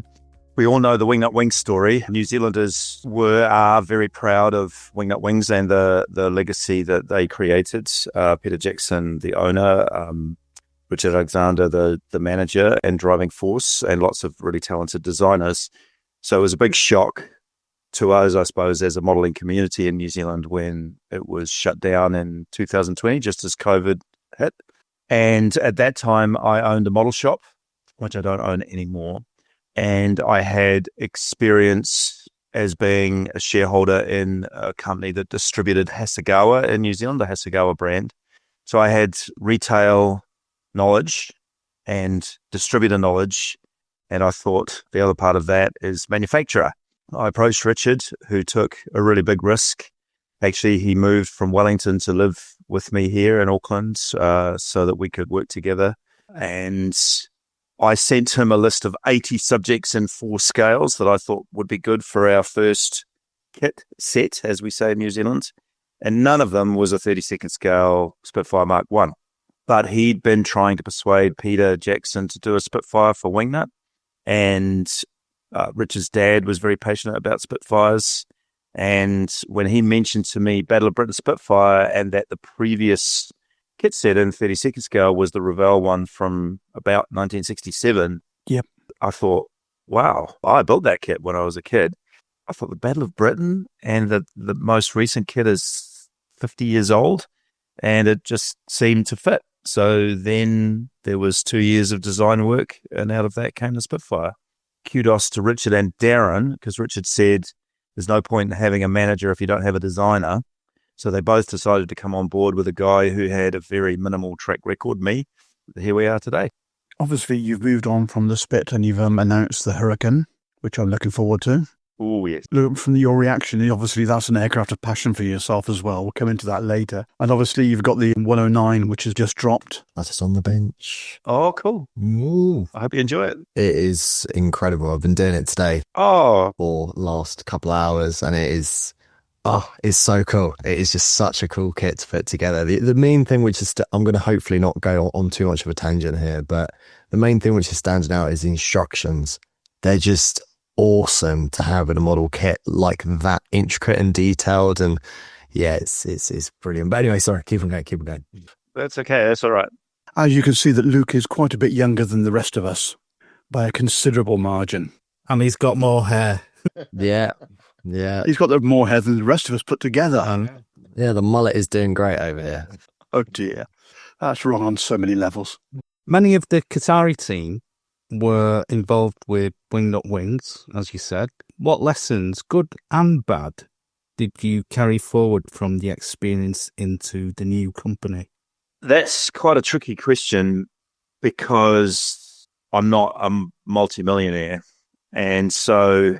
we all know the Wingnut Wings story. New Zealanders are very proud of Wingnut Wings and the legacy that they created. Peter Jackson, the owner, Richard Alexander, the manager and driving force, and lots of really talented designers. So it was a big shock to us, I suppose, as a modelling community in New Zealand when it was shut down in 2020, just as COVID hit. And at that time, I owned a model shop, which I don't own anymore. And I had experience as being a shareholder in a company that distributed Hasegawa in New Zealand, the Hasegawa brand. So I had retail knowledge and distributor knowledge. And I thought the other part of that is manufacturer. I approached Richard, who took a really big risk. Actually, he moved from Wellington to live with me here in Auckland so that we could work together. And I sent him a list of 80 subjects in 4 scales that I thought would be good for our first kit set, as we say in New Zealand. And none of them was a 32nd scale Spitfire Mark I. But he'd been trying to persuade Peter Jackson to do a Spitfire for Wingnut. And Richard's dad was very passionate about Spitfires. And when he mentioned to me Battle of Britain Spitfire and that the previous kit set in 32nd scale was the Revell one from about 1967. Yep. I thought, wow, I built that kit when I was a kid. I thought the Battle of Britain and the most recent kit is 50 years old, and it just seemed to fit. So then there was 2 years of design work, and out of that came the Spitfire. Kudos to Richard and Darren, because Richard said there's no point in having a manager if you don't have a designer. So they both decided to come on board with a guy who had a very minimal track record, me. Here we are today. Obviously, you've moved on from the Spit and you've announced the Hurricane, which I'm looking forward to. Oh, yes. Look, from your reaction, obviously that's an aircraft of passion for yourself as well. We'll come into that later. And obviously you've got the 109, which has just dropped. That is on the bench. Oh, cool. Ooh. I hope you enjoy it. It is incredible. I've been doing it today Oh, for the last couple of hours, and it is... Oh, it's so cool. It is just such a cool kit to put together. The main thing, which is, I'm going to hopefully not go on too much of a tangent here, but the main thing which is standing out is the instructions. They're just awesome to have in a model kit like that, intricate and detailed. And yeah, it's brilliant. But anyway, sorry, keep on going. that's okay. That's all right. As you can see that Luke is quite a bit younger than the rest of us by a considerable margin. And he's got more hair. Yeah. Yeah. He's got more hair than the rest of us put together. Yeah, the mullet is doing great over here. Oh dear. That's wrong on so many levels. Many of the Kōtare team were involved with Wingnut Wings, as you said. What lessons, good and bad, did you carry forward from the experience into the new company? That's quite a tricky question because I'm not a multimillionaire. And so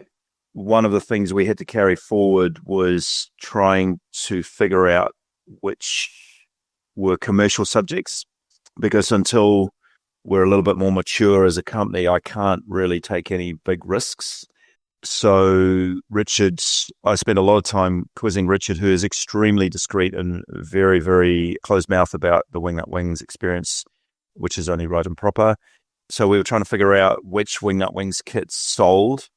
one of the things we had to carry forward was trying to figure out which were commercial subjects, because until we're a little bit more mature as a company, I can't really take any big risks. So I spent a lot of time quizzing Richard, who is extremely discreet and very, very closed mouth about the Wingnut Wings experience, which is only right and proper. So we were trying to figure out which Wingnut Wings kits sold,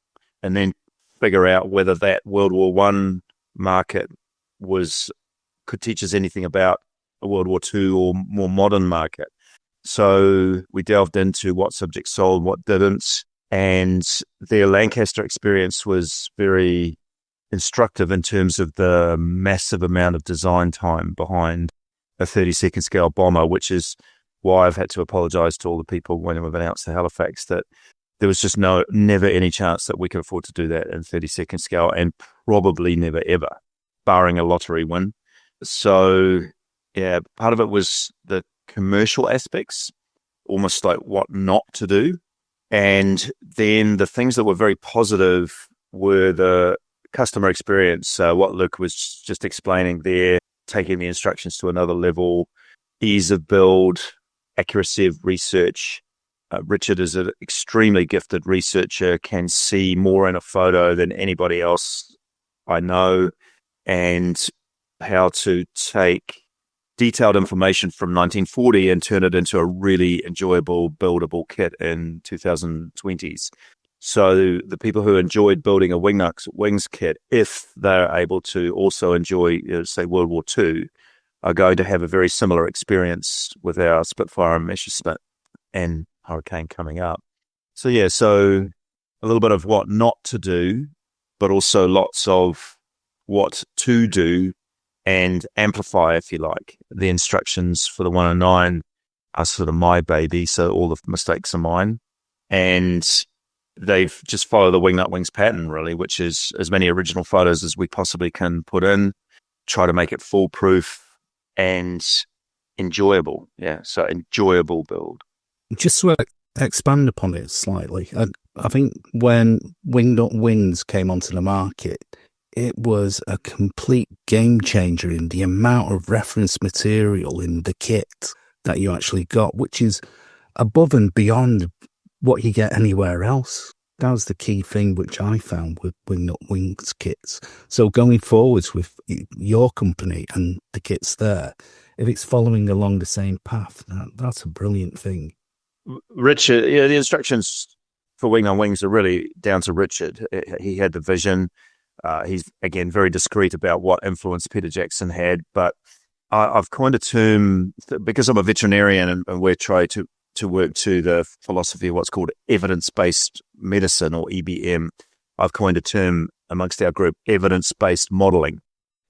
and then figure out whether that World War I market could teach us anything about a World War II or more modern market. So we delved into what subjects sold, what didn't, and their Lancaster experience was very instructive in terms of the massive amount of design time behind a 32nd scale bomber, which is why I've had to apologise to all the people when we've announced the Halifax that there was just never any chance that we could afford to do that in 32nd scale, and probably never ever, barring a lottery win. So, yeah, part of it was the commercial aspects, almost like what not to do. And then the things that were very positive were the customer experience. What Luke was just explaining there, taking the instructions to another level, ease of build, accuracy of research. Richard is an extremely gifted researcher, can see more in a photo than anybody else I know, and how to take detailed information from 1940 and turn it into a really enjoyable, buildable kit in 2020s. So the people who enjoyed building a Wings kit, if they're able to also enjoy, say, World War II, are going to have a very similar experience with our Spitfire and Messerschmitt and Hurricane coming up. So a little bit of what not to do, but also lots of what to do and amplify, if you like. The instructions for the 109 are sort of my baby, so all the mistakes are mine. And they've just followed the Wingnut Wings pattern, really, which is as many original photos as we possibly can put in, try to make it foolproof and enjoyable. Yeah, so enjoyable build. Just to expand upon it slightly, I think when Wingnut Wings came onto the market, it was a complete game changer in the amount of reference material in the kit that you actually got, which is above and beyond what you get anywhere else. That was the key thing which I found with Wingnut Wings kits. So going forwards with your company and the kits there, if it's following along the same path, that's a brilliant thing. Richard, the instructions for Wingnut Wings are really down to Richard. He had the vision. He's, again, very discreet about what influence Peter Jackson had, but I've coined a term, because I'm a veterinarian and we're trying to work to the philosophy of what's called evidence-based medicine, or EBM. I've coined a term amongst our group, evidence-based modelling.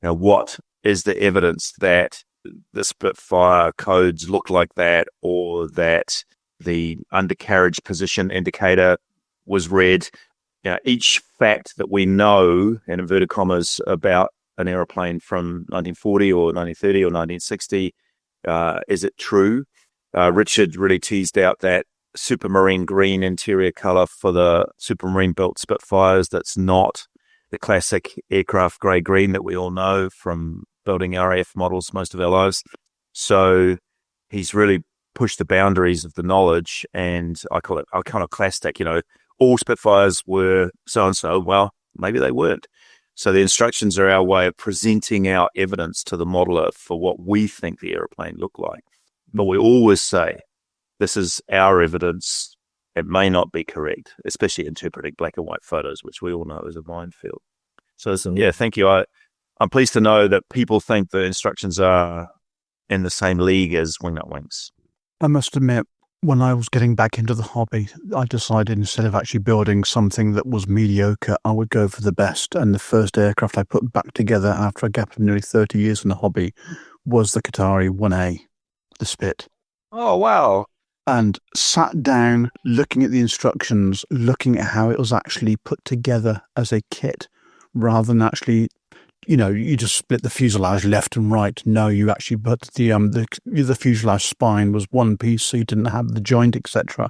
Now, what is the evidence that the Spitfire codes look like that, or that the undercarriage position indicator was red? Each fact that we know, in inverted commas, about an aeroplane from 1940 or 1930 or 1960, is it true? Richard really teased out that supermarine green interior color for the supermarine built Spitfires. That's not the classic aircraft grey green that we all know from building RAF models most of our lives. So he's really pushed the boundaries of the knowledge, and I call it iconoclastic. All Spitfires were so-and-so. Well, maybe they weren't. So the instructions are our way of presenting our evidence to the modeler for what we think the aeroplane looked like. But we always say, this is our evidence. It may not be correct, especially interpreting black and white photos, which we all know is a minefield. So, thank you. I'm pleased to know that people think the instructions are in the same league as Wingnut Wings. I must admit, when I was getting back into the hobby, I decided instead of actually building something that was mediocre, I would go for the best. And the first aircraft I put back together after a gap of nearly 30 years in the hobby was the Kōtare 1A, the Spit. Oh, wow. And sat down, looking at the instructions, looking at how it was actually put together as a kit, rather than actually, you just split the fuselage left and right. No, you actually put the fuselage spine was one piece, so you didn't have the joint, etc.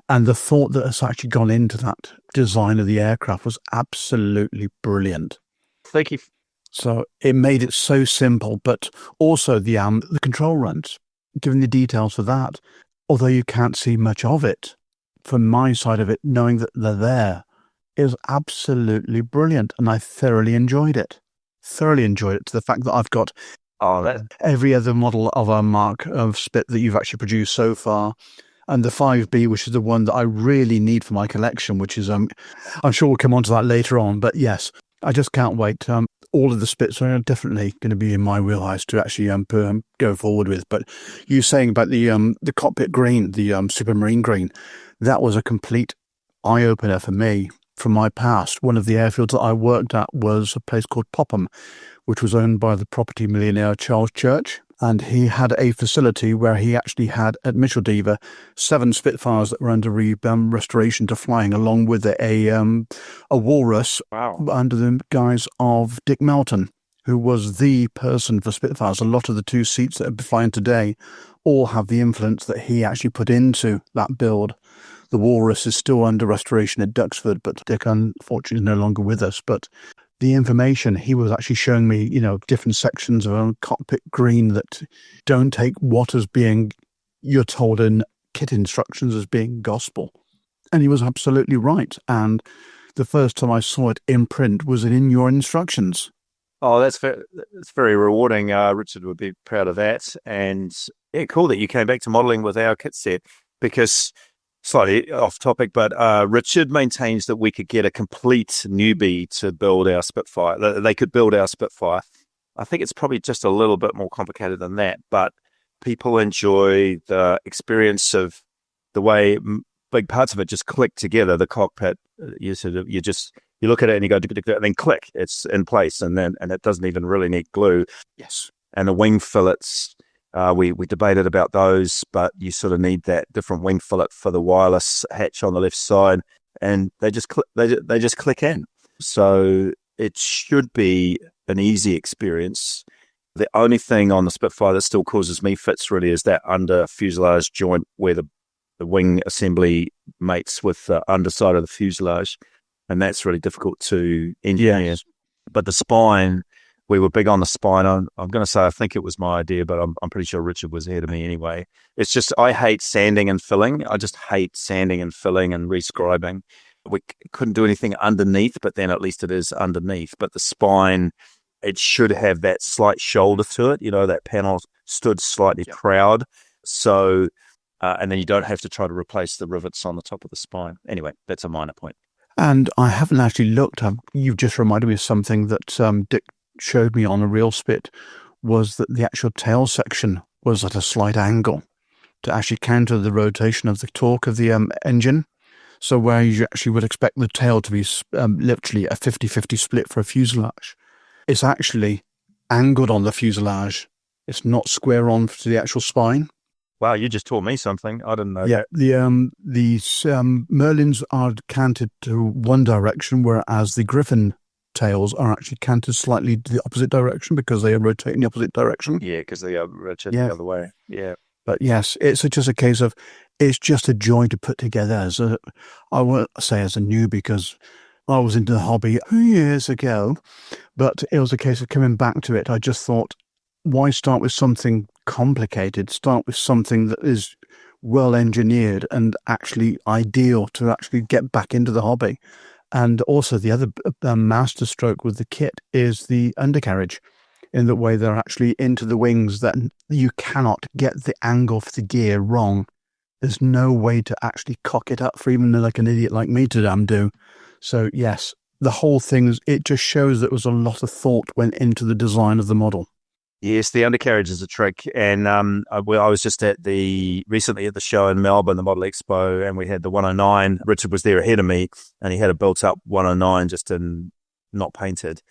And the thought that has actually gone into that design of the aircraft was absolutely brilliant. Thank you. So it made it so simple, but also the control runs, given the details for that, although you can't see much of it, from my side of it, knowing that they're there, is absolutely brilliant, and I thoroughly enjoyed it. To the fact that I've got every other model of a Mark of Spit that you've actually produced so far, and the 5B, which is the one that I really need for my collection, which is, I'm sure we'll come on to that later on, but yes, I just can't wait. All of the Spits are definitely going to be in my wheelhouse to actually go forward with. But you saying about the cockpit green, the supermarine green, that was a complete eye-opener for me from my past. One of the airfields that I worked at was a place called Popham, which was owned by the property millionaire Charles Church, And he had a facility where he actually had, at Micheldever, 7 Spitfires that were under restoration to flying, along with a walrus under the guise of Dick Melton, who was the person for Spitfires. A lot of the 2 seats that are flying today all have the influence that he actually put into that build. The walrus is still under restoration at Duxford, but Dick, unfortunately, is no longer with us. But the information, he was actually showing me, different sections of a cockpit green that don't take what as being, you're told in kit instructions, as being gospel. And he was absolutely right. And the first time I saw it in print was in your instructions. Oh, that's very rewarding. Richard would be proud of that. And yeah, cool that you came back to modelling with our kit set, because slightly off topic, but Richard maintains that we could get a complete newbie to build our Spitfire. They could build our Spitfire. I think it's probably just a little bit more complicated than that, but people enjoy the experience of the way big parts of it just click together. The cockpit, you look at it and you go, and then click, it's in place, and it doesn't even really need glue. Yes. And the wing fillets, we debated about those, but you sort of need that different wing fillet for the wireless hatch on the left side, and they just click in. So it should be an easy experience. The only thing on the Spitfire that still causes me fits really is that under fuselage joint where the wing assembly mates with the underside of the fuselage, and that's really difficult to engineer. Yes. But the spine, we were big on the spine. I'm going to say I think it was my idea, but I'm pretty sure Richard was ahead of me anyway. It's just I hate sanding and filling. I just hate sanding and filling and rescribing. We couldn't do anything underneath, but then at least it is underneath. But the spine, it should have that slight shoulder to it. That panel stood slightly proud. So, and then you don't have to try to replace the rivets on the top of the spine. Anyway, that's a minor point. And I haven't actually looked. You've just reminded me of something that Dick showed me on a real Spit, was that the actual tail section was at a slight angle to actually counter the rotation of the torque of the engine. So where you actually would expect the tail to be literally a 50-50 split for a fuselage, it's actually angled on the fuselage. It's not square on to the actual spine. Wow, you just taught me something. I didn't know. Yeah, the Merlins are canted to one direction, whereas the Griffin tails are actually canted slightly to the opposite direction because they are rotating the opposite direction. Yeah, because they are rotating the other way. Yeah. But yes, it's just a case of, it's just a joy to put together I won't say as a newbie, because I was into the hobby years ago, but it was a case of coming back to it. I just thought, why start with something complicated? Start with something that is well engineered and actually ideal to actually get back into the hobby. And also the other master stroke with the kit is the undercarriage, in the way they're actually into the wings, that you cannot get the angle for the gear wrong. There's no way to actually cock it up for even like an idiot like me to do. So yes, the whole thing, it just shows that there was a lot of thought went into the design of the model. Yes, the undercarriage is a trick. And I was just recently at the show in Melbourne, the Model Expo, and we had the 109. Richard was there ahead of me, and he had a built-up 109 just not painted.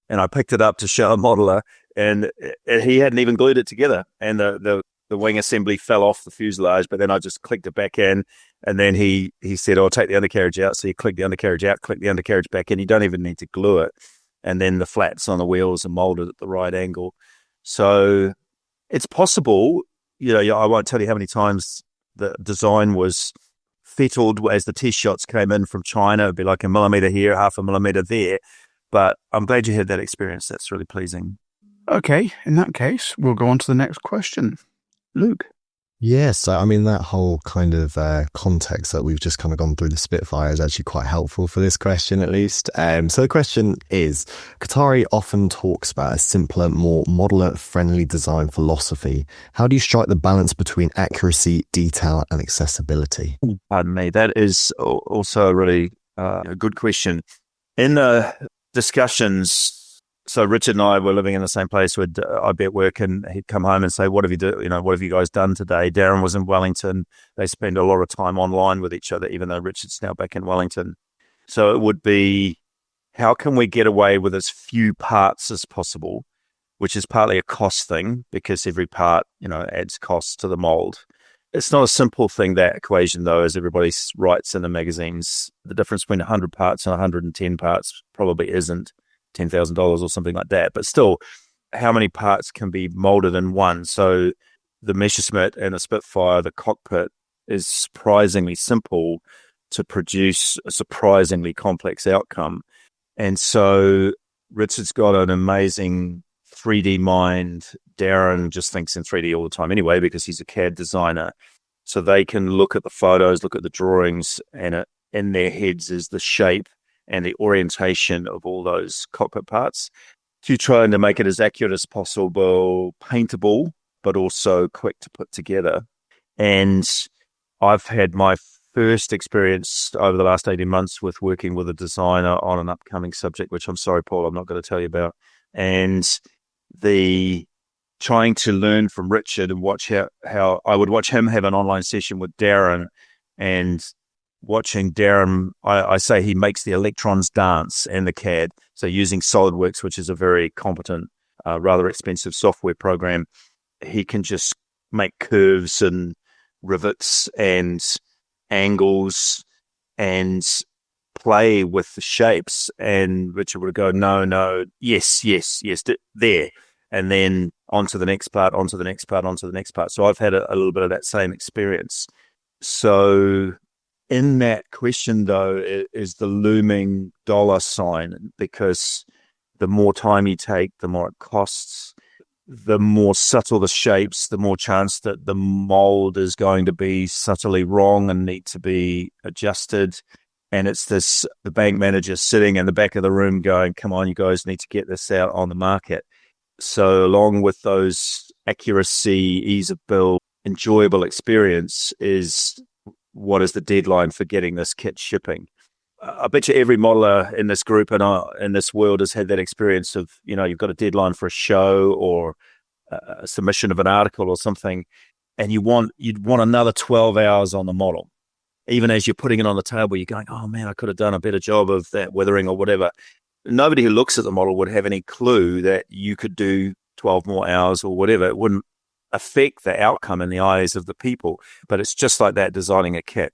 And I picked it up to show a modeler, and he hadn't even glued it together. And the wing assembly fell off the fuselage, but then I just clicked it back in. And then he said, "Oh, take the undercarriage out." So you click the undercarriage out, click the undercarriage back in. You don't even need to glue it. And then the flats on the wheels are molded at the right angle. So it's possible, I won't tell you how many times the design was fettled as the test shots came in from China. It'd be like a millimeter here, half a millimeter there. But I'm glad you had that experience. That's really pleasing. Okay, in that case, we'll go on to the next question. Luke. Yes, I mean, that whole kind of context that we've just kind of gone through the Spitfire is actually quite helpful for this question, at least. So the question is, Kōtare often talks about a simpler, more modeler-friendly design philosophy. How do you strike the balance between accuracy, detail, and accessibility? Pardon me. That is also a really good question. In the discussions, so Richard and I were living in the same place. I'd be at work and he'd come home and say, what have you guys done today? Darren was in Wellington. They spend a lot of time online with each other, even though Richard's now back in Wellington. So it would be, how can we get away with as few parts as possible which is partly a cost thing because every part, adds costs to the mold. It's not a simple thing, that equation, though, as everybody writes in the magazines. The difference between 100 parts and 110 parts probably isn't $10,000 or something like that. But still, how many parts can be molded in one? So the Messerschmitt and the Spitfire, the cockpit, is surprisingly simple to produce a surprisingly complex outcome. And so Richard's got an amazing 3D mind. Darren just thinks in 3D all the time anyway, because he's a CAD designer. So they can look at the photos, look at the drawings, and in their heads is the shape and the orientation of all those cockpit parts, to trying to make it as accurate as possible, paintable, but also quick to put together. And I've had my first experience over the last 18 months with working with a designer on an upcoming subject, which I'm sorry, Paul, I'm not going to tell you about. And the trying to learn from Richard and watch how I would watch him have an online session with Darren, and watching Darren, I say he makes the electrons dance in the CAD. So using SolidWorks, which is a very competent, rather expensive software program, he can just make curves and rivets and angles and play with the shapes. And Richard would go, no, yes, there. And then onto the next part, onto the next part, onto the next part. So I've had a little bit of that same experience. So in that question, though, is the looming dollar sign, because the more time you take, the more it costs. The more subtle the shapes, the more chance that the mold is going to be subtly wrong and need to be adjusted. And it's the bank manager sitting in the back of the room going, come on, you guys need to get this out on the market. So along with those accuracy, ease of build, enjoyable experience is what is the deadline for getting this kit shipping. I bet you every modeler in this group and in this world has had that experience of, you've got a deadline for a show or a submission of an article or something, and you'd want another 12 hours on the model. Even as you're putting it on the table, you're going, oh man, I could have done a better job of that weathering or whatever. Nobody who looks at the model would have any clue that you could do 12 more hours or whatever. It wouldn't affect the outcome in the eyes of the people. But it's just like that designing a kit.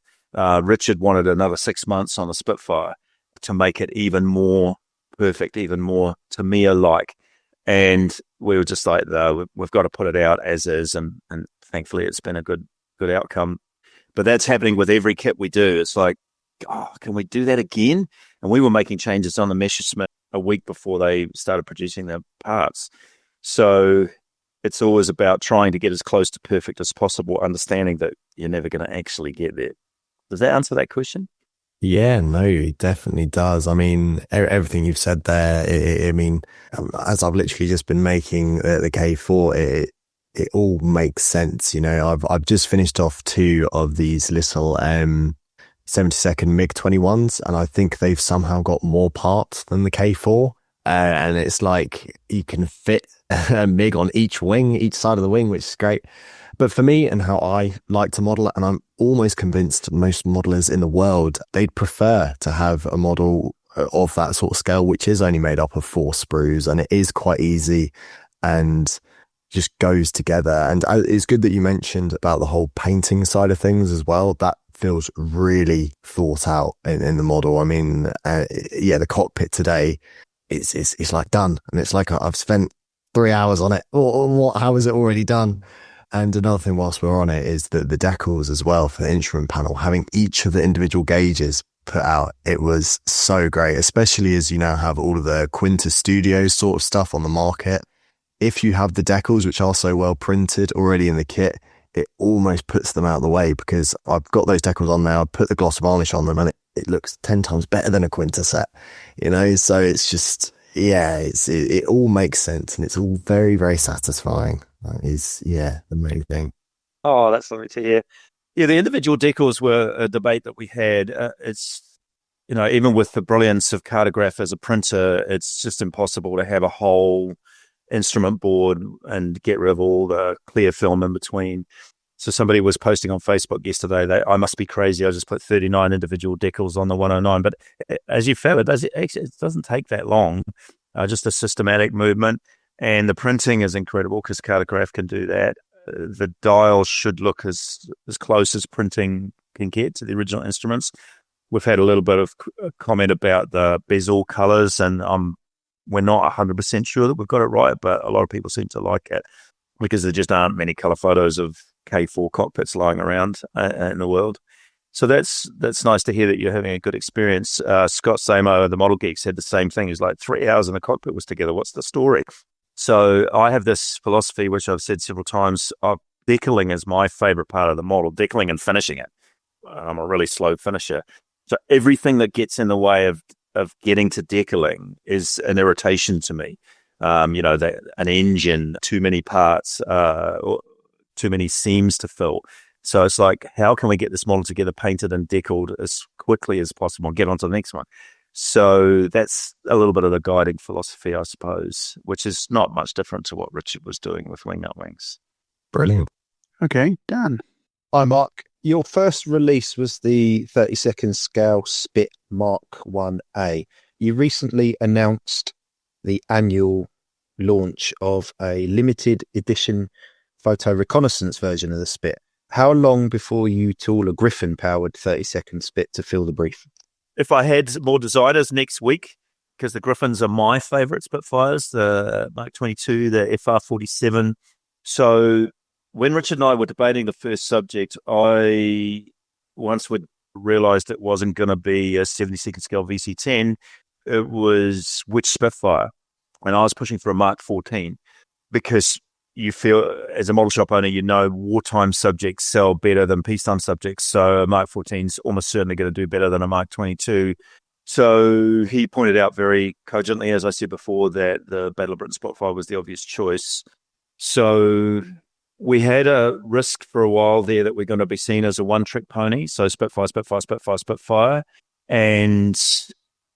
Richard wanted another 6 months on the Spitfire to make it even more perfect, even more Tamiya-like. And we were just like, no, we've got to put it out as is. And thankfully, it's been a good outcome. But that's happening with every kit we do. It's like, oh, can we do that again? And we were making changes on the Messerschmitt a week before they started producing their parts. So it's always about trying to get as close to perfect as possible, understanding that you're never going to actually get there. Does that answer that question? Yeah, no, it definitely does. I mean, everything you've said there, as I've literally just been making the K4, it all makes sense. I've just finished off 2 of these little 70-second MiG-21s, and I think they've somehow got more parts than the K4. And it's like you can fit a MiG on each side of the wing, which is great. But for me and how I like to model it, and I'm almost convinced most modelers in the world, they'd prefer to have a model of that sort of scale, which is only made up of 4 sprues, and it is quite easy and just goes together. And it's good that you mentioned about the whole painting side of things as well. That feels really thought out in the model. I mean, the cockpit today, it's like done, and it's like I've spent 3 hours on it. How is it already done? And another thing whilst we're on it is that the decals as well for the instrument panel, having each of the individual gauges put out, it was so great, especially as you now have all of the Quinta Studios sort of stuff on the market. If you have the decals, which are so well printed already in the kit, it almost puts them out of the way, because I've got those decals on now, I put the gloss varnish on them, and it looks 10 times better than a Quinta set, so it's just, it all makes sense, and it's all very, very satisfying. That is, the main thing. Oh, that's lovely to hear. Yeah, the individual decals were a debate that we had. It's, even with the brilliance of Cartograph as a printer, it's just impossible to have a whole instrument board and get rid of all the clear film in between. So somebody was posting on Facebook yesterday that I must be crazy, I just put 39 individual decals on the 109. But as you found, it doesn't take that long, just a systematic movement. And the printing is incredible because Kōtare can do that. The dials should look as close as printing can get to the original instruments. We've had a little bit of comment about the bezel colors, and we're not 100% sure that we've got it right, but a lot of people seem to like it because there just aren't many color photos of K4 cockpits lying around in the world. So that's nice to hear that you're having a good experience. Scott Samo, the Model Geek, said the same thing. He was like, 3 hours in the cockpit was together. What's the story? So I have this philosophy, which I've said several times, of decaling is my favorite part of the model, decaling and finishing it. I'm a really slow finisher. So everything that gets in the way of getting to decaling is an irritation to me. An engine, too many parts, or too many seams to fill. So it's like, how can we get this model together, painted and decaled as quickly as possible and get on to the next one? So that's a little bit of the guiding philosophy, I suppose, which is not much different to what Richard was doing with Wingnut Wings. Brilliant. Okay, Dan. Hi, Mark. Your first release was the 32nd scale Spit Mark 1A. You recently announced the annual launch of a limited edition photo reconnaissance version of the Spit. How long before you tool a Griffin-powered 32nd Spit to fill the brief? If I had more designers next week, because the Griffins are my favourite Spitfires, the Mark 22, the FR47. So when Richard and I were debating the first subject, I once would realised it wasn't going to be a 72nd scale VC10. It was which Spitfire. And I was pushing for a Mark 14 because you feel, as a model shop owner, wartime subjects sell better than peacetime subjects. So a Mark 14 is almost certainly going to do better than a Mark 22. So he pointed out very cogently, as I said before, that the Battle of Britain Spitfire was the obvious choice. So we had a risk for a while there that we're going to be seen as a one-trick pony. So Spitfire, Spitfire, Spitfire, Spitfire. And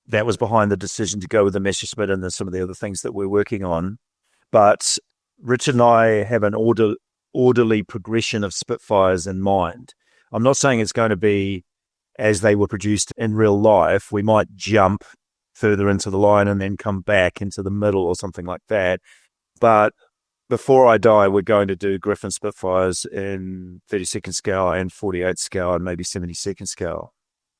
that was behind the decision to go with the Messerschmitt and some of the other things that we're working on. But Richard and I have an orderly progression of Spitfires in mind. I'm not saying it's going to be as they were produced in real life. We might jump further into the line and then come back into the middle or something like that. But before I die, we're going to do Griffin Spitfires in 32nd scale and 48 scale and maybe 72nd scale.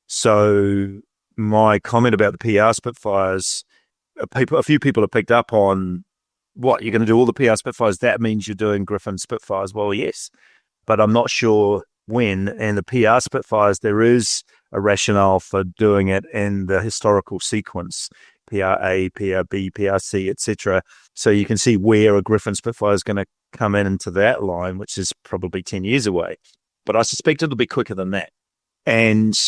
So my comment about the PR Spitfires, a few people have picked up on, what, you're going to do all the PR Spitfires? That means you're doing Griffin Spitfires. Well, yes, but I'm not sure when. And the PR Spitfires, there is a rationale for doing it in the historical sequence, PRA, PRB, PRC, etc. So you can see where a Griffin Spitfire is going to come into that line, which is probably 10 years away. But I suspect it'll be quicker than that. And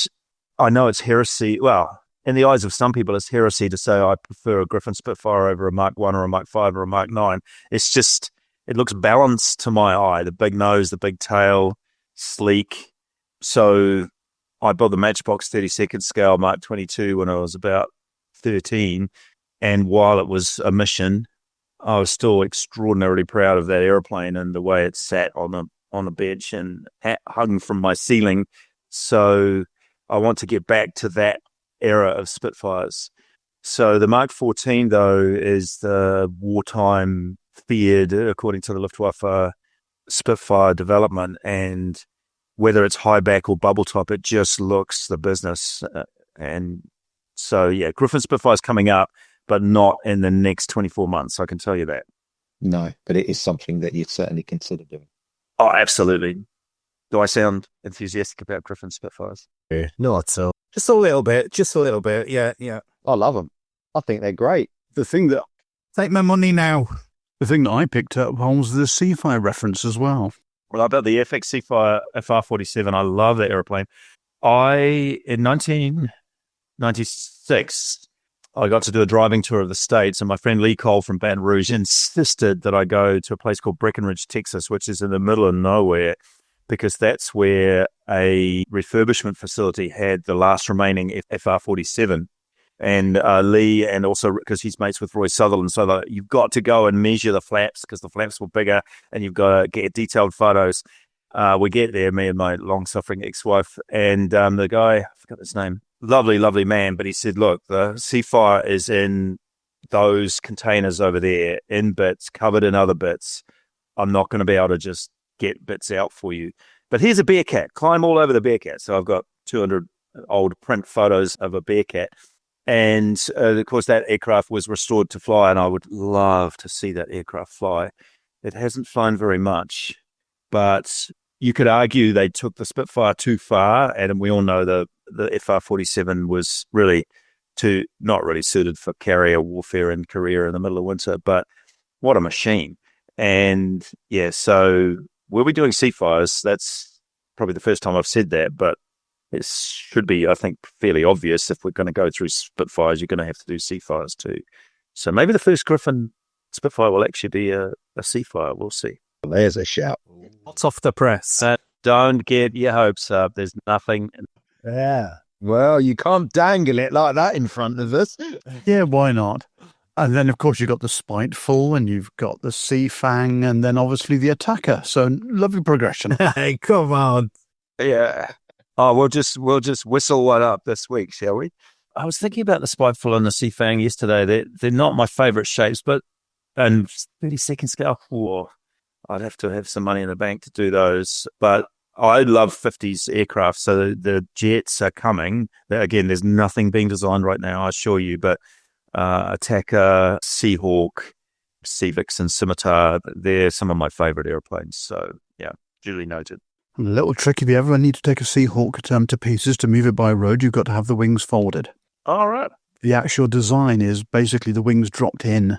I know it's heresy. Well, in the eyes of some people, it's heresy to say I prefer a Griffin Spitfire over a Mark 1 or a Mark 5 or a Mark 9. It's just, it looks balanced to my eye. The big nose, the big tail, sleek. So I built the Matchbox 32nd scale Mark 22 when I was about 13. And while it was a mission, I was still extraordinarily proud of that airplane and the way it sat on the bench and hung from my ceiling. So I want to get back to that era of Spitfires. So the Mark 14, though, is the wartime feared, according to the Luftwaffe, Spitfire development. And whether it's high back or bubble top, it just looks the business. And so, yeah, Griffin Spitfire's coming up, but not in the next 24 months, I can tell you that. No, but it is something that you'd certainly consider doing. Oh, absolutely. Do I sound enthusiastic about Griffin Spitfires? Not so. Just a little bit. Yeah. I love them. I think they're great. The thing that Take my money now. the thing that I picked up was the Seafire reference as well. Well, about the FX Seafire FR47, I love that airplane. In 1996, I got to do a driving tour of the States, and my friend Lee Cole from Baton Rouge insisted that I go to a place called Breckenridge, Texas, which is in the middle of nowhere, because that's where a refurbishment facility had the last remaining FR47. And Lee, and also because he's mates with Roy Sutherland, so you've got to go and measure the flaps because the flaps were bigger, and you've got to get detailed photos. We get there, me and my long-suffering ex-wife, and the guy, I forgot his name, lovely man, but he said, look, the Seafire is in those containers over there in bits, covered in other bits, I'm not going to be able to just get bits out for you. But here's a Bearcat. Climb all over the Bearcat. So I've got 200 old print photos of a Bearcat. And, of course, that aircraft was restored to fly, and I would love to see that aircraft fly. It hasn't flown very much, but you could argue they took the Spitfire too far, and we all know the FR-47 was really not really suited for carrier warfare in Korea in the middle of winter, but what a machine. And, yeah, so we'll be doing Seafires. That's probably the first time I've said that, but it should be, I think, fairly obvious. If we're going to go through Spitfires, you're going to have to do Seafires too. So maybe the first Griffin Spitfire will actually be a Seafire. We'll see. There's a shout. Hot off the press. Don't get your hopes up. There's nothing. Yeah. Well, you can't dangle it like that in front of us. Yeah, why not? And then, of course, you've got the Spiteful, and you've got the Sea Fang, and then obviously the Attacker. So lovely progression. Hey, come on. Yeah. Oh, we'll just whistle one up this week, shall we? I was thinking about the Spiteful and the Sea Fang yesterday. They're not my favourite shapes, but and 32nd scale. Oh, I'd have to have some money in the bank to do those. But I love 50s aircraft, so the jets are coming. Again, there's nothing being designed right now, I assure you. But Attacker, Seahawk, Sea Vixen, Scimitar, they're some of my favourite airplanes. So yeah, duly noted. And a little trick, if you ever need to take a Seahawk to pieces to move it by road, you've got to have the wings folded. All right. The actual design is basically the wings dropped in,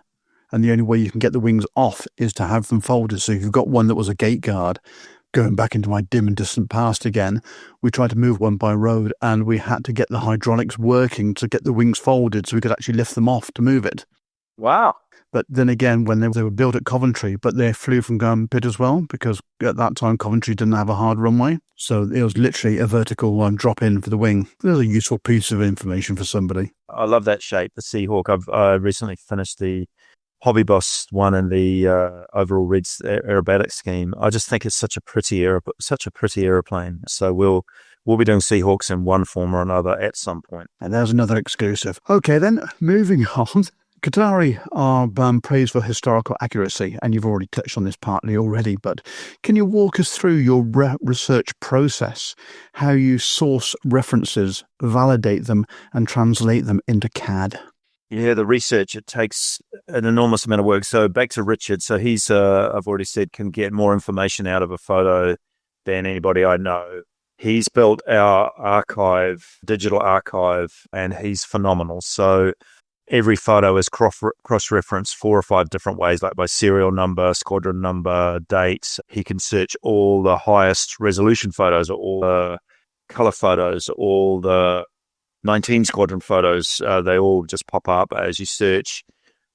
and the only way you can get the wings off is to have them folded. So if you've got one that was a gate guard, going back into my dim and distant past again, we tried to move one by road, and we had to get the hydraulics working to get the wings folded so we could actually lift them off to move it. Wow. But then again, when they were built at Coventry, but they flew from Gunpit as well, because at that time Coventry didn't have a hard runway. So it was literally a vertical drop in for the wing. There's a useful piece of information for somebody. I love that shape, the Seahawk. I've recently finished the Hobby Boss one and the overall Reds aerobatic scheme. I just think it's such a pretty aeroplane. So we'll be doing Seahawks in one form or another at some point. And there's another exclusive. Okay, then moving on. Kōtare are praised for historical accuracy, and you've already touched on this partly already, but can you walk us through your research process, how you source references, validate them, and translate them into CAD? Yeah, the research, it takes an enormous amount of work. So back to Richard. So he's, I've already said, can get more information out of a photo than anybody I know. He's built our archive, digital archive, and he's phenomenal. So every photo is cross-referenced 4 or 5 different ways, like by serial number, squadron number, date. He can search all the highest resolution photos, or all the color photos, all the 19 squadron photos. They all just pop up as you search,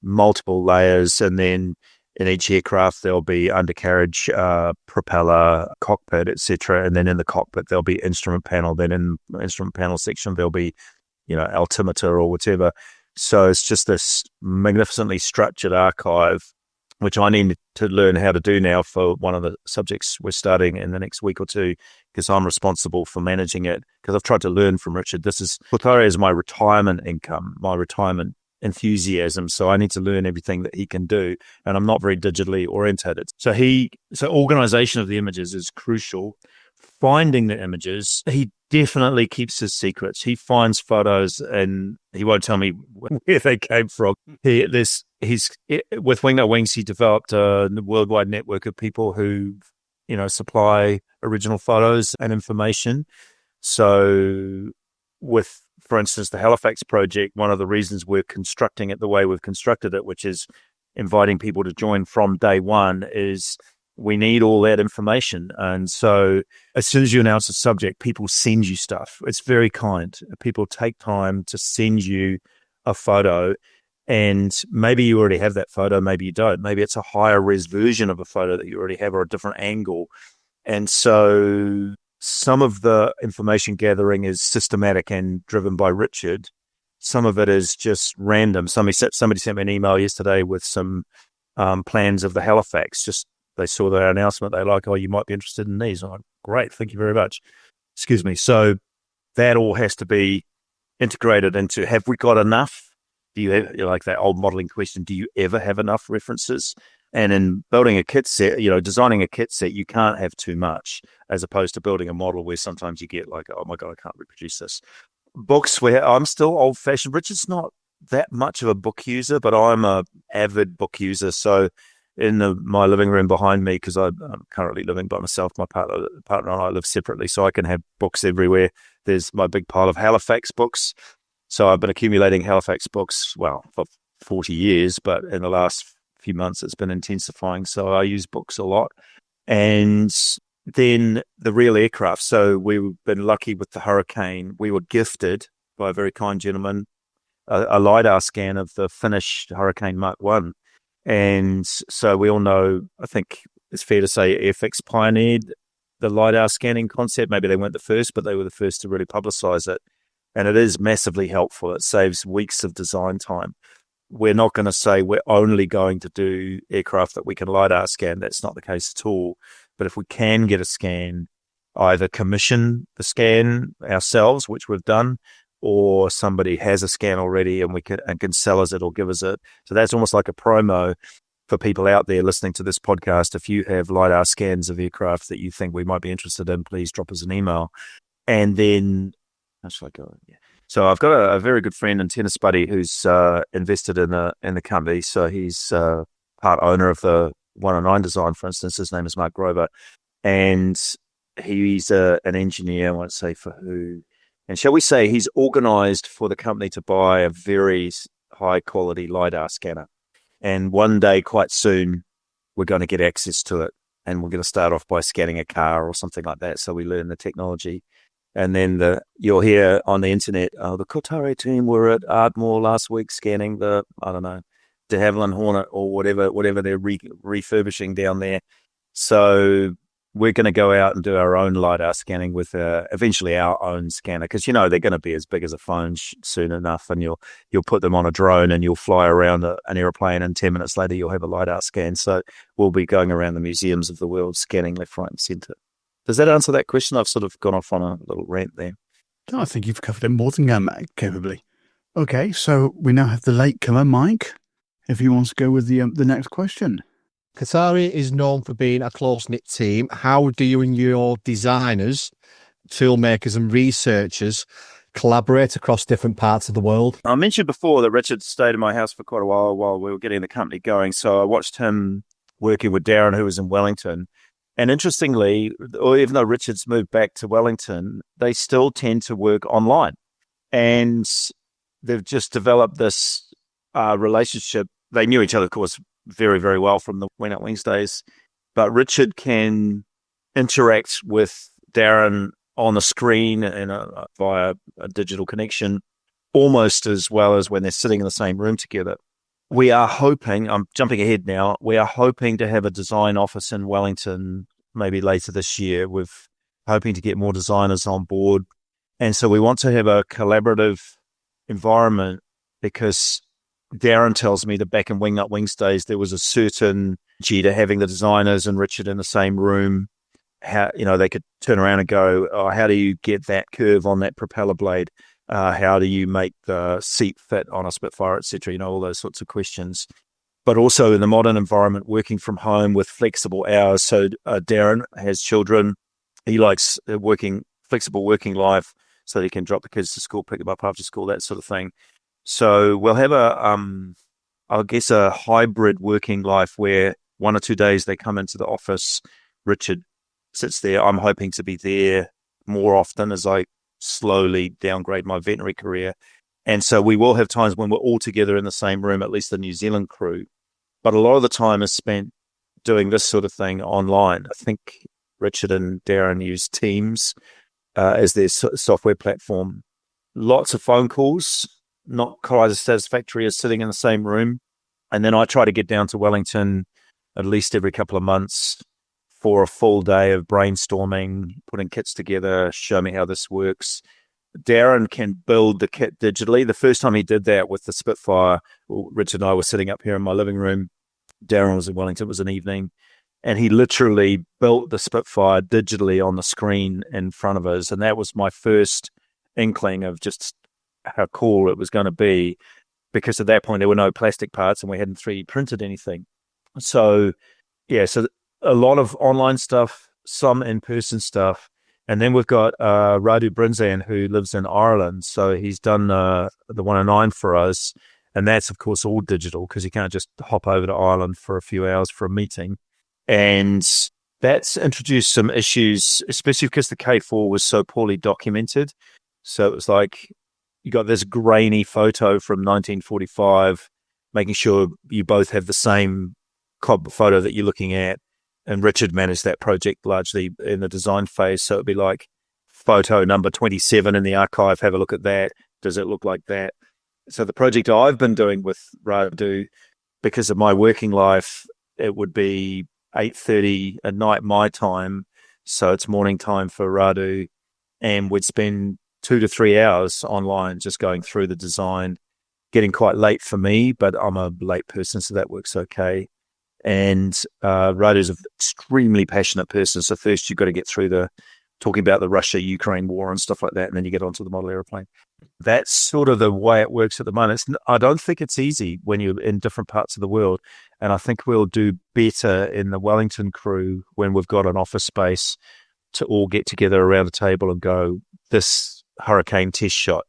multiple layers, and then in each aircraft there'll be undercarriage, propeller, cockpit, etc. And then in the cockpit there'll be instrument panel. Then in the instrument panel section there'll be, altimeter or whatever. So it's just this magnificently structured archive, which I need to learn how to do now for one of the subjects we're starting in the next week or two, because I'm responsible for managing it. Because I've tried to learn from Richard. Kōtare is my retirement income, my retirement enthusiasm. So I need to learn everything that he can do, and I'm not very digitally orientated. So organization of the images is crucial. Finding the images, he definitely keeps his secrets. He finds photos and he won't tell me where they came from. With Wingnut Wings, he developed a worldwide network of people who, supply original photos and information. So for instance, the Halifax project, one of the reasons we're constructing it the way we've constructed it, which is inviting people to join from day one, is we need all that information. And so as soon as you announce a subject, people send you stuff. It's very kind. People take time to send you a photo, and maybe you already have that photo, maybe you don't. Maybe it's a higher res version of a photo that you already have, or a different angle. And so some of the information gathering is systematic and driven by Richard. Some of it is just random. Somebody sent me an email yesterday with some plans of the Halifax. Just they saw the announcement. They like, you might be interested in these. I'm like, great, thank you very much. Excuse me. So that all has to be integrated into, have we got enough? do you have, like that old modeling question, do you ever have enough references? And in building a kit set, designing a kit set, you can't have too much, as opposed to building a model where sometimes you get like, oh my God, I can't reproduce this. Books, where I'm still old fashioned. Richard's not that much of a book user, but I'm a avid book user. So in my living room behind me, because I'm currently living by myself, my partner and I live separately, so I can have books everywhere. There's my big pile of Halifax books. So I've been accumulating Halifax books, well, for 40 years, but in the last few months it's been intensifying. So I use books a lot. And then the real aircraft. So we've been lucky with the Hurricane. We were gifted by a very kind gentleman a LiDAR scan of the finished Hurricane Mark 1. And so we all know, I think it's fair to say, Airfix pioneered the LiDAR scanning concept. Maybe they weren't the first, but they were the first to really publicize it. And it is massively helpful. It saves weeks of design time. We're not going to say we're only going to do aircraft that we can LiDAR scan. That's not the case at all. But if we can get a scan, either commission the scan ourselves, which we've done, or somebody has a scan already and can sell us it or give us it. So that's almost like a promo for people out there listening to this podcast. If you have LiDAR scans of aircraft that you think we might be interested in, please drop us an email. And then, how should I go? Yeah. So I've got a very good friend and tennis buddy who's invested in the company. So he's part owner of the 109 design, for instance. His name is Mark Grover. And he's an engineer, I won't say for who. And shall we say he's organized for the company to buy a very high quality LiDAR scanner. And one day, quite soon, we're going to get access to it. And we're going to start off by scanning a car or something like that. So we learn the technology. And then you'll hear on the internet, the Kōtare team were at Ardmore last week scanning the, I don't know, de Havilland Hornet or whatever they're refurbishing down there. So we're going to go out and do our own LiDAR scanning with eventually our own scanner, because they're going to be as big as a phone soon enough, and you'll put them on a drone and you'll fly around an airplane, and 10 minutes later you'll have a LiDAR scan. So we'll be going around the museums of the world scanning left, right, and centre. Does that answer that question? I've sort of gone off on a little rant there. I think you've covered it more than capably. Okay, so we now have the latecomer, Mike, if he wants to go with the next question. Kōtare is known for being a close-knit team. How do you and your designers, toolmakers and researchers collaborate across different parts of the world? I mentioned before that Richard stayed in my house for quite a while we were getting the company going. So I watched him working with Darren, who was in Wellington. And interestingly, even though Richard's moved back to Wellington, they still tend to work online. And they've just developed this relationship. They knew each other, of course, very, very well from the Wing Up Wings days. But Richard can interact with Darren on the screen and via a digital connection almost as well as when they're sitting in the same room together. We are hoping, I'm jumping ahead now, we are hoping to have a design office in Wellington maybe later this year. We're hoping to get more designers on board. And so we want to have a collaborative environment, because Darren tells me that back in Wing Up Wings days, there was a certain G to having the designers and Richard in the same room. How, they could turn around and go, oh, how do you get that curve on that propeller blade? How do you make the seat fit on a Spitfire, et cetera? All those sorts of questions. But also in the modern environment, working from home with flexible hours. So Darren has children. He likes flexible working life, so he can drop the kids to school, pick them up after school, that sort of thing. So we'll have a hybrid working life where 1 or 2 days they come into the office. Richard sits there. I'm hoping to be there more often as I slowly downgrade my veterinary career. And so we will have times when we're all together in the same room, at least the New Zealand crew. But a lot of the time is spent doing this sort of thing online. I think Richard and Darren use Teams as their software platform. Lots of phone calls, not quite as satisfactory as sitting in the same room. And then I try to get down to Wellington at least every couple of months for a full day of brainstorming, putting kits together, show me how this works. Darren can build the kit digitally. The first time he did that with the Spitfire, Richard and I were sitting up here in my living room. Darren was in Wellington. It was an evening. And he literally built the Spitfire digitally on the screen in front of us. And that was my first inkling of just how cool it was going to be. because at that point there were no plastic parts and we hadn't 3D printed anything. So, so a lot of online stuff, some in-person stuff. And then we've got Radu Brinzan, who lives in Ireland. So he's done the 109 for us. And that's, of course, all digital because you can't just hop over to Ireland for a few hours for a meeting. And that's introduced some issues, especially because the K4 was so poorly documented. So it was like you got this grainy photo from 1945, making sure you both have the same photo that you're looking at. And Richard managed that project largely in the design phase. So it'd be like photo number 27 in the archive. Have a look at that. Does it look like that? So the project I've been doing with Radu, because of my working life, it would be 8:30 at night my time. So it's morning time for Radu. And we'd spend 2 to 3 hours online just going through the design, getting quite late for me, but I'm a late person, so that works okay. And Radu's an extremely passionate person. So first you've got to get through talking about the Russia-Ukraine war and stuff like that, and then you get onto the model airplane. That's sort of the way it works at the moment. I don't think it's easy when you're in different parts of the world. And I think we'll do better in the Wellington crew when we've got an office space to all get together around a table and go, this hurricane test shot,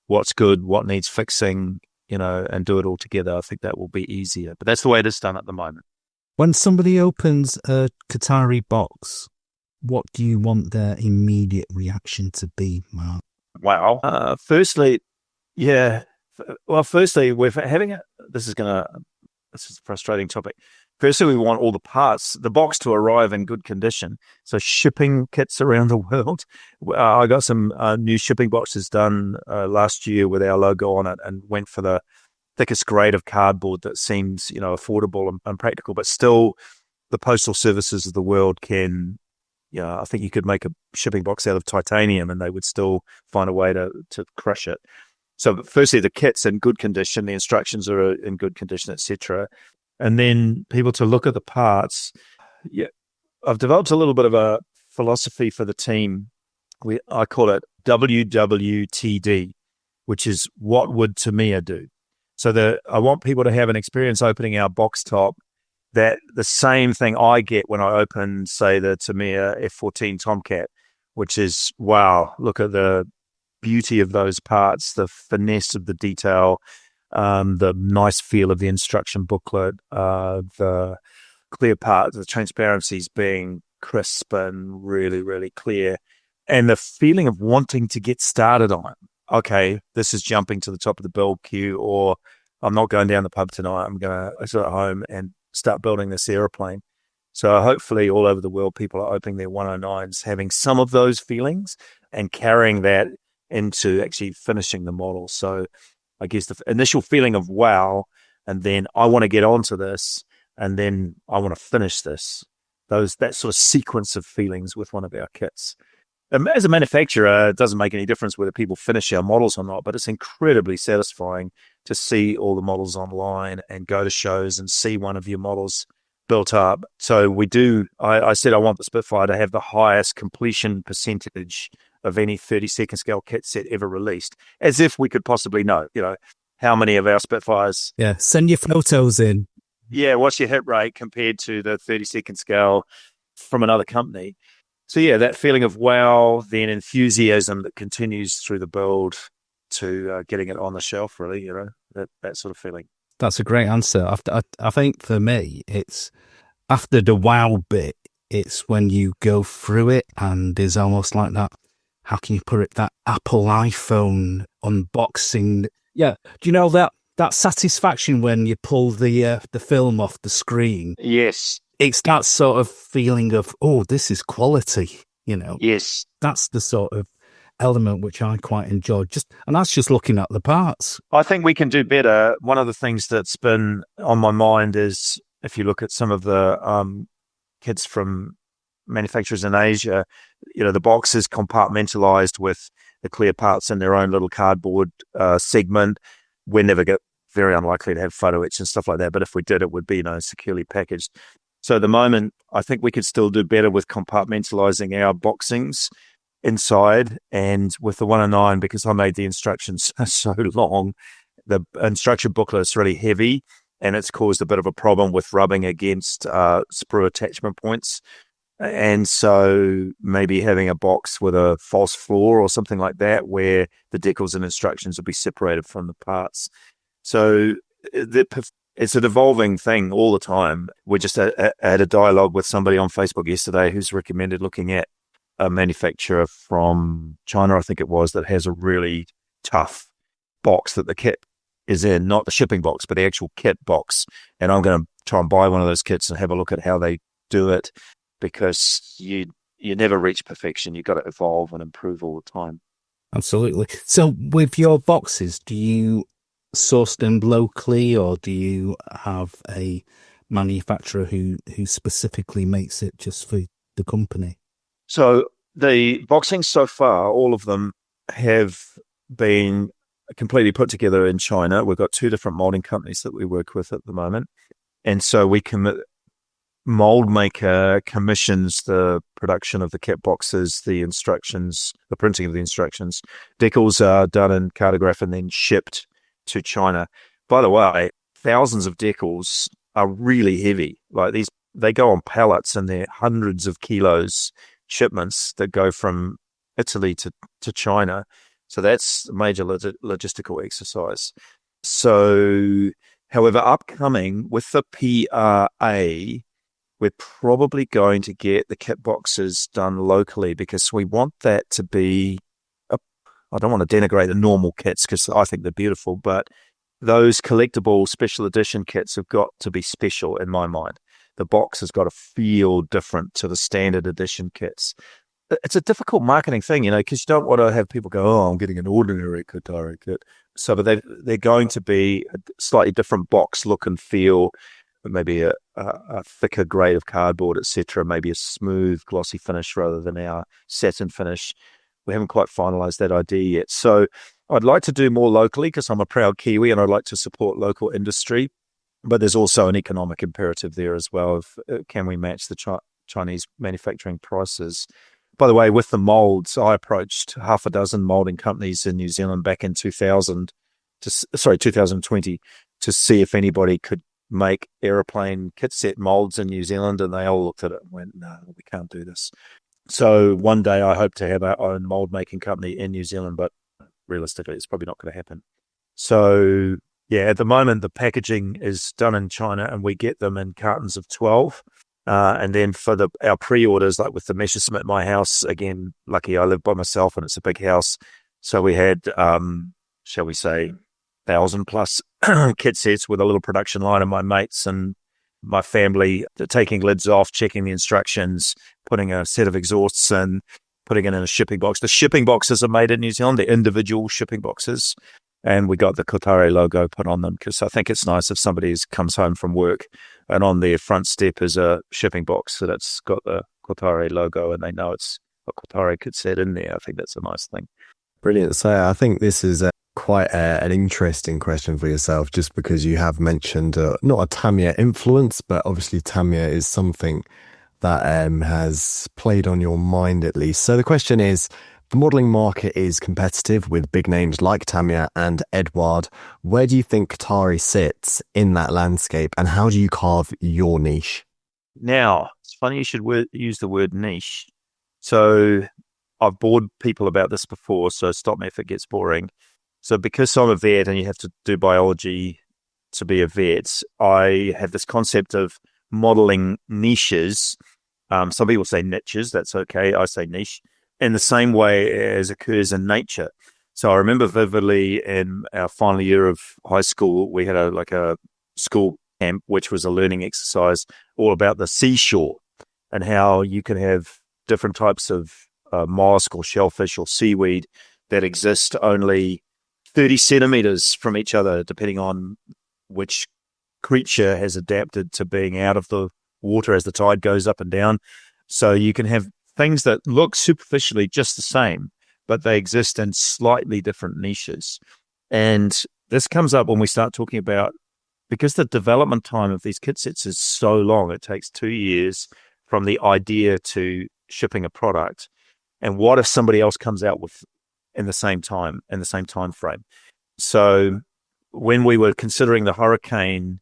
what's good, what needs fixing, and do it all together. I think that will be easier. But that's the way it is done at the moment. When somebody opens a Kōtare box, what do you want their immediate reaction to be, Mark? Wow. Firstly, we're having this is a frustrating topic. Firstly, we want all the parts, the box to arrive in good condition. So shipping kits around the world. I got some new shipping boxes done last year with our logo on it and went for the thickest grade of cardboard that seems, affordable and practical, but still the postal services of the world can, I think you could make a shipping box out of titanium and they would still find a way to crush it. So firstly, the kit's in good condition, the instructions are in good condition, etc. And then people to look at the parts. Yeah, I've developed a little bit of a philosophy for the team. I call it WWTD, which is what would Tamiya do? So I want people to have an experience opening our box top that the same thing I get when I open, say, the Tamiya F-14 Tomcat, which is, wow, look at the beauty of those parts, the finesse of the detail, the nice feel of the instruction booklet, the clear parts, the transparencies being crisp and really, really clear, and the feeling of wanting to get started on it. Okay, this is jumping to the top of the build queue, or I'm not going down the pub tonight. I'm going to sit at home and start building this airplane. So hopefully all over the world, people are opening their 109s, having some of those feelings and carrying that into actually finishing the model. So I guess the initial feeling of wow, and then I want to get onto this, and then I want to finish this. That sort of sequence of feelings with one of our kits. As a manufacturer, it doesn't make any difference whether people finish our models or not, but it's incredibly satisfying to see all the models online and go to shows and see one of your models built up. So we do, I said I want the Spitfire to have the highest completion percentage of any 32nd scale kit set ever released, as if we could possibly know, how many of our Spitfires. Yeah, send your photos in. Yeah, what's your hit rate compared to the 32nd scale from another company? So yeah, that feeling of wow, then enthusiasm that continues through the build to getting it on the shelf, really, that sort of feeling. That's a great answer. I think for me, it's after the wow bit, it's when you go through it and there's almost like that, how can you put it, that Apple iPhone unboxing. Yeah, do you know that satisfaction when you pull the film off the screen? Yes. It's that sort of feeling of, oh, this is quality, Yes. That's the sort of element which I quite enjoy. And that's just looking at the parts. I think we can do better. One of the things that's been on my mind is if you look at some of the kits from manufacturers in Asia, the box is compartmentalized with the clear parts in their own little cardboard segment. We're never very unlikely to have photo etch and stuff like that, but if we did, it would be securely packaged. So at the moment, I think we could still do better with compartmentalizing our boxings inside, and with the 109, because I made the instructions so long, the instruction booklet is really heavy, and it's caused a bit of a problem with rubbing against sprue attachment points. And so maybe having a box with a false floor or something like that, where the decals and instructions will be separated from the parts. So it's an evolving thing all the time. We just had a dialogue with somebody on Facebook yesterday who's recommended looking at a manufacturer from China, I think it was, that has a really tough box that the kit is in, not the shipping box, but the actual kit box. And I'm going to try and buy one of those kits and have a look at how they do it, because you never reach perfection. You've got to evolve and improve all the time. Absolutely. So with your boxes, do you source them locally, or do you have a manufacturer who specifically makes it just for the company? So the boxing so far, all of them have been completely put together in China. We've got 2 different molding companies that we work with at the moment. And so mold maker commissions the production of the kit boxes, the instructions, the printing of the instructions. Decals are done in cartograph and then shipped to China. By the way, thousands of decals are really heavy. Like they go on pallets, and they're hundreds of kilos shipments that go from Italy to China. So that's a major logistical exercise. So, however, upcoming with the PRA, we're probably going to get the kit boxes done locally, because we want that to be, I don't want to denigrate the normal kits because I think they're beautiful, but those collectible special edition kits have got to be special in my mind. The box has got to feel different to the standard edition kits. It's a difficult marketing thing, because you don't want to have people go, oh, I'm getting an ordinary Kōtare kit. So, but they're going to be a slightly different box look and feel, maybe a thicker grade of cardboard, etc., maybe a smooth, glossy finish rather than our satin finish. We haven't quite finalized that idea yet. So I'd like to do more locally because I'm a proud Kiwi and I'd like to support local industry. But there's also an economic imperative there as well. Can we match the Chinese manufacturing prices? By the way, with the molds, I approached half a dozen molding companies in New Zealand back in 2020 to see if anybody could make aeroplane kit set molds in New Zealand, and they all looked at it and went, no, we can't do this. So one day I hope to have our own mold making company in New Zealand, but realistically it's probably not going to happen. So yeah, at the moment the packaging is done in China and we get them in cartons of 12. And then for our pre-orders, like with the meshes at my house, again, lucky I live by myself and it's a big house. So we had, shall we say, 1,000+ kit sets with a little production line of my mates and my family taking lids off, checking the instructions, putting a set of exhausts in, putting it in a shipping box. The shipping boxes are made in New Zealand, they're individual shipping boxes. And we got the Kōtare logo put on them because I think it's nice if somebody comes home from work and on their front step is a shipping box that it's got the Kōtare logo and they know it's a Kōtare kit set in there. I think that's a nice thing. Brilliant. So I think this is quite an interesting question for yourself, just because you have mentioned not a Tamiya influence, but obviously Tamiya is something that has played on your mind at least. So the question is, the modelling market is competitive with big names like Tamiya and Edward. Where do you think Kōtare sits in that landscape, and how do you carve your niche? Now, it's funny you should use the word niche. So I've bored people about this before, so stop me if it gets boring. So because I'm a vet and you have to do biology to be a vet, I have this concept of modelling niches. Some people say niches, that's okay. I say niche. In the same way as occurs in nature. So I remember vividly in our final year of high school, we had a school camp, which was a learning exercise all about the seashore and how you can have different types of mollusk or shellfish or seaweed that exist only 30 centimeters from each other, depending on which creature has adapted to being out of the water as the tide goes up and down. So you can have things that look superficially just the same, but they exist in slightly different niches. And this comes up when we start talking about, because the development time of these kit sets is so long, it takes 2 years from the idea to shipping a product. And what if somebody else comes out with in the same time frame? So when we were considering the Hurricane,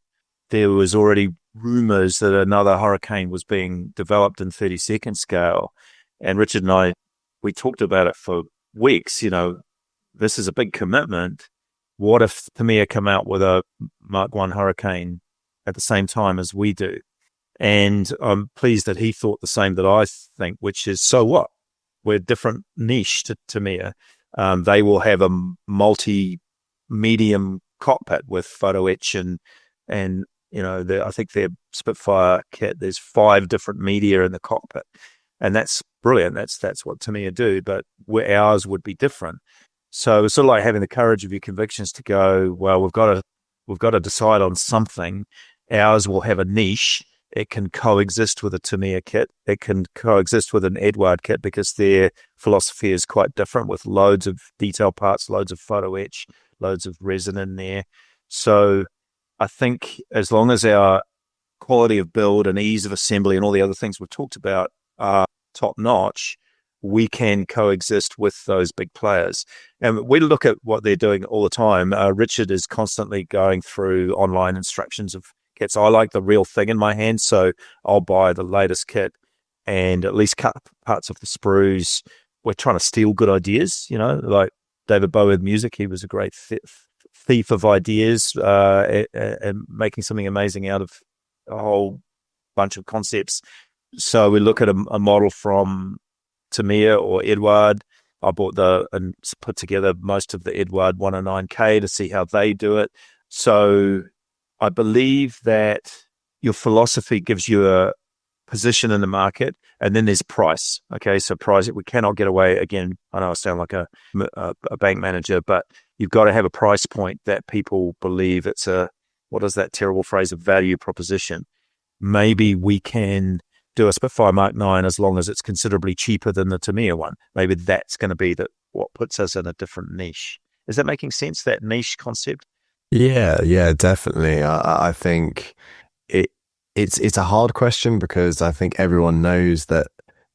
there was already rumors that another Hurricane was being developed in 32nd scale. And Richard and I, we talked about it for weeks. This is a big commitment. What if Tamiya come out with a Mark 1 Hurricane at the same time as we do? And I'm pleased that he thought the same that I think, which is, so what? We're different niche to Tamiya. They will have a multi-medium cockpit with photo etch and I think their Spitfire kit, there's 5 different media in the cockpit. And that's brilliant. That's what Tamiya do, but ours would be different. So it's sort of like having the courage of your convictions to go, well, we've got to decide on something. Ours will have a niche. It can coexist with a Tamiya kit. It can coexist with an Eduard kit because their philosophy is quite different, with loads of detail parts, loads of photo etch, loads of resin in there. So I think as long as our quality of build and ease of assembly and all the other things we've talked about are top notch, we can coexist with those big players. And we look at what they're doing all the time. Richard is constantly going through online instructions of kits. I like the real thing in my hand, so I'll buy the latest kit and at least cut parts of the sprues. We're trying to steal good ideas, like David Bowie with music. He was a great thief of ideas and making something amazing out of a whole bunch of concepts. So we look at a model from Tamiya or Eduard. I bought and put together most of the Eduard 109K to see how they do it. So I believe that your philosophy gives you a position in the market, and then there's price. Okay, so price, we cannot get away. Again, I know I sound like a bank manager, but you've got to have a price point that people believe it's what is that terrible phrase, a value proposition. Maybe we can do a Spitfire Mark 9 as long as it's considerably cheaper than the Tamiya one. Maybe that's going to be what puts us in a different niche. Is that making sense, that niche concept? Yeah, definitely. I think it's a hard question because I think everyone knows that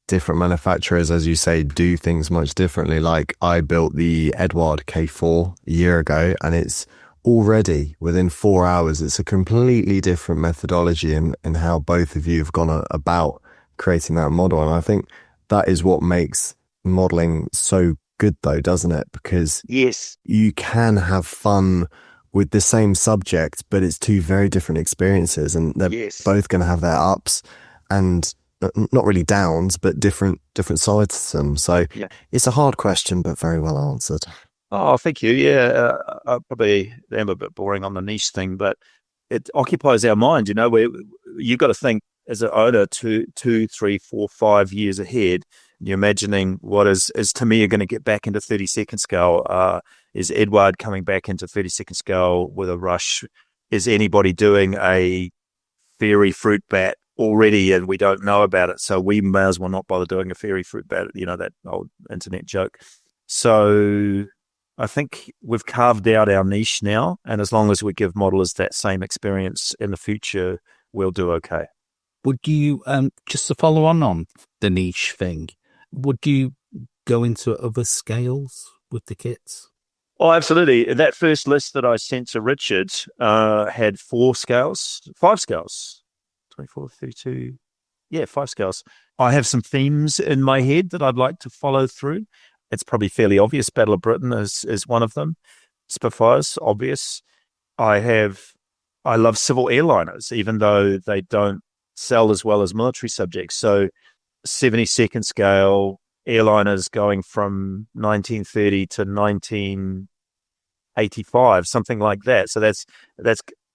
different manufacturers, as you say, do things much differently. Like I built the Eduard K4 a year ago, and it's already within 4 hours, it's a completely different methodology in how both of you have gone about creating that model. And I think that is what makes modeling so good though, doesn't it? Because yes, you can have fun with the same subject, but it's 2 very different experiences, and they're both going to have their ups and not really downs, but different sides to them. So It's a hard question, but very well answered. Oh, thank you. Yeah, I probably am a bit boring on the niche thing, but it occupies our mind. You've got to think as an owner 2, 3, 4, 5 years ahead. You're imagining what is Tamiya going to get back into 32nd scale? Is Eduard coming back into 32nd scale with a rush? Is anybody doing a fairy fruit bat already and we don't know about it? So we may as well not bother doing a fairy fruit bat, that old internet joke. So I think we've carved out our niche now, and as long as we give modelers that same experience in the future, we'll do okay. Would you, just to follow on the niche thing, would you go into other scales with the kits? Oh, absolutely. That first list that I sent to Richard had 5 scales, 24, 32, 5 scales. I have some themes in my head that I'd like to follow through. It's probably fairly obvious. Battle of Britain is one of them. Spitfire's obvious. I love civil airliners, even though they don't sell as well as military subjects. So 72nd scale airliners going from 1930 to 1985, something like that. So that's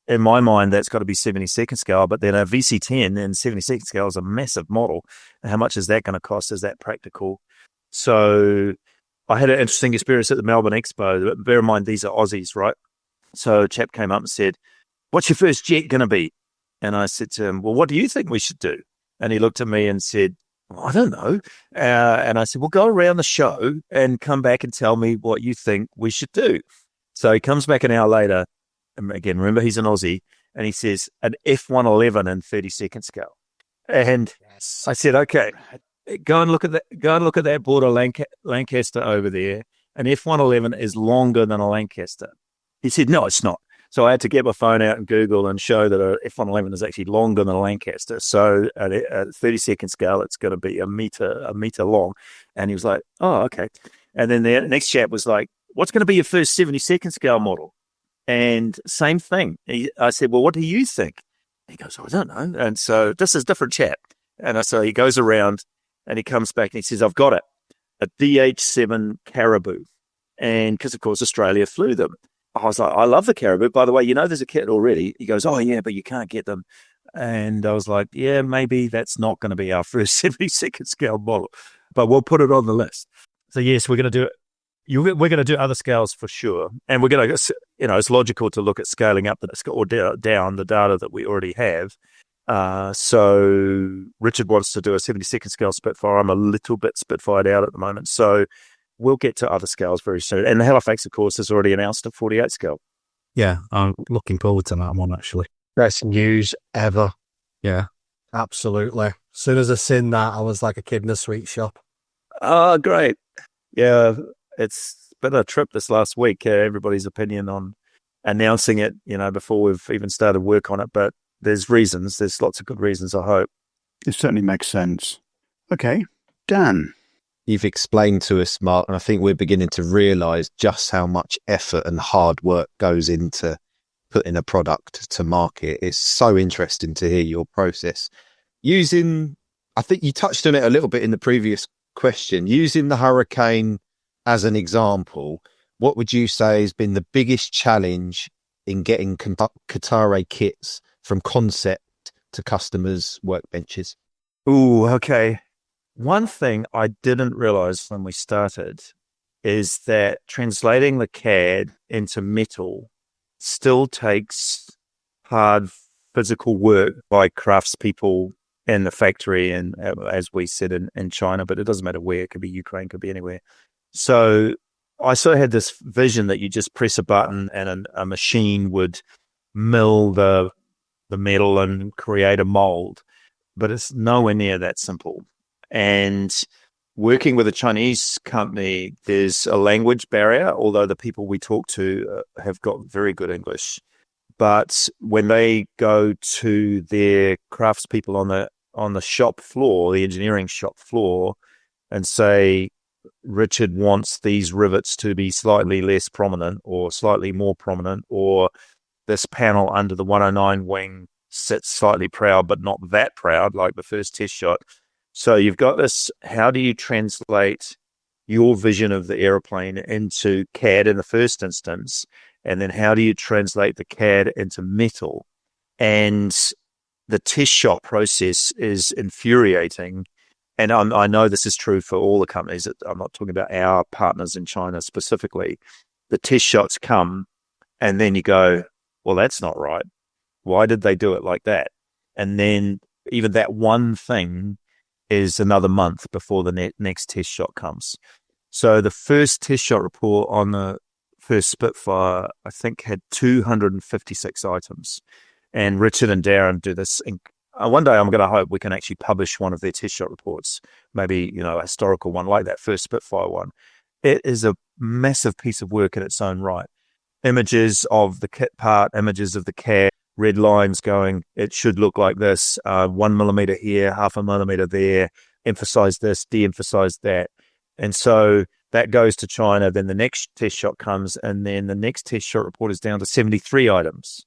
in my mind, that's got to be 72nd scale. But then a VC-10 in 72nd scale is a massive model. How much is that going to cost? Is that practical? So I had an interesting experience at the Melbourne Expo. Bear in mind, these are Aussies, right? So a chap came up and said, "What's your first jet going to be?" And I said to him, "Well, what do you think we should do?" And he looked at me and said, "I don't know." And I said, "Well, go around the show and come back and tell me what you think we should do." So he comes back an hour later, and again, remember he's an Aussie, and he says, "An F-111 in 32nd scale." And I said, "Okay, go and look at that. Go and look at that border Lancaster over there. An F-111 is longer than a Lancaster." He said, "No, it's not." So I had to get my phone out and Google and show that a F111 is actually longer than a Lancaster. So at a 30-second scale, it's going to be a meter long. And he was like, oh, okay. And then the next chap was like, what's going to be your first 70-second scale model? And same thing. I said, well, what do you think? He goes, oh, I don't know. And so this is a different chap. And so he goes around and he comes back and he says, I've got it. A DH7 Caribou. And because, of course, Australia flew them. I was like, I love the Caribou. By the way, there's a kit already. He goes, oh, yeah, but you can't get them. And I was like, yeah, maybe that's not going to be our first 70-second scale model, but we'll put it on the list. So, yes, we're going to do it. We're going to do other scales for sure. And we're going to, it's logical to look at scaling up or down the data that we already have. So Richard wants to do a 70-second scale Spitfire. I'm a little bit Spitfired out at the moment. So we'll get to other scales very soon. And the Halifax, of course, has already announced a 48 scale. Yeah, I'm looking forward to that one, actually. Best news ever. Yeah. Absolutely. As soon as I seen that, I was like a kid in a sweet shop. Oh, great. Yeah, it's been a trip this last week. Everybody's opinion on announcing it, before we've even started work on it. But there's reasons. There's lots of good reasons, I hope. It certainly makes sense. Okay, Dan. You've explained to us, Mark, and I think we're beginning to realise just how much effort and hard work goes into putting a product to market. It's so interesting to hear your process. I think you touched on it a little bit in the previous question, using the Hurricane as an example, what would you say has been the biggest challenge in getting Kōtare kits from concept to customers' workbenches? Ooh, okay. One thing I didn't realize when we started is that translating the CAD into metal still takes hard physical work by craftspeople in the factory, and as we said in China, but it doesn't matter where. It could be Ukraine, could be anywhere. So I sort of had this vision that you just press a button and a machine would mill the metal and create a mold, but it's nowhere near that simple. And working with a Chinese company, there's a language barrier, although the people we talk to have got very good English. But when they go to their craftspeople on the shop floor, the engineering shop floor, and say, Richard wants these rivets to be slightly less prominent or slightly more prominent, or this panel under the 109 wing sits slightly proud, but not that proud, like the first test shot. So you've got this, how do you translate your vision of the aeroplane into CAD in the first instance? And then how do you translate the CAD into metal? And the test shot process is infuriating. And I know this is true for all the companies. I'm not talking about our partners in China specifically. The test shots come and then you go, well, that's not right. Why did they do it like that? And then even that one thing is another month before the next test shot comes. So the first test shot report on the first Spitfire, I think, had 256 items. And Richard and Darren do this. One day I'm going to hope we can actually publish one of their test shot reports, maybe, a historical one like that first Spitfire one. It is a massive piece of work in its own right. Images of the kit part, images of the CAD, red lines going, it should look like this, 1 millimeter here, 0.5 millimeter there, emphasize this, de-emphasize that. And so that goes to China, then the next test shot comes, and then the next test shot report is down to 73 items.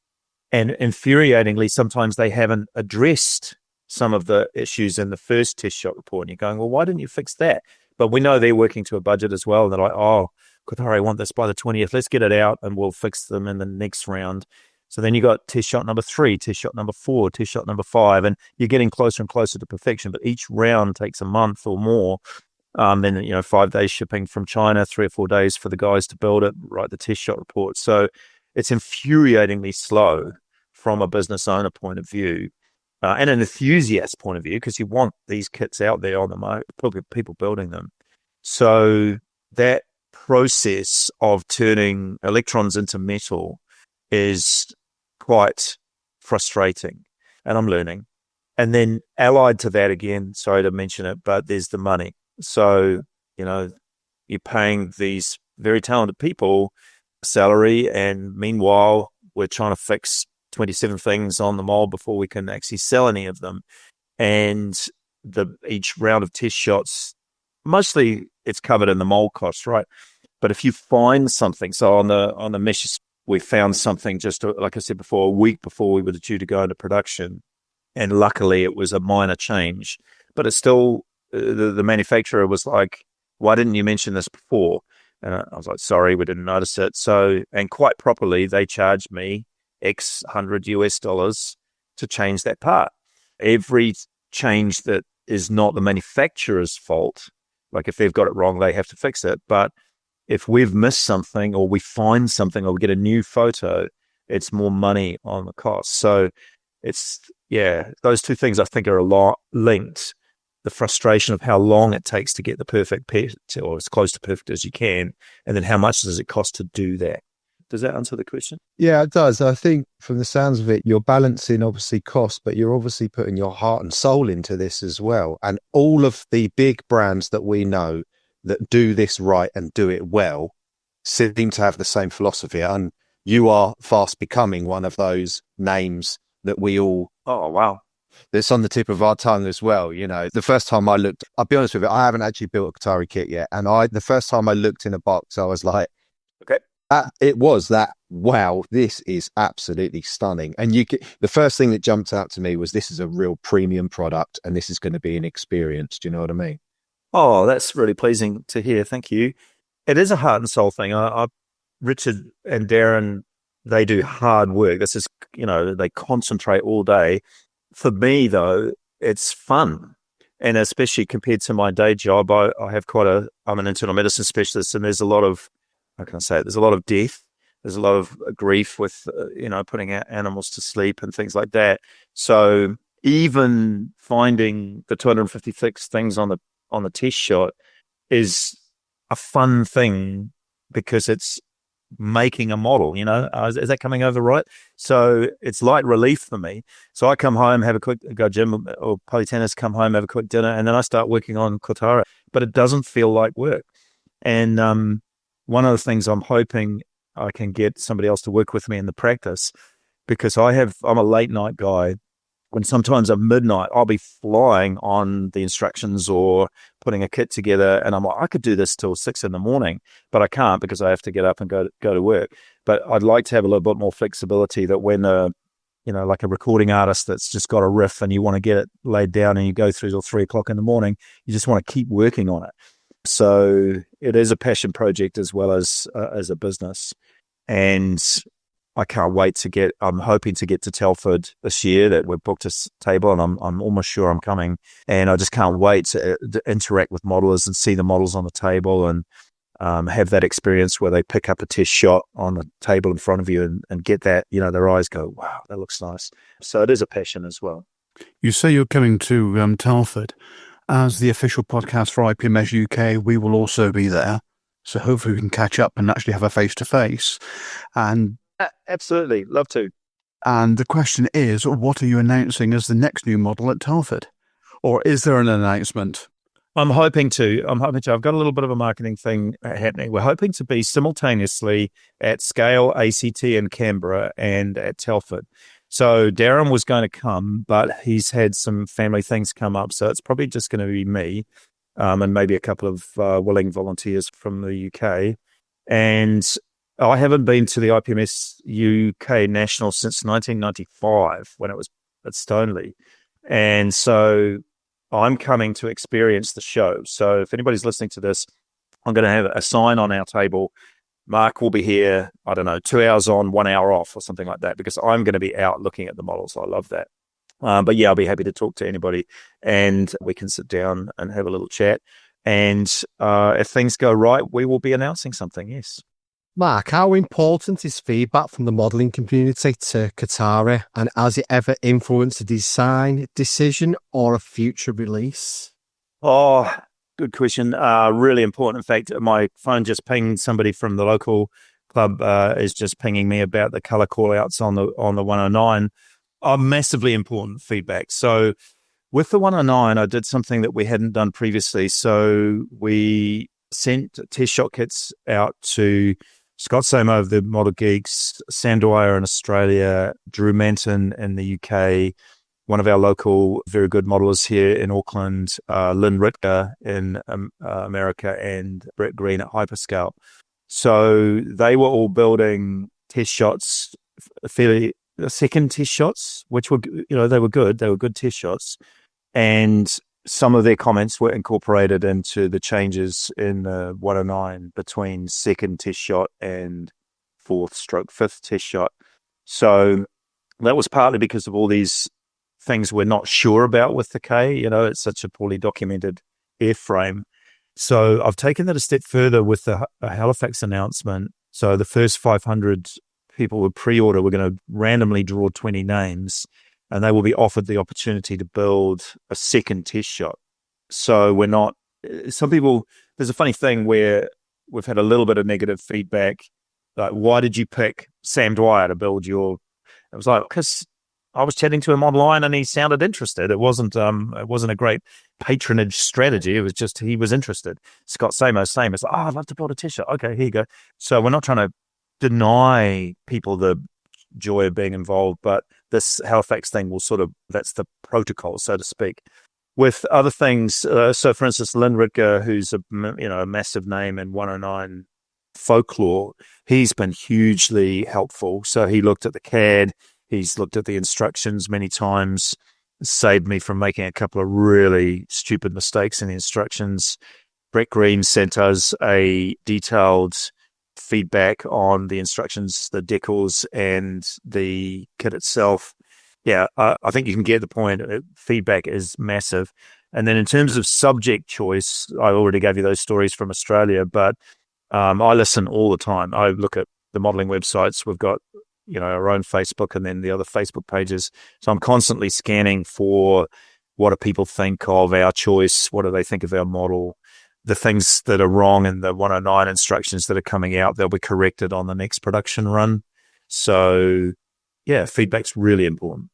And infuriatingly, sometimes they haven't addressed some of the issues in the first test shot report. And you're going, well, why didn't you fix that? But we know they're working to a budget as well. And they're like, oh, Kōtare want this by the 20th. Let's get it out and we'll fix them in the next round. So then you got test shot number 3, test shot number 4, test shot number 5, and you're getting closer and closer to perfection. But each round takes a month or more. Then 5 days shipping from China, 3 or 4 days for the guys to build it, write the test shot report. So it's infuriatingly slow from a business owner point of view, and an enthusiast point of view, because you want these kits out there on the market, people building them. So that process of turning electrons into metal is quite frustrating, and I'm learning. And then allied to that, again, sorry to mention it, but there's the money. So, you're paying these very talented people salary, and meanwhile, we're trying to fix 27 things on the mold before we can actually sell any of them. And each round of test shots, mostly it's covered in the mold cost, right? But if you find something, so on the meshes, we found something just, like I said before, a week before we were due to go into production. And luckily it was a minor change, but it's still, the manufacturer was like, why didn't you mention this before? And I was like, sorry, we didn't notice it. So, and quite properly, they charged me X $100 to change that part. Every change that is not the manufacturer's fault, like if they've got it wrong, they have to fix it. But if we've missed something or we find something or we get a new photo, it's more money on the cost. So it's, yeah, those two things I think are a lot linked. The frustration of how long it takes to get the perfect pet, or as close to perfect as you can, and then how much does it cost to do that? Does that answer the question? Yeah, it does. I think from the sounds of it, you're balancing obviously cost, but you're obviously putting your heart and soul into this as well. And all of the big brands that we know that do this right and do it well seem to have the same philosophy. And you are fast becoming one of those names that we all, oh, wow, that's on the tip of our tongue as well. You know, the first time I looked, I'll be honest with you, I haven't actually built a Kōtare kit yet. And the first time I looked in a box, I was like, okay. It was that, wow, this is absolutely stunning. And the first thing that jumped out to me was this is a real premium product and this is going to be an experience. Do you know what I mean? Oh, that's really pleasing to hear. Thank you. It is a heart and soul thing. Richard and Darren, they do hard work. This is, they concentrate all day. For me, though, it's fun. And especially compared to my day job, I'm an internal medicine specialist, and there's a lot of, how can I say it? There's a lot of death. There's a lot of grief with, putting out animals to sleep and things like that. So even finding the 256 things on the test shot is a fun thing because it's making a model, is that coming over right? So it's light relief for me. So I come home, have a quick go gym or play tennis, come home, have a quick dinner, and then I start working on Kōtare, but it doesn't feel like work. And one of the things I'm hoping I can get somebody else to work with me in the practice, because I'm a late night guy. When sometimes at midnight, I'll be flying on the instructions or putting a kit together, and I'm like, I could do this till 6 a.m, but I can't because I have to get up and go to work. But I'd like to have a little bit more flexibility that when like a recording artist that's just got a riff and you want to get it laid down and you go through till 3 o'clock in the morning, you just want to keep working on it. So it is a passion project as well as a business, and I can't wait I'm hoping to get to Telford this year, that we've booked a table, and I'm almost sure I'm coming. And I just can't wait to interact with modelers and see the models on the table and have that experience where they pick up a test shot on the table in front of you and get that, their eyes go, wow, that looks nice. So it is a passion as well. You say you're coming to Telford. As the official podcast for IPMS UK, we will also be there. So hopefully we can catch up and actually have a face-to-face. And absolutely, love to. And the question is, what are you announcing as the next new model at Telford? Or is there an announcement? I'm hoping to. I've got a little bit of a marketing thing happening. We're hoping to be simultaneously at Scale, ACT in Canberra, and at Telford. So Darren was going to come, but he's had some family things come up. So it's probably just going to be me and maybe a couple of willing volunteers from the UK. And I haven't been to the IPMS UK National since 1995 when it was at Stoneleigh. And so I'm coming to experience the show. So if anybody's listening to this, I'm going to have a sign on our table. Mark will be here, 2 hours on, 1 hour off or something like that, because I'm going to be out looking at the models. I love that. But yeah, I'll be happy to talk to anybody and we can sit down and have a little chat. And if things go right, we will be announcing something, yes. Mark, how important is feedback from the modelling community to Kōtare, and has it ever influenced a design decision or a future release? Oh, good question. Really important. In fact, my phone just pinged somebody from the local club is just pinging me about the colour call-outs on the 109. Massively important feedback. So with the 109, I did something that we hadn't done previously. So we sent test shot kits out to Scott Samo of the Model Geeks, Sam Dwyer in Australia, Drew Manton in the UK, one of our local very good modelers here in Auckland, Lynn Ritka in America, and Brett Green at Hyperscale. So they were all building test shots, second test shots, which were, they were good. They were good test shots. And some of their comments were incorporated into the changes in the 109 between second test shot and fifth test shot. So that was partly because of all these things we're not sure about with the K. It's such a poorly documented airframe. So I've taken that a step further with the Halifax announcement. So the first 500 people with pre-order, we're going to randomly draw 20 names, and they will be offered the opportunity to build a second test shot. So we're not, some people, there's a funny thing where we've had a little bit of negative feedback. Like, why did you pick Sam Dwyer to build your, it was like, because I was chatting to him online and he sounded interested. It wasn't a great patronage strategy. It was just, he was interested. Scott Samo, same. It's like, I'd love to build a test shot. Okay, here you go. So we're not trying to deny people the joy of being involved, but this Halifax thing will that's the protocol, so to speak. With other things, so for instance, Lynn Ritka, who's a massive name in 109 folklore, he's been hugely helpful. So he looked at the CAD, he's looked at the instructions many times, saved me from making a couple of really stupid mistakes in the instructions. Brett Green sent us a detailed feedback on the instructions, the decals, and the kit itself. Yeah, I think you can get the point. Feedback is massive. And then in terms of subject choice, I already gave you those stories from Australia, but I listen all the time. I look at the modeling websites. We've got, our own Facebook and then the other Facebook pages. So I'm constantly scanning for what do people think of our choice? What do they think of our model? The things that are wrong in the 109 instructions that are coming out, they'll be corrected on the next production run. So, yeah, feedback's really important.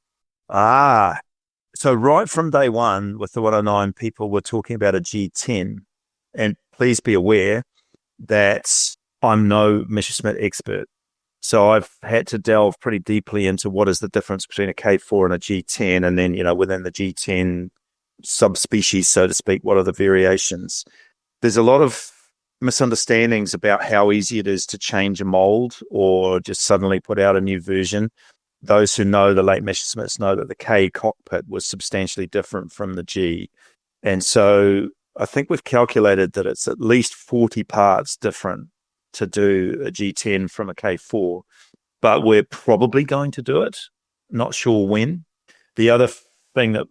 So right from day one with the 109, people were talking about a G10. And please be aware that I'm no Messerschmitt expert. So I've had to delve pretty deeply into what is the difference between a K4 and a G10. And then, within the G10 subspecies, so to speak, what are the variations? There's a lot of misunderstandings about how easy it is to change a mold or just suddenly put out a new version. Those who know the late Messerschmitts know that the K cockpit was substantially different from the G. And so I think we've calculated that it's at least 40 parts different to do a G10 from a K4, but we're probably going to do it. Not sure when. The other thing that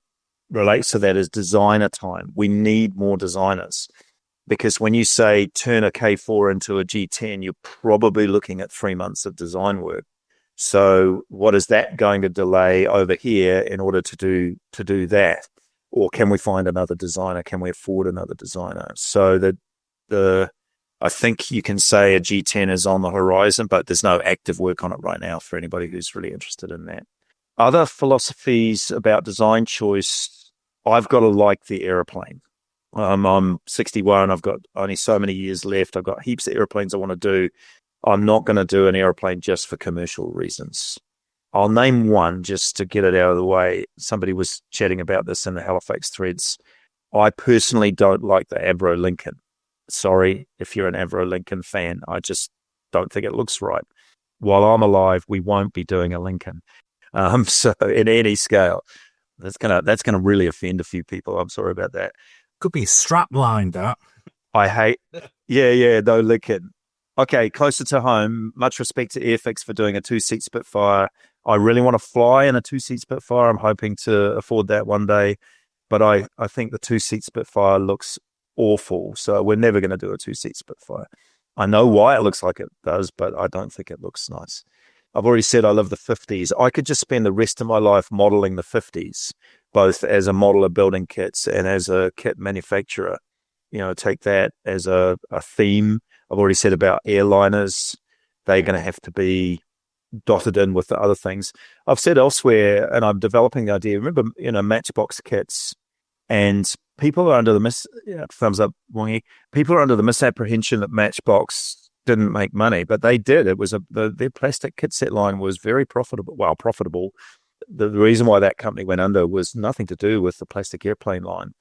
relates to that is designer time. We need more designers. Because when you say turn a K4 into a G10, you're probably looking at 3 months of design work. So what is that going to delay over here in order to do that? Or can we find another designer? Can we afford another designer? So I think you can say a G10 is on the horizon, but there's no active work on it right now for anybody who's really interested in that. Other philosophies about design choice, I've got to like the airplane. I'm 61. I've got only so many years left. I've got heaps of airplanes I want to do. I'm not going to do an airplane just for commercial reasons. I'll name one just to get it out of the way. Somebody was chatting about this in the Halifax threads. I personally don't like the Avro Lincoln. Sorry if you're an Avro Lincoln fan. I just don't think it looks right. While I'm alive, we won't be doing a Lincoln. So in any scale, that's gonna really offend a few people. I'm sorry about that. Could be strapline, that. I hate. Yeah, no Lincoln. Okay, closer to home, much respect to Airfix for doing a two-seat Spitfire. I really want to fly in a two-seat Spitfire. I'm hoping to afford that one day. But I think the two-seat Spitfire looks awful. So we're never going to do a two-seat Spitfire. I know why it looks like it does, but I don't think it looks nice. I've already said I love the 50s. I could just spend the rest of my life modeling the 50s, both as a modeler building kits and as a kit manufacturer. Take that as a theme. I've already said about airliners. They're going to have to be dotted in with the other things. I've said elsewhere, and I'm developing the idea. Remember, Matchbox kits, and people are under the thumbs up, Wongi. People are under the misapprehension that Matchbox didn't make money, but they did. It was their plastic kit set line was very profitable. Well, profitable. The reason why that company went under was nothing to do with the plastic airplane line.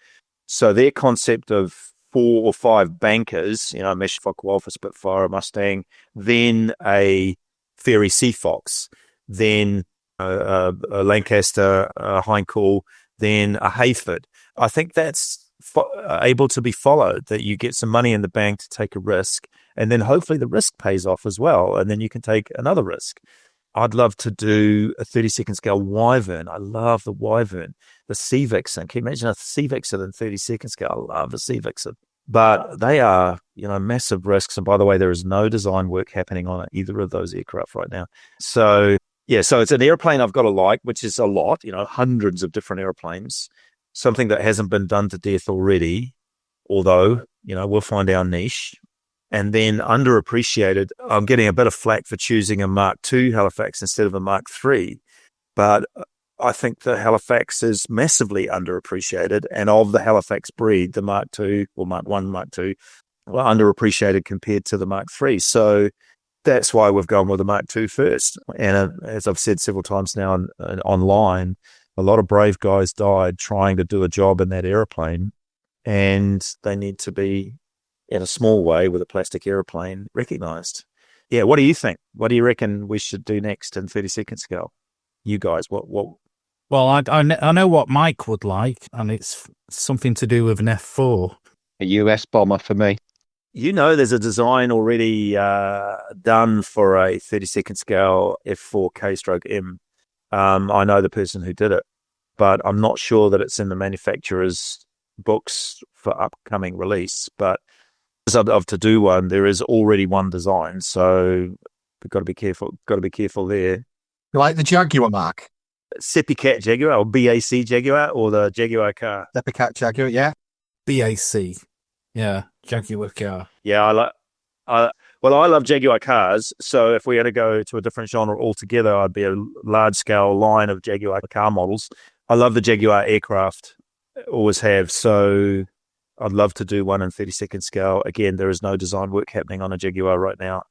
So their concept of 4 or 5 bankers, a Mesh Focke-Wulf, Spitfire, a Mustang, then a Fairey Seafox, then a Lancaster, a Heinkel, then a Hayford. I think that's able to be followed, that you get some money in the bank to take a risk, and then hopefully the risk pays off as well, and then you can take another risk. I'd love to do a 32nd scale Wyvern. I love the Wyvern, the Sea Vixen. Can you imagine a Sea Vixen in 32nd scale? I love a Sea Vixen. But they are, massive risks. And by the way, there is no design work happening on either of those aircraft right now. So, so it's an airplane I've got to like, which is a lot, hundreds of different airplanes, something that hasn't been done to death already, although, we'll find our niche. And then underappreciated, I'm getting a bit of flack for choosing a Mark II Halifax instead of a Mark III. But I think the Halifax is massively underappreciated. And of the Halifax breed, the Mark II or Mark I, Mark II, were underappreciated compared to the Mark III. So that's why we've gone with the Mark II first. And as I've said several times now online, a lot of brave guys died trying to do a job in that aeroplane. And they need to be, in a small way, with a plastic aeroplane, recognised. Yeah, what do you think? What do you reckon we should do next in 32nd scale? You guys, what? Well, I know what Mike would like, and it's something to do with an F4. A US bomber for me. There's a design already done for a 32nd scale F4K/M. I know the person who did it, but I'm not sure that it's in the manufacturer's books for upcoming release. But of to do one, there is already one design, so we've got to be careful. Got to be careful there. You like the Jaguar, Mark? Seppicat Jaguar or BAC Jaguar or the Jaguar car? Seppicat Jaguar, yeah. BAC, yeah, Jaguar car. Yeah, I love Jaguar cars. So if we had to go to a different genre altogether, I'd be a large scale line of Jaguar car models. I love the Jaguar aircraft, always have. So I'd love to do one in 32nd scale. Again, there is no design work happening on a Jaguar right now,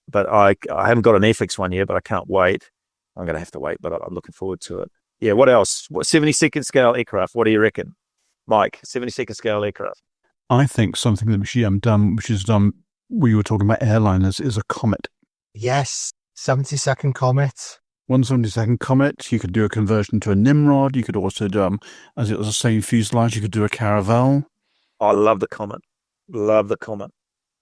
but I haven't got an Airfix one yet, but I can't wait. I'm going to have to wait, but I'm looking forward to it. Yeah, what else? 72nd scale aircraft, what do you reckon? Mike, 72nd scale aircraft. I think something that we were talking about airliners, is a Comet. Yes, 72nd Comet. 172nd Comet, you could do a conversion to a Nimrod. You could also do, as it was the same fuselage, you could do a Caravel. I love the Comet. Love the Comet.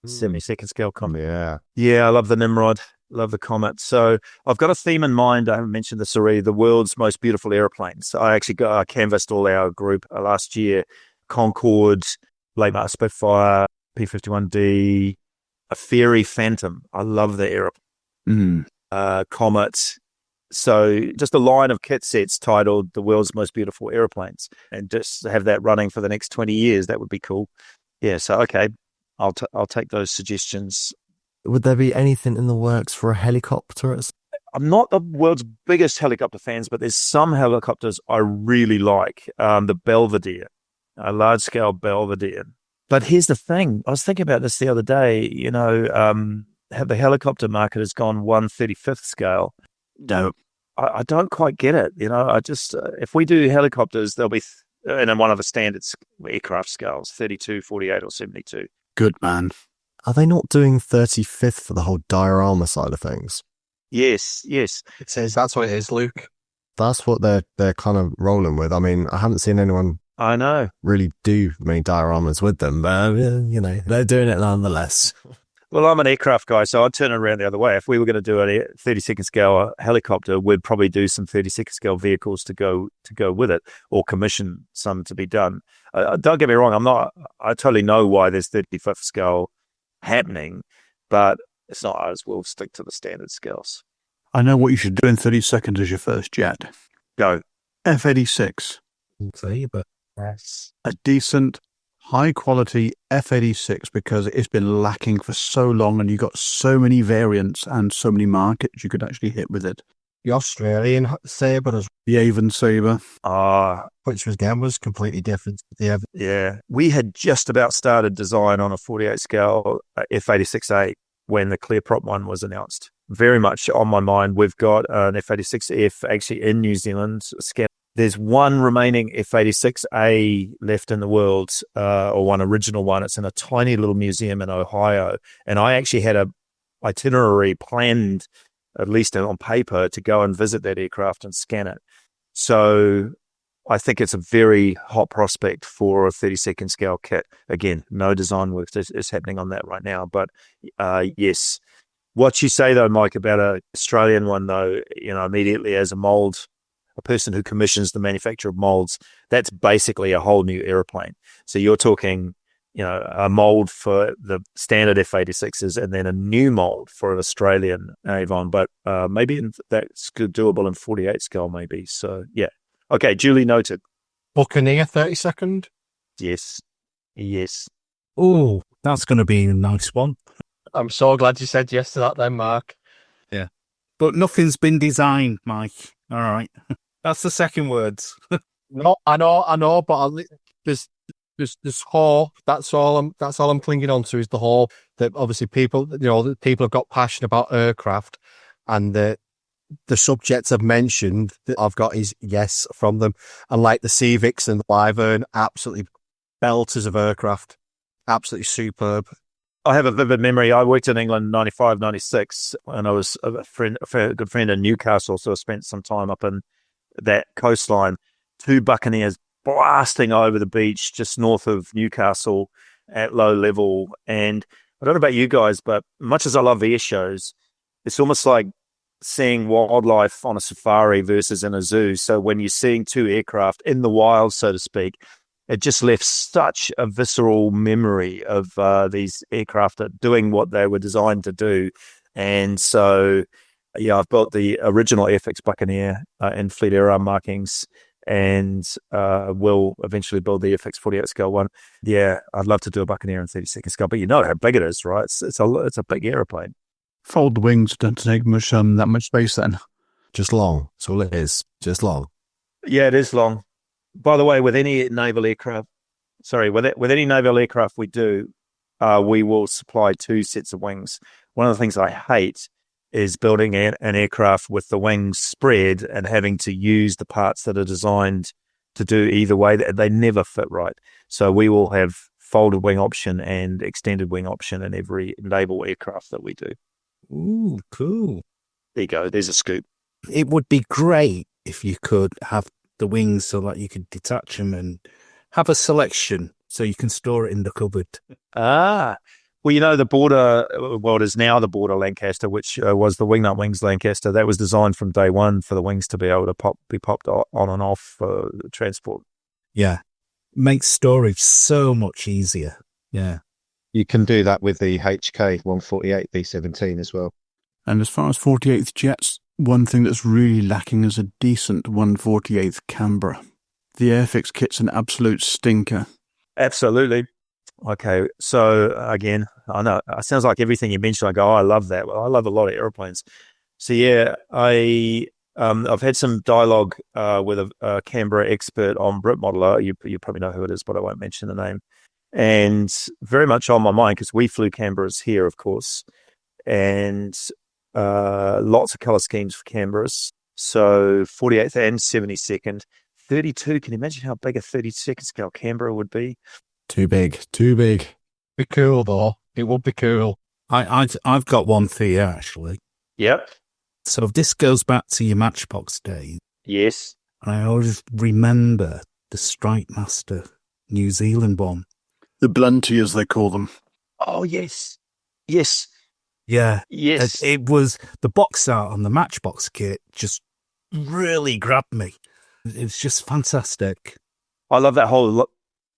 72nd scale Comet. Yeah. Yeah, I love the Nimrod. Love the Comet. So I've got a theme in mind. I haven't mentioned this already. The world's most beautiful airplanes. I actually canvassed all our group last year. Concorde, late Mark Spitfire, P-51D, a Fairey Phantom. I love the airplane. Comet. So just a line of kit sets titled The World's Most Beautiful Airplanes, and just have that running for the next 20 years. That would be cool. Yeah, so okay, I'll take those suggestions. Would there be anything in the works for a helicopter? I'm not the world's biggest helicopter fans, but there's some helicopters I really like. The Belvedere, a large-scale Belvedere. But here's the thing. I was thinking about this the other day. How the helicopter market has gone 1/35th scale. No, I don't quite get it. I just, if we do helicopters, they'll be in one of the standard aircraft scales, 32, 48, or 72. Good man. Are they not doing 35th for the whole diorama side of things? Yes. It says that's what it is, Luke. That's what they're kind of rolling with. I mean, I haven't seen anyone I know really do many dioramas with them, but they're doing it nonetheless. Well, I'm an aircraft guy, so I'd turn it around the other way. If we were going to do a 32nd scale helicopter, we'd probably do some 32nd scale vehicles to go with it, or commission some to be done. Don't get me wrong, I totally know why there's 35th scale happening, but it's not ours. We'll stick to the standard scales. I know what you should do in 32nd as your first jet. Go. F-86. But yes. A decent, high-quality F-86, because it's been lacking for so long and you've got so many variants and so many markets you could actually hit with it. The Australian Sabre, the Avon Sabre. Which was completely different. Yeah. We had just about started design on a 48 scale F-86A when the clear prop one was announced. Very much on my mind. We've got an F-86F actually in New Zealand. There's one remaining F-86A left in the world, or one original one. It's in a tiny little museum in Ohio. And I actually had a itinerary planned, at least on paper, to go and visit that aircraft and scan it. So I think it's a very hot prospect for a 32nd scale kit. Again, no design work is happening on that right now. But yes. What you say, though, Mike, about an Australian one, though, immediately as a person who commissions the manufacture of molds, that's basically a whole new airplane. So you're talking, a mold for the standard F-86s and then a new mold for an Australian Avon. But maybe that's doable in 48 scale, maybe. So, yeah. Okay, duly noted. Buccaneer 32nd? Yes. Oh, that's going to be a nice one. I'm so glad you said yes to that then, Mark. Yeah. But nothing's been designed, Mike. All right. That's the second words. No, I know, but there's whore. That's all I'm clinging on to is the whore. That obviously people have got passion about aircraft, and the subjects I've mentioned that I've got is yes from them. And like the Civics and the Wyvern, absolutely belters of aircraft. Absolutely superb. I have a vivid memory. I worked in England 95, 96, and I was a good friend in Newcastle, so I spent some time up in that coastline. 2 Buccaneers blasting over the beach just north of Newcastle at low level. And I don't know about you guys, but much as I love air shows, it's almost like seeing wildlife on a safari versus in a zoo. So when you're seeing 2 aircraft in the wild, so to speak, it just left such a visceral memory of these aircraft doing what they were designed to do. And so, yeah, I've built the original FX Buccaneer in Fleet Era markings, and will eventually build the FX 48 scale one. Yeah, I'd love to do a Buccaneer in 32nd scale, but you know how big it is, right? It's a big aeroplane. Fold the wings, don't take that much space then. Just long. That's all it is. Just long. Yeah, it is long. By the way, with any naval aircraft we do, we will supply 2 sets of wings. One of the things I hate is building an aircraft with the wings spread and having to use the parts that are designed to do either way. They never fit right. So we will have folded wing option and extended wing option in every naval aircraft that we do. Ooh, cool. There you go. There's a scoop. It would be great if you could have the wings so that you could detach them and have a selection so you can store it in the cupboard. Well, the Border, it is now the Border Lancaster, which was the Wingnut Wings Lancaster. That was designed from day one for the wings to be able to be popped on and off for transport. Yeah. Makes storage so much easier. Yeah. You can do that with the HK 148 B-17 as well. And as far as 48th jets, one thing that's really lacking is a decent 148th Canberra. The Airfix kit's an absolute stinker. Absolutely. Okay, so again, I know it sounds like everything you mentioned, I go, I love that. Well, I love a lot of airplanes. So yeah, I've had some dialogue with a Canberra expert on Brit Modeler. You probably know who it is, but I won't mention the name. And very much on my mind because we flew Canberras here, of course, and lots of colour schemes for Canberras. So 48th and 72nd, 32. Can you imagine how big a 32nd scale Canberra would be? Too big. Be cool though. It would be cool. I've got one for you actually. Yep. So this goes back to your Matchbox days. Yes. I always remember the Strike Master New Zealand one. The Blunty, as they call them. Oh, yes. Yes. Yeah. Yes. It was the box art on the Matchbox kit just really grabbed me. It was just fantastic. I love that whole...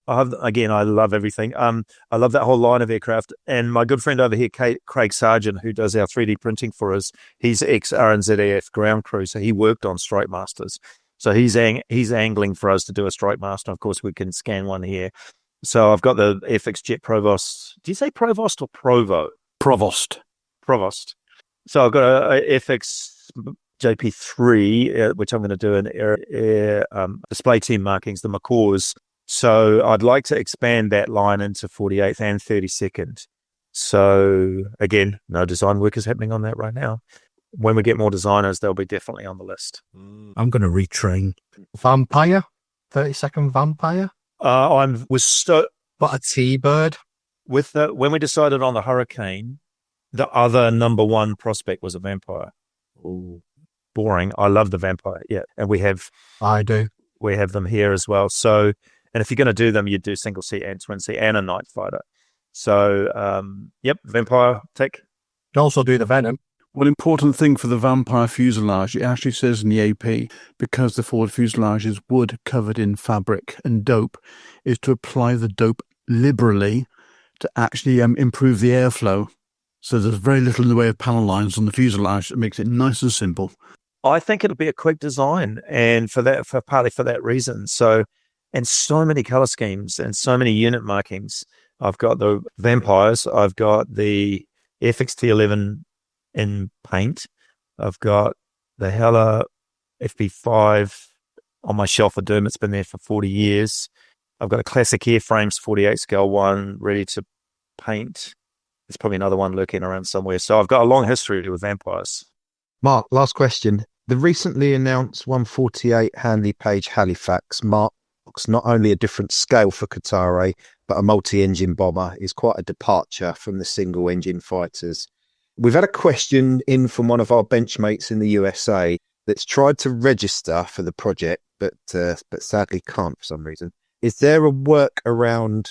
I love everything. I love that whole line of aircraft. And my good friend over here, Craig Sargent, who does our 3D printing for us, he's ex-RNZAF ground crew, so he worked on Strike Masters. So he's angling for us to do a Strike Master. Of course, we can scan one here. So I've got the FX Jet Provost. Do you say Provost or Provo? Provost. So I've got a FX JP3, which I'm going to do in air display team markings, the Macaws. So I'd like to expand that line into 48th and 32nd. So again, no design work is happening on that right now. When we get more designers, they'll be definitely on the list. I'm going to retrain. Vampire, 30-second vampire. But a T-bird. When we decided on the Hurricane, the other number one prospect was a vampire. Ooh, boring. I love the vampire. Yeah, and we have them here as well. So, and if you're going to do them, you do single seat and twin seat and a night fighter. So, vampire tick. You also do the Venom. One important thing for the vampire fuselage, it actually says in the AP, because the forward fuselage is wood covered in fabric and dope, is to apply the dope liberally to actually improve the airflow. So there's very little in the way of panel lines on the fuselage that makes it nice and simple. I think it'll be a quick design, and partly for that reason. So, and so many color schemes and so many unit markings. I've got the vampires. I've got the FX T11 in paint. I've got the Hella FP5 on my shelf of Doom. It's been there for 40 years. I've got a classic airframes 48 scale one ready to paint. There's probably another one lurking around somewhere. So I've got a long history with vampires. Mark, last question. The recently announced 148 Handley Page Halifax marks not only a different scale for Kōtare, but a multi-engine bomber is quite a departure from the single-engine fighters. We've had a question in from one of our benchmates in the USA that's tried to register for the project, but sadly can't for some reason. Is there a workaround,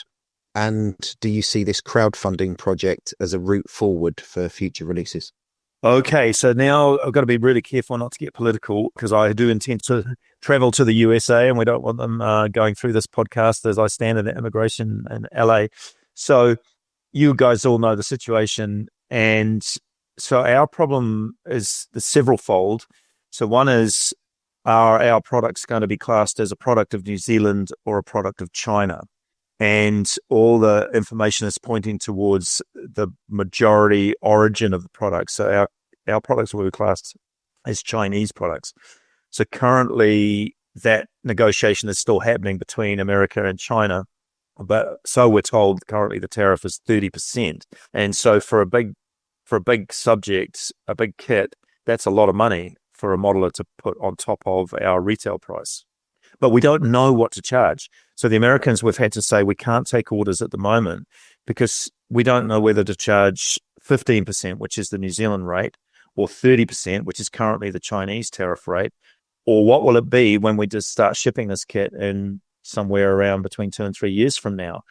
and do you see this crowdfunding project as a route forward for future releases? Okay, so now I've got to be really careful not to get political, because I do intend to travel to the USA and we don't want them going through this podcast as I stand in the immigration in LA. So you guys all know the situation. And so our problem is the several-fold. So one is, are our products going to be classed as a product of New Zealand or a product of China? And all the information is pointing towards the majority origin of the product. So our products will be classed as Chinese products. So currently that negotiation is still happening between America and China. But so we're told currently the tariff is 30%. And so for a big subject, a big kit, that's a lot of money for a modeler to put on top of our retail price. But we don't know what to charge. So the Americans, we've had to say we can't take orders at the moment because we don't know whether to charge 15%, which is the New Zealand rate, or 30%, which is currently the Chinese tariff rate, or what will it be when we just start shipping this kit in somewhere around between 2 and 3 years from now.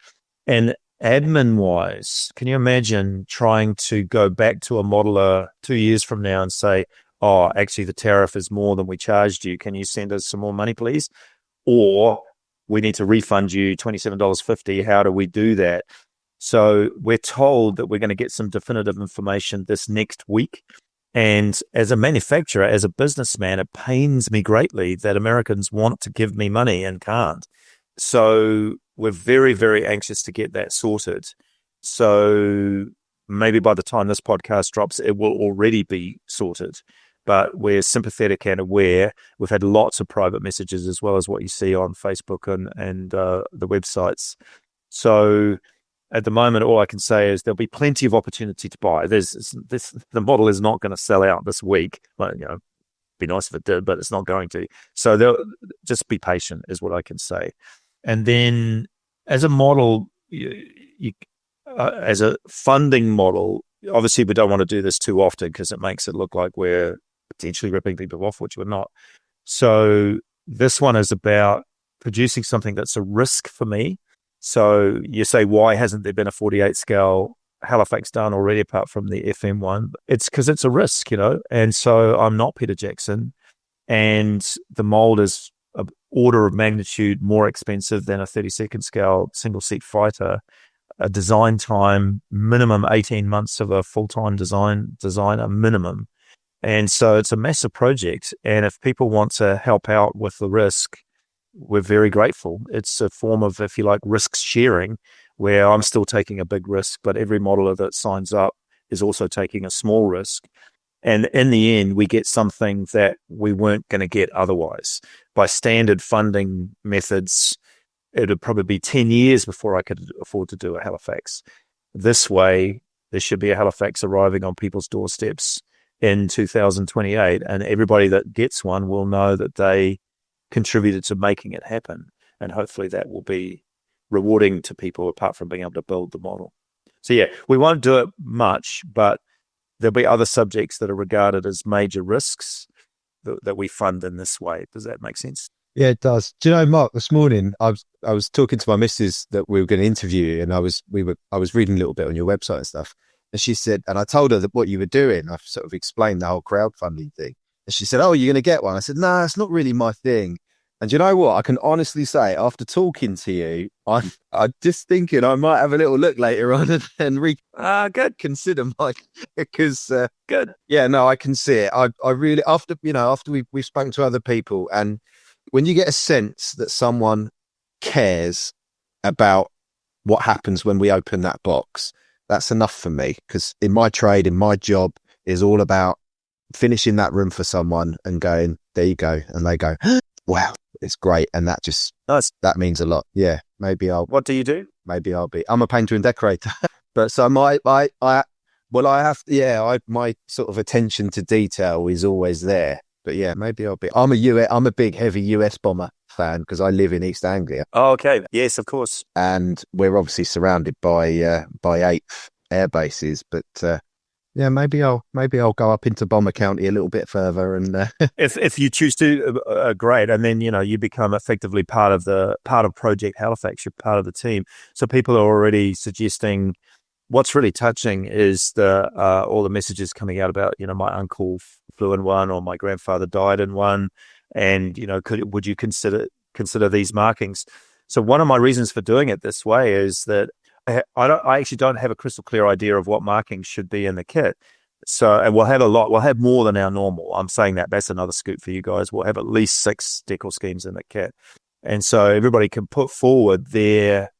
And admin-wise, can you imagine trying to go back to a modeler 2 years from now and say, oh, actually the tariff is more than we charged you. Can you send us some more money, please? Or we need to refund you $27.50. How do we do that? So we're told that we're going to get some definitive information this next week. And as a manufacturer, as a businessman, it pains me greatly that Americans want to give me money and can't. So we're very, very anxious to get that sorted. So maybe by the time this podcast drops, it will already be sorted. But we're sympathetic and aware. We've had lots of private messages as well as what you see on Facebook and the websites. So at the moment, all I can say is there'll be plenty of opportunity to buy. The model is not going to sell out this week. Well, be nice if it did, but it's not going to. So they'll just be patient is what I can say. And then as a model, as a funding model, obviously we don't want to do this too often because it makes it look like we're potentially ripping people off, which we're not. So this one is about producing something that's a risk for me. So you say, why hasn't there been a 48 scale Halifax done already apart from the FM one? It's because it's a risk, and so I'm not Peter Jackson, and the mold is an order of magnitude more expensive than a 32nd scale single seat fighter. A design time, minimum 18 months of a full-time designer minimum. And so it's a massive project. And if people want to help out with the risk, we're very grateful. It's a form of, if you like, risk sharing, where I'm still taking a big risk, but every modeler that signs up is also taking a small risk. And in the end, we get something that we weren't going to get otherwise. By standard funding methods, it would probably be 10 years before I could afford to do a Halifax. This way, there should be a Halifax arriving on people's doorsteps in 2028, and everybody that gets one will know that they contributed to making it happen. And hopefully that will be rewarding to people apart from being able to build the model. So yeah, we won't do it much, but there'll be other subjects that are regarded as major risks that we fund in this way. Does that make sense? Yeah, it does. Do you know, Mark, this morning I was talking to my missus that we were going to interview, and I was reading a little bit on your website and stuff. And she said, and I told her that what you were doing, I sort of explained the whole crowdfunding thing. And she said, "Oh, you're going to get one?" I said, "No, it's not really my thing." And you know what? I can honestly say, after talking to you, I'm just thinking I might have a little look later on and good, consider my, because good. Yeah, no, I can see it. I really, after we've spoken to other people, and when you get a sense that someone cares about what happens when we open that box, that's enough for me. Because in my trade, in my job, is all about finishing that room for someone and going, there you go. And they go, wow, it's great. And that just, that means a lot. Yeah. What do you do? I'm a painter and decorator. But so my sort of attention to detail is always there. But yeah, maybe I'm a big heavy US bomber fan because I live in East Anglia. Oh, okay. Yes, of course. And we're obviously surrounded by 8th air bases, but yeah, maybe I'll go up into Bomber County a little bit further, and if you choose to, great. And then you become effectively part of Project Halifax. You're part of the team. So people are already suggesting. What's really touching is all the messages coming out about my uncle flew in one, or my grandfather died in one, and would you consider these markings? So one of my reasons for doing it this way is that I actually don't have a crystal clear idea of what markings should be in the kit. So, and we'll have more than our normal. I'm saying that's another scoop for you guys. We'll have at least 6 decal schemes in the kit. And so everybody can put forward their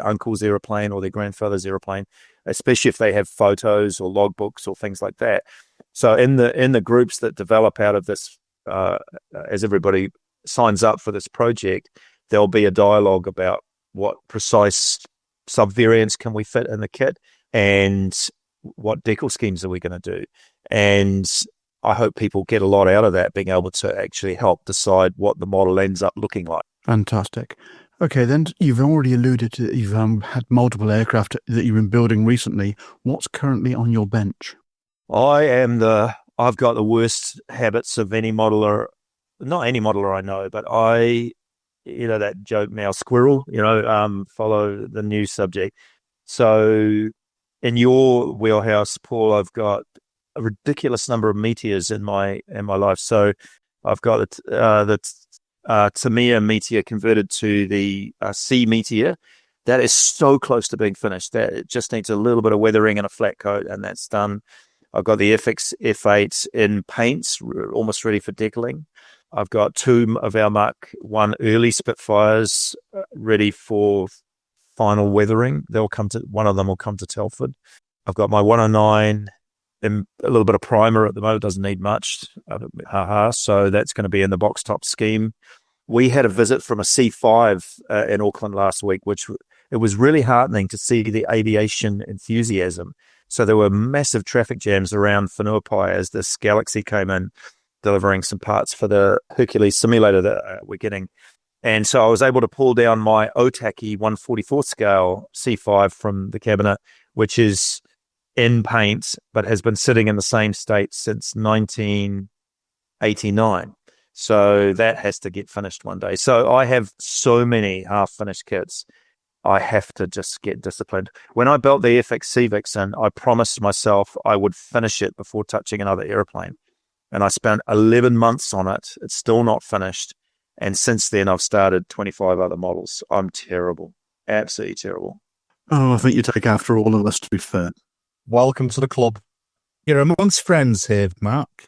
uncle's aeroplane or their grandfather's aeroplane, especially if they have photos or logbooks or things like that. So in the groups that develop out of this, as everybody signs up for this project, there'll be a dialogue about what precise subvariants can we fit in the kit and what decal schemes are we going to do. And I hope people get a lot out of that, being able to actually help decide what the model ends up looking like. Fantastic. Okay, then you've already alluded to you've had multiple aircraft that you've been building recently. What's currently on your bench? I've got the worst habits of any modeler, not any modeler I know, but that joke now, squirrel, follow the new subject. So in your wheelhouse, Paul, I've got a ridiculous number of meteors in my life. So I've got the Tamiya Meteor converted to the C Meteor. That is so close to being finished. That it just needs a little bit of weathering and a flat coat, and that's done. I've got the FX F8 in paints, almost ready for decaling. I've got 2 of our Mark 1 early Spitfires ready for final weathering. One of them will come to Telford. I've got my 109 in a little bit of primer at the moment. It doesn't need much. So that's going to be in the box top scheme. We had a visit from a C5 in Auckland last week, which it was really heartening to see the aviation enthusiasm. So there were massive traffic jams around Whenuapai as this Galaxy came in, delivering some parts for the Hercules simulator that we're getting. And so I was able to pull down my Otaki 144 scale C5 from the cabinet, which is in paint, but has been sitting in the same state since 1989. So that has to get finished one day. So I have so many half-finished kits. I have to just get disciplined. When I built the FX Sea Vixen, I promised myself I would finish it before touching another airplane. And I spent 11 months on it. It's still not finished. And since then, I've started 25 other models. I'm terrible. Absolutely terrible. Oh, I think you take after all of us, to be fair. Welcome to the club. You're amongst friends here, Mark.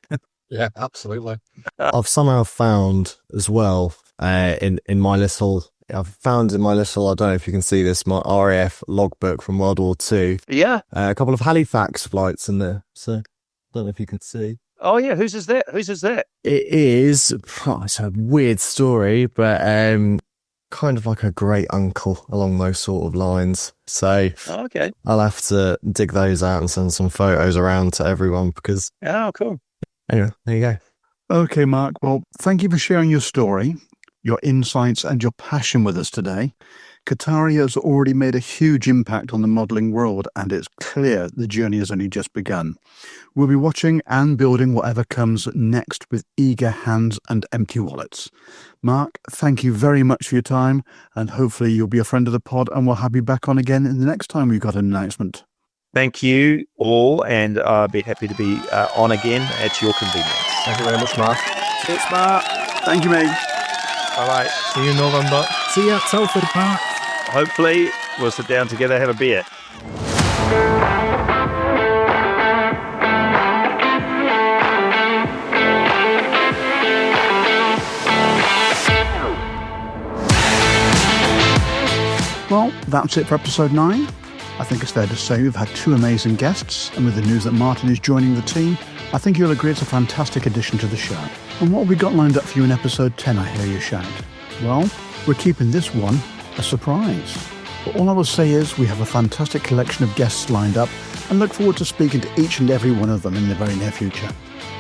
Yeah, absolutely. I've somehow found as well in my little, I don't know if you can see this, my RAF logbook from World War II. Yeah. A couple of Halifax flights in there. So I don't know if you can see. Oh, yeah. Whose is that? It is, it's a weird story, but kind of like a great uncle along those sort of lines. So Okay. I'll have to dig those out and send some photos around to everyone because, Oh, cool. anyway, there you go. Okay, Mark. Well, thank you for sharing your story, your insights, and your passion with us today. Kōtare has already made a huge impact on the modelling world, and it's clear the journey has only just begun. We'll be watching and building whatever comes next with eager hands and empty wallets. Mark, thank you very much for your time, and hopefully you'll be a friend of the pod, and we'll have you back on again in the next time we've got an announcement. Thank you all, and I'll be happy to be on again at your convenience. Thank you very much, Mark. Cheers, Mark. Thank you, mate. Bye-bye. See you in November. See you at Telford, Mark. Hopefully, we'll sit down together, have a beer. Well, that's it for episode 9. I think it's fair to say we've had 2 amazing guests, and with the news that Martin is joining the team, I think you'll agree it's a fantastic addition to the show. And what have we got lined up for you in episode 10, I hear you shout? Well, we're keeping this one a surprise. But all I will say is we have a fantastic collection of guests lined up and look forward to speaking to each and every one of them in the very near future.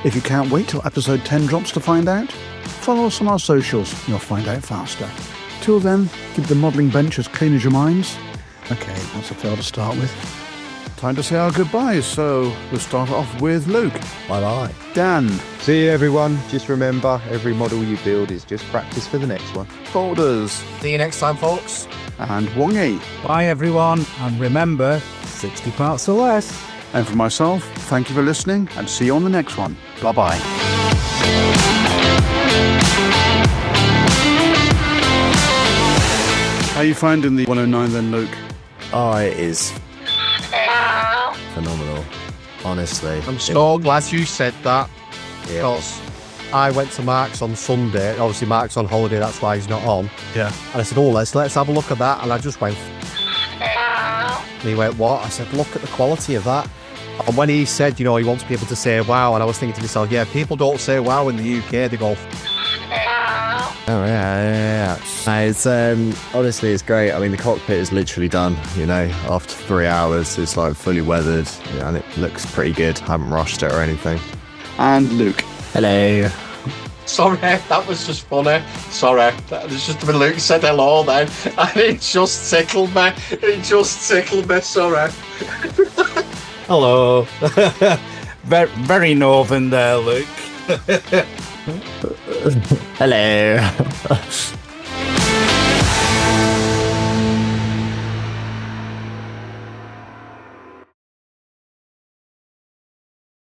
If you can't wait till episode 10 drops to find out, follow us on our socials and you'll find out faster. Till then, keep the modelling bench as clean as your minds. Okay, that's a fail to start with. Time to say our goodbyes, so we'll start off with Luke. Bye-bye. Dan. See you, everyone. Just remember, every model you build is just practice for the next one. Boulders. See you next time, folks. And Wongi. Bye, everyone. And remember, 60 parts or less. And for myself, thank you for listening and see you on the next one. Bye-bye. How are you finding the 109 then, Luke? Oh, it is phenomenal, honestly. I'm so glad you said that. Yeah. Because I went to Mark's on Sunday. Obviously, Mark's on holiday, that's why he's not on. Yeah. And I said, oh, let's have a look at that. And I just went, and he went, what? I said, look at the quality of that. And when he said, you know, he wants people to say wow, and I was thinking to myself, yeah, people don't say wow in the UK, they go, Oh yeah. It's honestly, it's great. I mean, the cockpit is literally done. You know, after 3 hours, it's like fully weathered, and it looks pretty good. I haven't rushed it or anything. And Luke. Hello. sorry, that was just funny. Sorry, it's just when Luke said hello then, and it just tickled me. Sorry. Hello. Very northern there, Luke. Hello.